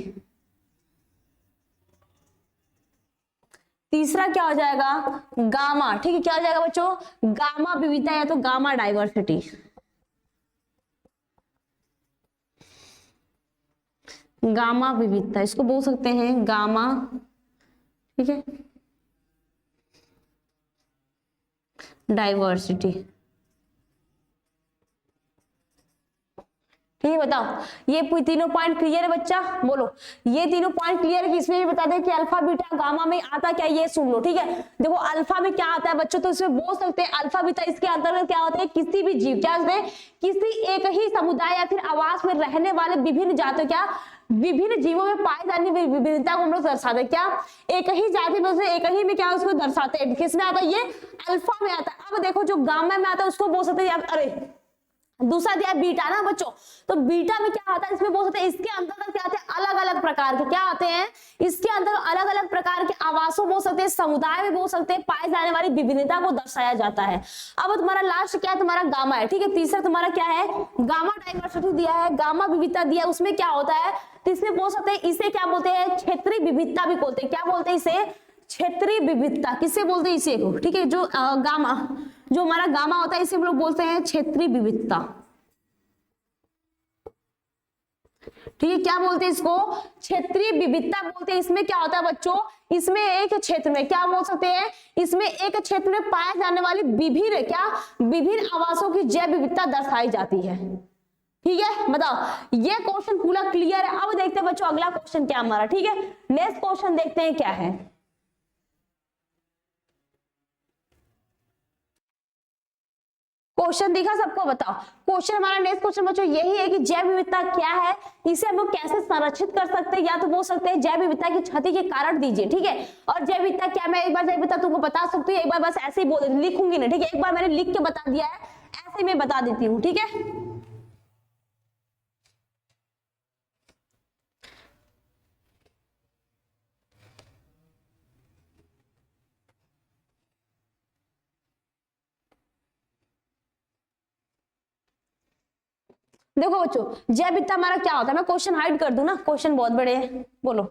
तीसरा क्या हो जाएगा, गामा, ठीक है। क्या हो जाएगा बच्चों, गामा विविधता या तो गामा डाइवर्सिटी। गामा विविधता, इसको बोल सकते हैं गामा, ठीक है, डाइवर्सिटी। ठीक है, बताओ ये तीनों पॉइंट क्लियर है बच्चा? बोलो ये तीनों पॉइंट क्लियर है कि इसमें भी बता दें कि अल्फा बीटा गामा में आता क्या, ये सुन लो। ठीक है, देखो अल्फा में क्या आता है बच्चों, तो इसमें बोल सकते हैं अल्फा बीटा, इसके अंतर्गत क्या होता है, किसी भी जीव, क्या होता है, किसी एक ही समुदाय या फिर आवास में रहने वाले विभिन्न जातियों, क्या विभिन्न जीवों में पाए जाने वाली विभिन्नता को हम लोग दर्शाते हैं। क्या एक ही जाति में से एक ही में क्या उसको दर्शाते हैं, किसमें आता है, ये अल्फा में आता है। अब देखो जो गामा में आता है उसको बोल सकते हैं, अरे दूसरा दिया बीटा ना बच्चों, तो बीटा में क्या आता है, इसमें बोल सकते हैं इसके अंतर्गत क्या आते हैं, अलग अलग प्रकार के क्या आते हैं, इसके अंदर अलग अलग प्रकार के आवासों बोल सकते हैं, समुदाय में बोल सकते हैं, पाए जाने वाली विभिन्नता को दर्शाया जाता है। अब तुम्हारा लास्ट क्या है, तुम्हारा गामा है। ठीक है, तीसरा तुम्हारा क्या है, गामा डाइवर्सिटी दिया है, गामा विविधता दिया है, उसमें क्या होता है, तो इसमें बोल सकते हैं इसे क्या बोलते हैं, क्षेत्रीय विविधता भी बोलते हैं। क्या बोलते हैं इसे, क्षेत्रीय विविधता। किससे बोलते हैं इसे को, ठीक है, जो गामा, जो हमारा गामा होता है इसे हम लोग बोलते हैं क्षेत्रीय विविधता। ठीक है, क्या बोलते हैं इसको, क्षेत्रीय विविधता बोलते हैं। इसमें क्या होता है बच्चों, इसमें एक क्षेत्र में क्या बोल सकते हैं, इसमें एक क्षेत्र में पाए जाने वाली विभिन्न क्या विभिन्न आवासों की जैव विविधता दर्शाई जाती है। ठीक है, बताओ ये क्वेश्चन पूरा क्लियर है। अब देखते हैं बच्चों अगला क्वेश्चन क्या हमारा। ठीक है, नेक्स्ट क्वेश्चन देखते हैं क्या है। क्वेश्चन दिखा सबको, बताओ क्वेश्चन हमारा नेक्स्ट क्वेश्चन बच्चों यही है कि जैव विविधता क्या है, इसे हम लोग कैसे संरक्षित कर सकते हैं, या तो बोल सकते हैं जैव विविधता की क्षति के कारण दीजिए। ठीक है, और जैव विविधता क्या, मैं एक बार जैव विविधता तुमको बता सकती हूँ, एक बार बस ऐसे ही बोल लिखूंगी ना। ठीक है, एक बार मैंने लिख के बता दिया है, ऐसे मैं बता देती हूँ। ठीक है, देखो बच्चों जैव विविधता हमारा क्या होता है, मैं क्वेश्चन हाइड कर दूं ना, क्वेश्चन बहुत बड़े हैं। बोलो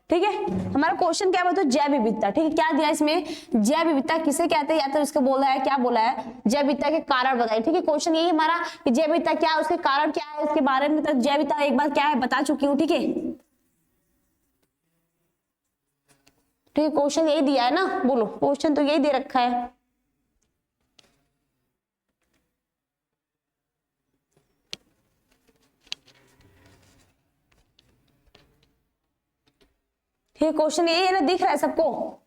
ठीक है, हमारा क्वेश्चन क्या बताओ, जैव विविधता। ठीक है, क्या दिया इसमें, जैव विविधता किसे कहते हैं, या तो इसको बोला है, क्या बोला है, जैव विविधता के कारण बताइए। ठीक है, क्वेश्चन यही हमारा कि जैव विविधता क्या है, उसके कारण क्या है, उसके बारे में तो जैव विविधता एक बार क्या है बता चुकी हूँ। ठीक है, ठीक है, क्वेश्चन यही दिया है ना, बोलो क्वेश्चन तो यही दे रखा है। ये क्वेश्चन यही है ना, दिख रहा है सबको।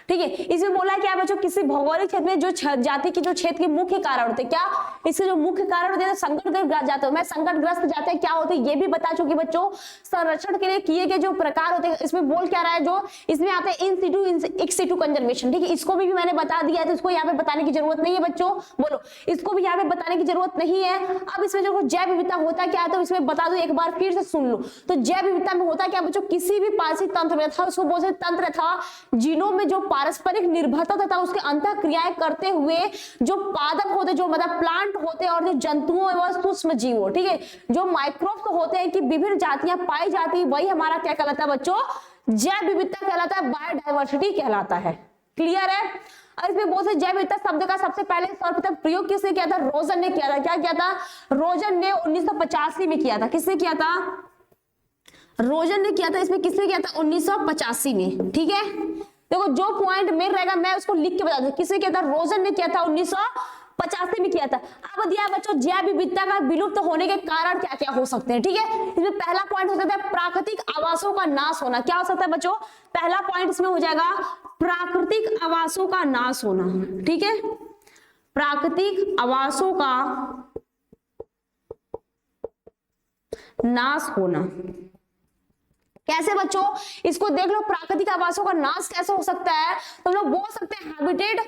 ठीक है, इसमें बोला है क्या बच्चों, किसी भौगोलिक क्षेत्र में जो जाति की जो क्षेत्र के मुख्य कारण होते हैं, क्या इसके जो मुख्य कारण होते हैं, संकटग्रस्त जाते हैं, संकटग्रस्त जाते हैं क्या होते हैं ये भी बता चुकी बच्चों। संरक्षण के लिए किए गए जो प्रकार होते हैं, इसमें बोल क्या रहा है, जो इसमें आते हैं इन सिटू एक्स सिटू कंजर्वेशन। ठीक है, इसको भी मैंने बता दिया है, तो इसको यहाँ पे बताने की जरूरत नहीं है बच्चों। बोलो इसको भी यहाँ पे बताने की जरूरत नहीं है। अब इसमें जो जैव विविधता होता क्या है, तो इसमें बता दो एक बार फिर से सुन लो। तो जैव विविधता में होता क्या बच्चों, किसी भी पारिस्थितिक तंत्र में था, उसको बोलते तंत्र था जीनोम में जो पारस्परिक निर्भरता तथा उसके अंतः क्रियाएं करते हुए जो पादप होते, जो मतलब प्लांट होते हैं, और जो जंतुओं एवं सूक्ष्म जीवों, ठीक है, जो माइक्रोब्स होते हैं कि विभिन्न जातियां पाई जाती है, वही हमारा क्या कहलाता है बच्चों, जैव विविधता कहलाता है, बायोडाइवर्सिटी कहलाता है। क्लियर है। और इसमें बहुत से जैव विविधता शब्द का सबसे पहले सर्वप्रथम प्रयोग किसने किया था, रोजन ने किया था। क्या किया था, रोजन ने 1985 में किया था। किसने किया था, रोजन ने किया था। इसमें किसने किया था, 1985 में। ठीक है, देखो जो पॉइंट मिल रहेगा मैं उसको लिख के बता दूं, किसने किया था, रोजन ने किया था, 1985 में किया था। अब दिया बच्चों जैव विविधता का विलुप्त होने के कारण क्या क्या हो सकते हैं। ठीक है, इसमें पहला पॉइंट हो सकता है प्राकृतिक आवासों का नाश होना। क्या हो सकता है बच्चों, पहला पॉइंट इसमें हो जाएगा प्राकृतिक आवासों का नाश होना। ठीक है, प्राकृतिक आवासों का नाश होना। कैसे बच्चों, इसको देख लो, प्राकृतिक आवासों का नाश कैसे हो सकता है, तो हम लोग बोल सकते हैं हैबिटेट।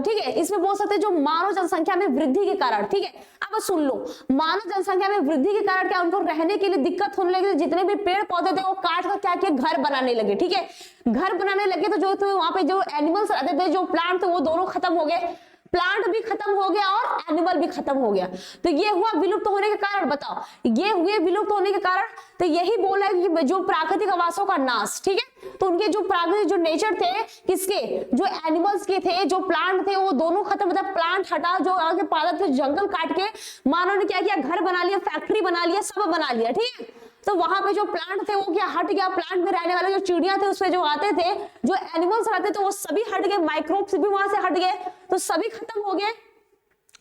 ठीक है, इसमें बोल सकते हैं जो मानव जनसंख्या में वृद्धि के कारण। ठीक है, अब सुन लो, मानव जनसंख्या में वृद्धि के कारण क्या उनको रहने के लिए दिक्कत होने लगी, जितने भी पेड़ पौधे थे वो काट कर क्या किया, घर बनाने लगे। ठीक है, घर बनाने लगे तो जो वहां पे जो एनिमल्स रहते थे, जो प्लांट थे, वो दोनों खत्म हो गए। प्लांट भी खत्म हो गया और एनिमल भी खत्म हो गया। तो ये हुआ विलुप्त होने के कारण। बताओ ये हुए विलुप्त होने के कारण। तो यही बोला है कि जो प्राकृतिक आवासों का नाश, ठीक है, तो उनके जो प्राकृतिक जो नेचर थे किसके, जो एनिमल्स के थे, जो प्लांट थे, वो दोनों खत्म। मतलब प्लांट हटा, जो आगे पादप थे जंगल काट के मानव ने क्या किया, घर बना लिया, फैक्ट्री बना लिया, सब बना लिया, ठीक है। तो वहां पे जो प्लांट थे वो क्या हट गया, प्लांट में रहने वाले जो चिड़िया थे उसमें जो आते थे, जो एनिमल्स रहते थे वो सभी हट गए, माइक्रोब्स भी वहां से हट गए, तो सभी खत्म हो गए।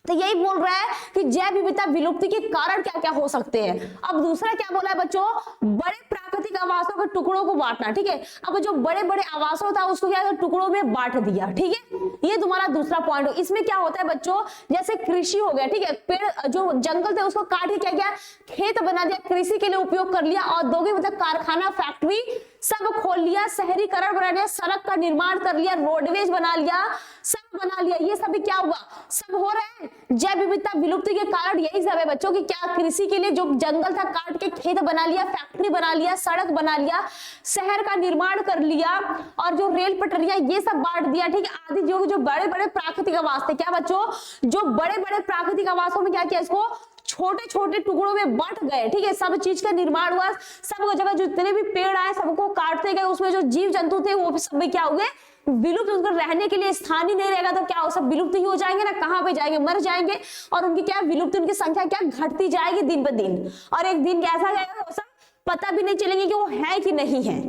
तो यही बोल रहा है कि जैव विविधता विलुप्ति के कारण क्या क्या हो सकते हैं। अब दूसरा क्या बोला है बच्चों, बड़े प्राकृतिक आवासों के टुकड़ों को बांटना, ठीक है। अब जो बड़े बड़े आवासों था उसको क्या टुकड़ों में बांट दिया, ठीक है। ये तुम्हारा दूसरा पॉइंट हो। इसमें क्या होता है बच्चों, जैसे कृषि हो गया, ठीक है, पेड़ जो जंगल थे उसको काट के क्या किया, खेत बना दिया, कृषि के लिए उपयोग कर लिया, औद्योगिक मतलब कारखाना, फैक्ट्री सब खोल लिया, शहरीकरण बना लिया, सड़क का निर्माण कर लिया, रोडवेज बना लिया, सब बना लिया। ये सभी क्या हुआ, सब हो रहा है जैव विविधता विलुप्ति के कारण। यही सब है बच्चों की क्या, कृषि के लिए जो जंगल था काट के खेत बना लिया, फैक्ट्री बना लिया, सड़क बना लिया, शहर का निर्माण कर लिया, और जो रेल पटरियां ये सब बांट दिया, ठीक है। आदि जो बड़े बड़े प्राकृतिक आवास थे, क्या बच्चों, जो बड़े बड़े प्राकृतिक आवासों में क्या किया, इसको छोटे छोटे टुकड़ों में बंट गए, ठीक है। सब चीज का निर्माण हुआ, सब जगह जितने भी पेड़ आए सबको काटते गए, उसमें जो जीव जंतु थे वो सब भी क्या हुए, विलुप्त। उनका रहने के लिए स्थान ही नहीं रहेगा तो क्या हो, सब विलुप्त ही हो जाएंगे ना, कहां पे जाएंगे, मर जाएंगे, और उनकी क्या विलुप्त, उनकी संख्या क्या घटती जाएगी दिन ब दिन, और एक दिन कैसा जाएगा वो सब पता भी नहीं चलेंगे कि वो है कि नहीं है,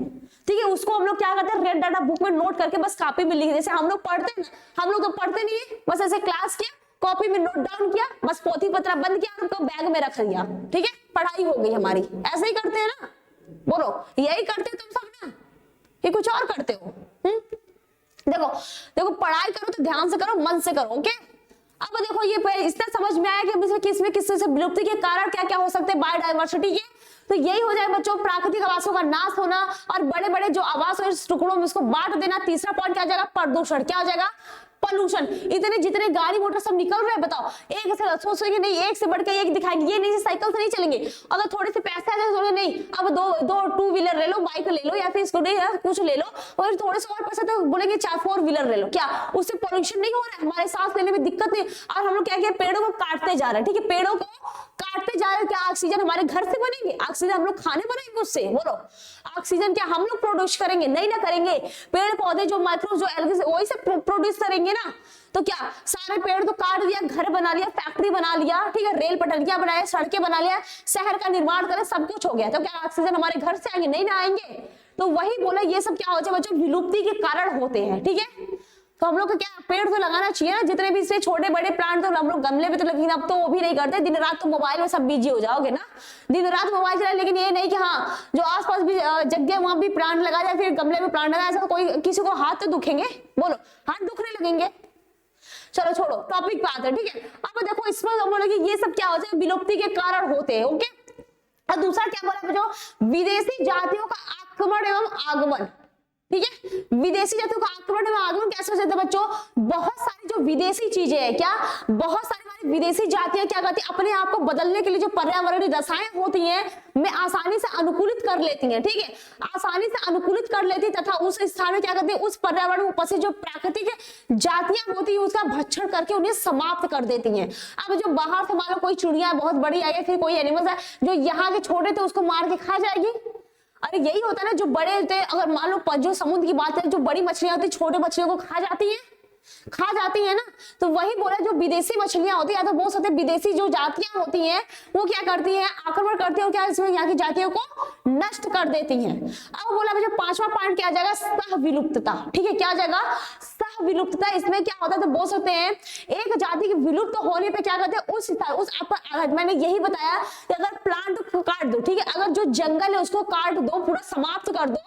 ठीक है। उसको हम लोग क्या करते हैं, रेड डाटा बुक में नोट करके बस कॉपी में लिख, जैसे हम लोग पढ़ते हैं ना, हम लोग तो पढ़ते नहीं है, बस ऐसे क्लास किया, कॉपी में नोट डाउन किया, बस पोथी पत्रा बंद किया और उनको बैग में रख दिया, ठीक है, पढ़ाई हो गई हमारी। ऐसे ही करते हैं ना, बोलो यही करते हो तुम सब ना, ये कुछ और करते हो। देखो देखो पढ़ाई करो तो ध्यान से करो, मन से करो, ओके। अब देखो ये इससे समझ में आया कि किसमें किससे से विलुप्ति के कारण क्या क्या हो सकते हैं बायोडायवर्सिटी के। तो यही हो जाए बच्चों प्राकृतिक आवासों का नाश होना और बड़े बड़े जो आवास हो टुकड़ों में उसको बांट देना। तीसरा पॉइंट क्या हो जाएगा, प्रदूषण, क्या हो जाएगा, पॉल्यूशन। इतने जितने गाड़ी मोटर सब निकल रहे हैं, बताओ एक से सोचेंगे नहीं, एक से बढ़ के एक दिखाएंगे, ये नहीं साइकिल से नहीं चलेंगे, अगर थोड़े से पैसे आ जाए तो नहीं अब दो टू व्हीलर ले लो, बाइक ले लो या फिर स्कूटी कुछ ले लो, और थोड़े से और पैसे तो बोलेंगे 4 व्हीलर ले लो। क्या उससे पॉल्यूशन नहीं हो रहा है, हमारे सांस लेने में दिक्कत नहीं। और हम लोग क्या किया, पेड़ों को काटते जा रहे हैं, ठीक है, पेड़ों को काटते जा रहे हैं। क्या ऑक्सीजन हमारे घर से बनेंगे, ऑक्सीजन हम लोग खाने बनाएंगे उससे, बोलो ऑक्सीजन क्या हम लोग प्रोड्यूस करेंगे, नहीं ना करेंगे। पेड़ पौधे जो माइक्रो जो एल्गी वही से प्रोड्यूस करेंगे ना। तो क्या सारे पेड़ तो काट दिया, घर बना लिया, फैक्ट्री बना लिया, ठीक है, रेल पटरियां बनाया, सड़कें बना लिया, शहर का निर्माण करे, सब कुछ हो गया, तो क्या ऑक्सीजन हमारे घर से आएंगे, नहीं ना आएंगे। तो वही बोला ये सब क्या होता है बच्चों, विलुप्ति के कारण होते हैं, ठीक है। तो हम लोग को क्या पेड़ तो लगाना चाहिए ना, जितने भी इससे छोटे बड़े प्लांट तो हम लोग गमले में तो, लेकिन अब तो वो भी नहीं करते, दिन रात तो मोबाइल में सब बिजी हो जाओगे ना, दिन रात मोबाइल चला। लेकिन ये नहीं कि हाँ जो आसपास भी जगह वहां भी प्लांट लगा जाए, फिर गमले में प्लांट लगा, ऐसा तो कोई किसी को हाथ तो दुखेंगे, बोलो हाथ दुखने लगेंगे। चलो छोड़ो, टॉपिक पे आते हैं, ठीक है। अब देखो इसमें हम बोले कि ये सब क्या होता है, विलुप्ति के कारण होते हैं, ओके। और दूसरा क्या बोला जो विदेशी जातियों का आक्रमण एवं आगमन, ठीक है। विदेशी जातियों का आक्रमण एवं आगमन कैसे हो सकता है बच्चों, बहुत सारी जो विदेशी चीजें हैं, क्या बहुत सारी हमारी विदेशी जातियां क्या करती है, अपने आप को बदलने के लिए जो पर्यावरणीय दशाएं होती हैं में आसानी से अनुकूलित कर लेती हैं, ठीक है, आसानी से अनुकूलित कर लेती है, तथा उस स्थान में क्या करती है, उस पर्यावरण में उपस्थित जो प्राकृतिक जातियां होती है उसका भक्षण करके उन्हें समाप्त कर देती हैं। अब जो बाहर से मान लो कोई चिड़िया बहुत बड़ी आई है, फिर कोई एनिमल्स है जो यहाँ के छोटे थे उसको मार के खा जाएगी। अरे यही होता है ना, जो बड़े होते हैं, अगर मान लो जो समुद्र की बात है, जो बड़ी मछलियां होती है छोटे मछलियों को खा जाती है ना। तो वही बोला जो विदेशी मछलियां होती है, या तो बोल सकते विदेशी जो जातियां होती हैं वो क्या करती हैं, आक्रमण करती है और क्या इसमें यहाँ की जातियों को नष्ट कर देती हैं। अब बोला मुझे पांचवा पॉइंट क्या आ जाएगा, सह विलुप्तता, ठीक है, क्या आ जाएगा, सह विलुप्तता। इसमें क्या होता है तो बोल सकते हैं एक जाति के विलुप्त होने पे क्या करते हैं, उस मैंने यही बताया कि अगर प्लांट को काट दो, ठीक है, अगर जो जंगल है उसको काट दो, पूरा समाप्त कर दो,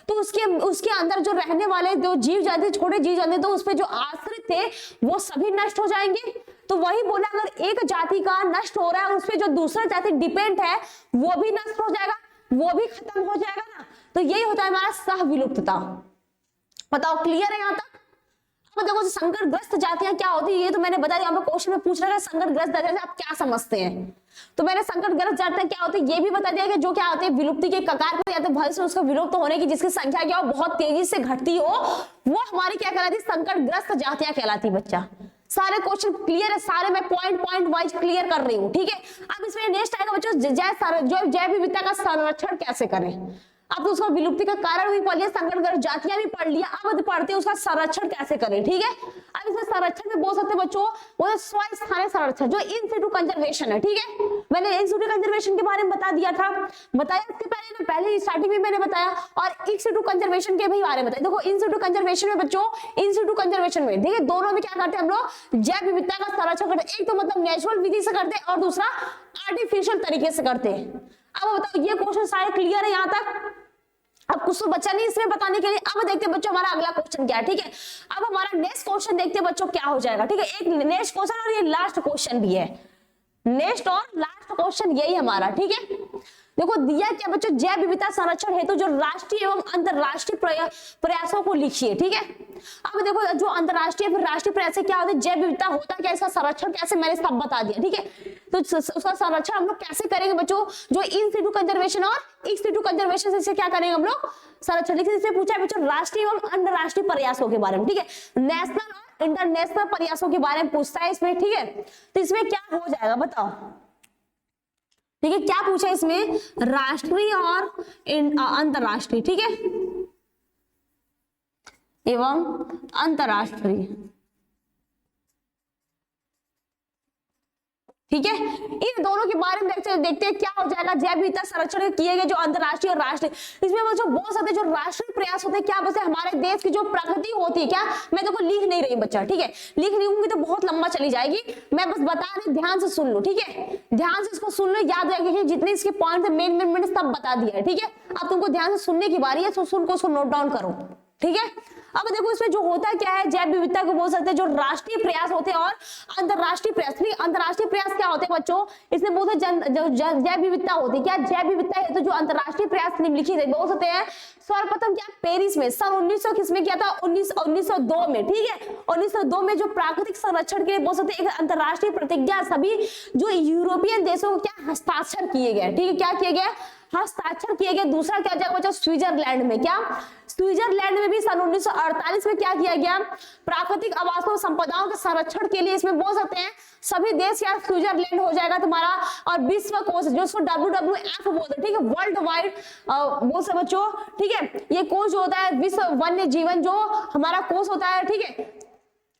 तो उसके अंदर जो रहने वाले जो जीव जाति, छोटे जीव जाति, तो उसपे जो आश्रित थे वो सभी नष्ट हो जाएंगे। तो वही बोला अगर एक जाति का नष्ट हो रहा है, उसपे जो दूसरा जाति डिपेंड है वो भी नष्ट हो जाएगा, वो भी खत्म हो जाएगा ना। तो यही होता है हमारा सह विलुप्तता। बताओ क्लियर है यहाँ तक। अब देखो संकटग्रस्त जातियां क्या होती है, ये तो मैंने बता दिया, क्वेश्चन में पूछ रहा है संकटग्रस्त जातियां आप क्या समझते हैं। तो मैंने संकटग्रस्त जातियां क्या होती है ये भी बता दिया कि जो क्या होते हैं विलुप्ति के कगार पर, या तो भविष्य में उसको विलुप्त होने की जिसकी संख्या क्या हो बहुत तेजी से घटती हो, वो हमारी क्या कहलाती है, संकटग्रस्त जातियां कहलाती। बच्चा सारे क्वेश्चन क्लियर है, सारे मैं पॉइंट पॉइंट वाइज क्लियर कर रही हूँ, ठीक है। अब इसमें नेक्स्ट आएगा बच्चों जैव विविधता का संरक्षण कैसे करें। अब तो उसका विलुप्ति का कारण भी पढ़ लिया, संकटग्रस्त जातियां भी पढ़ लिया, अब पढ़ते हैं उसका संरक्षण कैसे करें, ठीक है। अब इसमें संरक्षण में बोल सकते हैं बच्चों वो स्वस्थानीय संरक्षण जो इन सिटू कंजर्वेशन है, ठीक है। मैंने इन सिटू कंजर्वेशन के बारे में बता दिया था, बताया इसके पहले स्टार्टिंग में मैंने बताया, और इन सिटू कंजर्वेशन के भी बारे में बताया। देखो इन सिटू कंजर्वेशन में बच्चों, इन सिटू कंजर्वेशन में ठीक है, दोनों में क्या करते हैं हम लोग जैव विविधता का संरक्षण करते हैं। एक तो मतलब नेचुरल विधि से करते हैं और दूसरा आर्टिफिशियल तरीके से करते हैं। अब बताओ ये क्वेश्चन सारे क्लियर है यहाँ तक? अब कुछ तो बच्चा नहीं इसमें बताने के लिए। अब देखते हैं बच्चों हमारा अगला क्वेश्चन क्या है, ठीक है। अब हमारा नेक्स्ट क्वेश्चन देखते हैं बच्चों क्या हो जाएगा, ठीक है। एक नेक्स्ट क्वेश्चन और ये लास्ट क्वेश्चन भी है, नेक्स्ट और लास्ट क्वेश्चन यही हमारा, ठीक है। देखो दिया क्या बच्चों, जैव विविधता संरक्षण हेतु जो राष्ट्रीय एवं अंतरराष्ट्रीय प्रयासों को लिखिए, ठीक है। अब देखो जो अंतरराष्ट्रीय फिर राष्ट्रीय प्रयास क्या होता है, जैव विविधता होता क्या, इसका संरक्षण कैसे, मैंने सब बता दिया, ठीक है। तो उसका संरक्षण हम लोग कैसे करेंगे बच्चों, जो इन सिटू कंजर्वेशन और एक्स सिटू कंजर्वेशन से क्या करेंगे हम लोग संरक्षण। इससे पूछा है बच्चों राष्ट्रीय एवं अंतरराष्ट्रीय प्रयासों के बारे में, ठीक है। नेशनल और इंटरनेशनल प्रयासों के बारे में पूछता है इसमें, ठीक है। तो इसमें क्या हो जाएगा बताओ, ठीक है। क्या पूछा इसमें, राष्ट्रीय और अंतरराष्ट्रीय, ठीक है, एवं अंतरराष्ट्रीय, ठीक है। इन दोनों के बारे में देखते हैं क्या हो जाएगा। जैव विविधता संरक्षण किए गए जो अंतरराष्ट्रीय और राष्ट्रीय, इसमें बच्चों बहुत सारे जो राष्ट्रीय प्रयास होते हैं क्या बच्चे हमारे देश की जो प्रगति होती है क्या, मैं देखो लिख नहीं रही बच्चा, ठीक है। लिख नहीं हूंगी तो बहुत लंबा चली जाएगी, मैं बस बता रही, ध्यान से सुन लो, ठीक है। ध्यान से इसको सुन लो, याद रखिए जितने इसके पॉइंट मेन मैंने सब बता दिया है, ठीक है। अब तुमको ध्यान से सुनने की बारी है, तो सुन को नोट डाउन करो, ठीक है। अब देखो इसमें जो होता है क्या है, जैव विविधता को बोल सकते हैं जो राष्ट्रीय प्रयास होते हैं और अंतरराष्ट्रीय प्रयास। अंतरराष्ट्रीय प्रयास क्या होते हैं बच्चों, इसमें बोलते हैं जैव विविधता होती है क्या, जैव विविधता है तो जो अंतरराष्ट्रीय प्रयास निम्नलिखित है बोल सकते हैं। सर्वप्रथम क्या पेरिस में सन 1900 किसमें किया था, 1902 में, ठीक है। 1902 में जो प्राकृतिक संरक्षण के लिए बोल सकते हैं एक अंतरराष्ट्रीय प्रतिज्ञा सभी जो यूरोपियन देशों को क्या हस्ताक्षर किए गए, ठीक है। क्या किए गए, हस्ताक्षर किए गए। दूसरा क्या जाएगा बच्चों, स्विट्जरलैंड में, क्या स्विट्जरलैंड में भी सन 1948 में क्या किया गया, प्राकृतिक आवासों संपदाओं के संरक्षण के लिए इसमें बोल सकते हैं सभी देश या स्विट्जरलैंड हो जाएगा तुम्हारा। और विश्व कोष जो उसको WWF बोलते हैं, ठीक है, वर्ल्ड वाइड बोल सकते बच्चों, ठीक है। ये कोष जो होता है विश्व वन्य जीवन जो हमारा कोष होता है, ठीक है।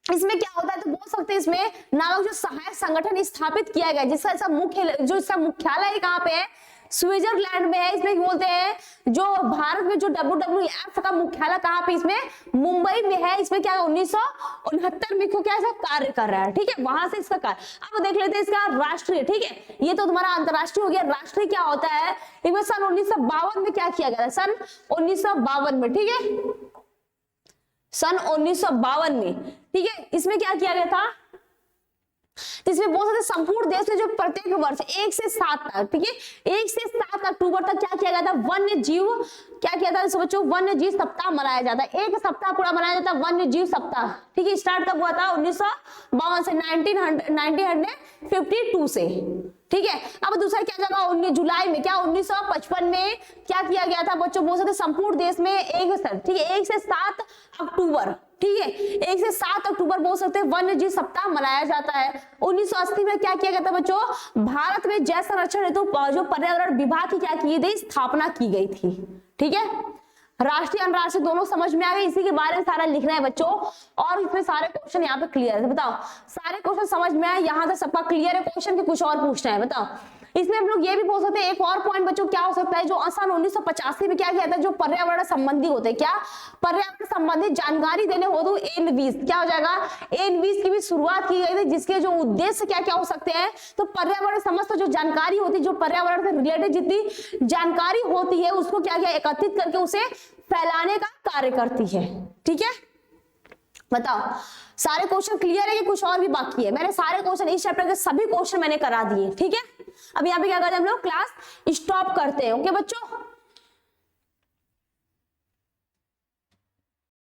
इसमें क्या होता है तो बोल सकते हैं इसमें नामक जो सहायक संगठन स्थापित किया गया जिसका इसका मुख्यालय कहाँ पे है, स्विट्जरलैंड में है। इसमें बोलते हैं जो भारत में जो WWF का मुख्यालय कहाँ पे, इसमें मुंबई में है। इसमें क्या 1969 में क्या ऐसा कार्य कर रहा है, ठीक है, वहां से इसका कार्य। अब देख लेते हैं इसका राष्ट्रीय, ठीक है, ये तो तुम्हारा अंतरराष्ट्रीय हो गया। राष्ट्रीय क्या होता है, इसमें सन 1952 में क्या किया गया था, सन 1952 में, ठीक है, सन 1952 में, ठीक है। इसमें क्या किया गया था, इसमें बोल सकते संपूर्ण देश में जो प्रत्येक वर्ष 1 से 7 तक, ठीक है, 1 से 7 अक्टूबर तक क्या किया गया था, वन्य जीव क्या किया था बच्चों, वन्य जीव सप्ताह मनाया जाता है। एक सप्ताह पूरा मनाया जाता है वन्य जीव सप्ताह, ठीक है। स्टार्ट कब हुआ था, 1952 से 1952 से, ठीक है। अब दूसरा क्या जगह 19 जुलाई में, क्या 1955 में क्या किया गया था बच्चों, बोल सकते संपूर्ण देश में 1 से 7 अक्टूबर, ठीक है, 1 से 7 अक्टूबर बोल सकते हैं वन्य जीव सप्ताह मनाया जाता है। 1980 में क्या किया गया था बच्चों, भारत में जल संरक्षण हेतु जो पर्यावरण विभाग की क्या की गई, स्थापना की गई थी, ठीक है। राष्ट्रीय अंतरराष्ट्रीय दोनों समझ में आ गए, इसी के बारे में सारा लिखना है बच्चों। और इसमें सारे क्वेश्चन यहाँ पे क्लियर है, बताओ सारे क्वेश्चन समझ में आए, यहाँ तक सबका क्लियर है क्वेश्चन के कुछ और पूछना है, बताओ। इसमें हम लोग ये भी बोल सकते हैं एक और पॉइंट बच्चों क्या हो सकता है, जो सन 1985 में क्या किया था, जो पर्यावरण संबंधी होते हैं, क्या पर्यावरण संबंधी जानकारी देने हो तो एनवीस क्या हो जाएगा, एनवीस की भी शुरुआत की गई थी, जिसके जो उद्देश्य क्या क्या हो सकते हैं, तो पर्यावरण समस्त जो जानकारी होती है, जो पर्यावरण से रिलेटेड जितनी जानकारी होती है उसको क्या क्या एकत्रित करके उसे फैलाने का कार्य करती है, ठीक है। बताओ सारे क्वेश्चन क्लियर है कि कुछ और भी बाकी है। मैंने सारे क्वेश्चन इस चैप्टर के सभी क्वेश्चन मैंने करा दिए, ठीक है। अब यहाँ पे क्या करते हैं हम लोग, क्लास स्टॉप करते हैं, ओके बच्चों।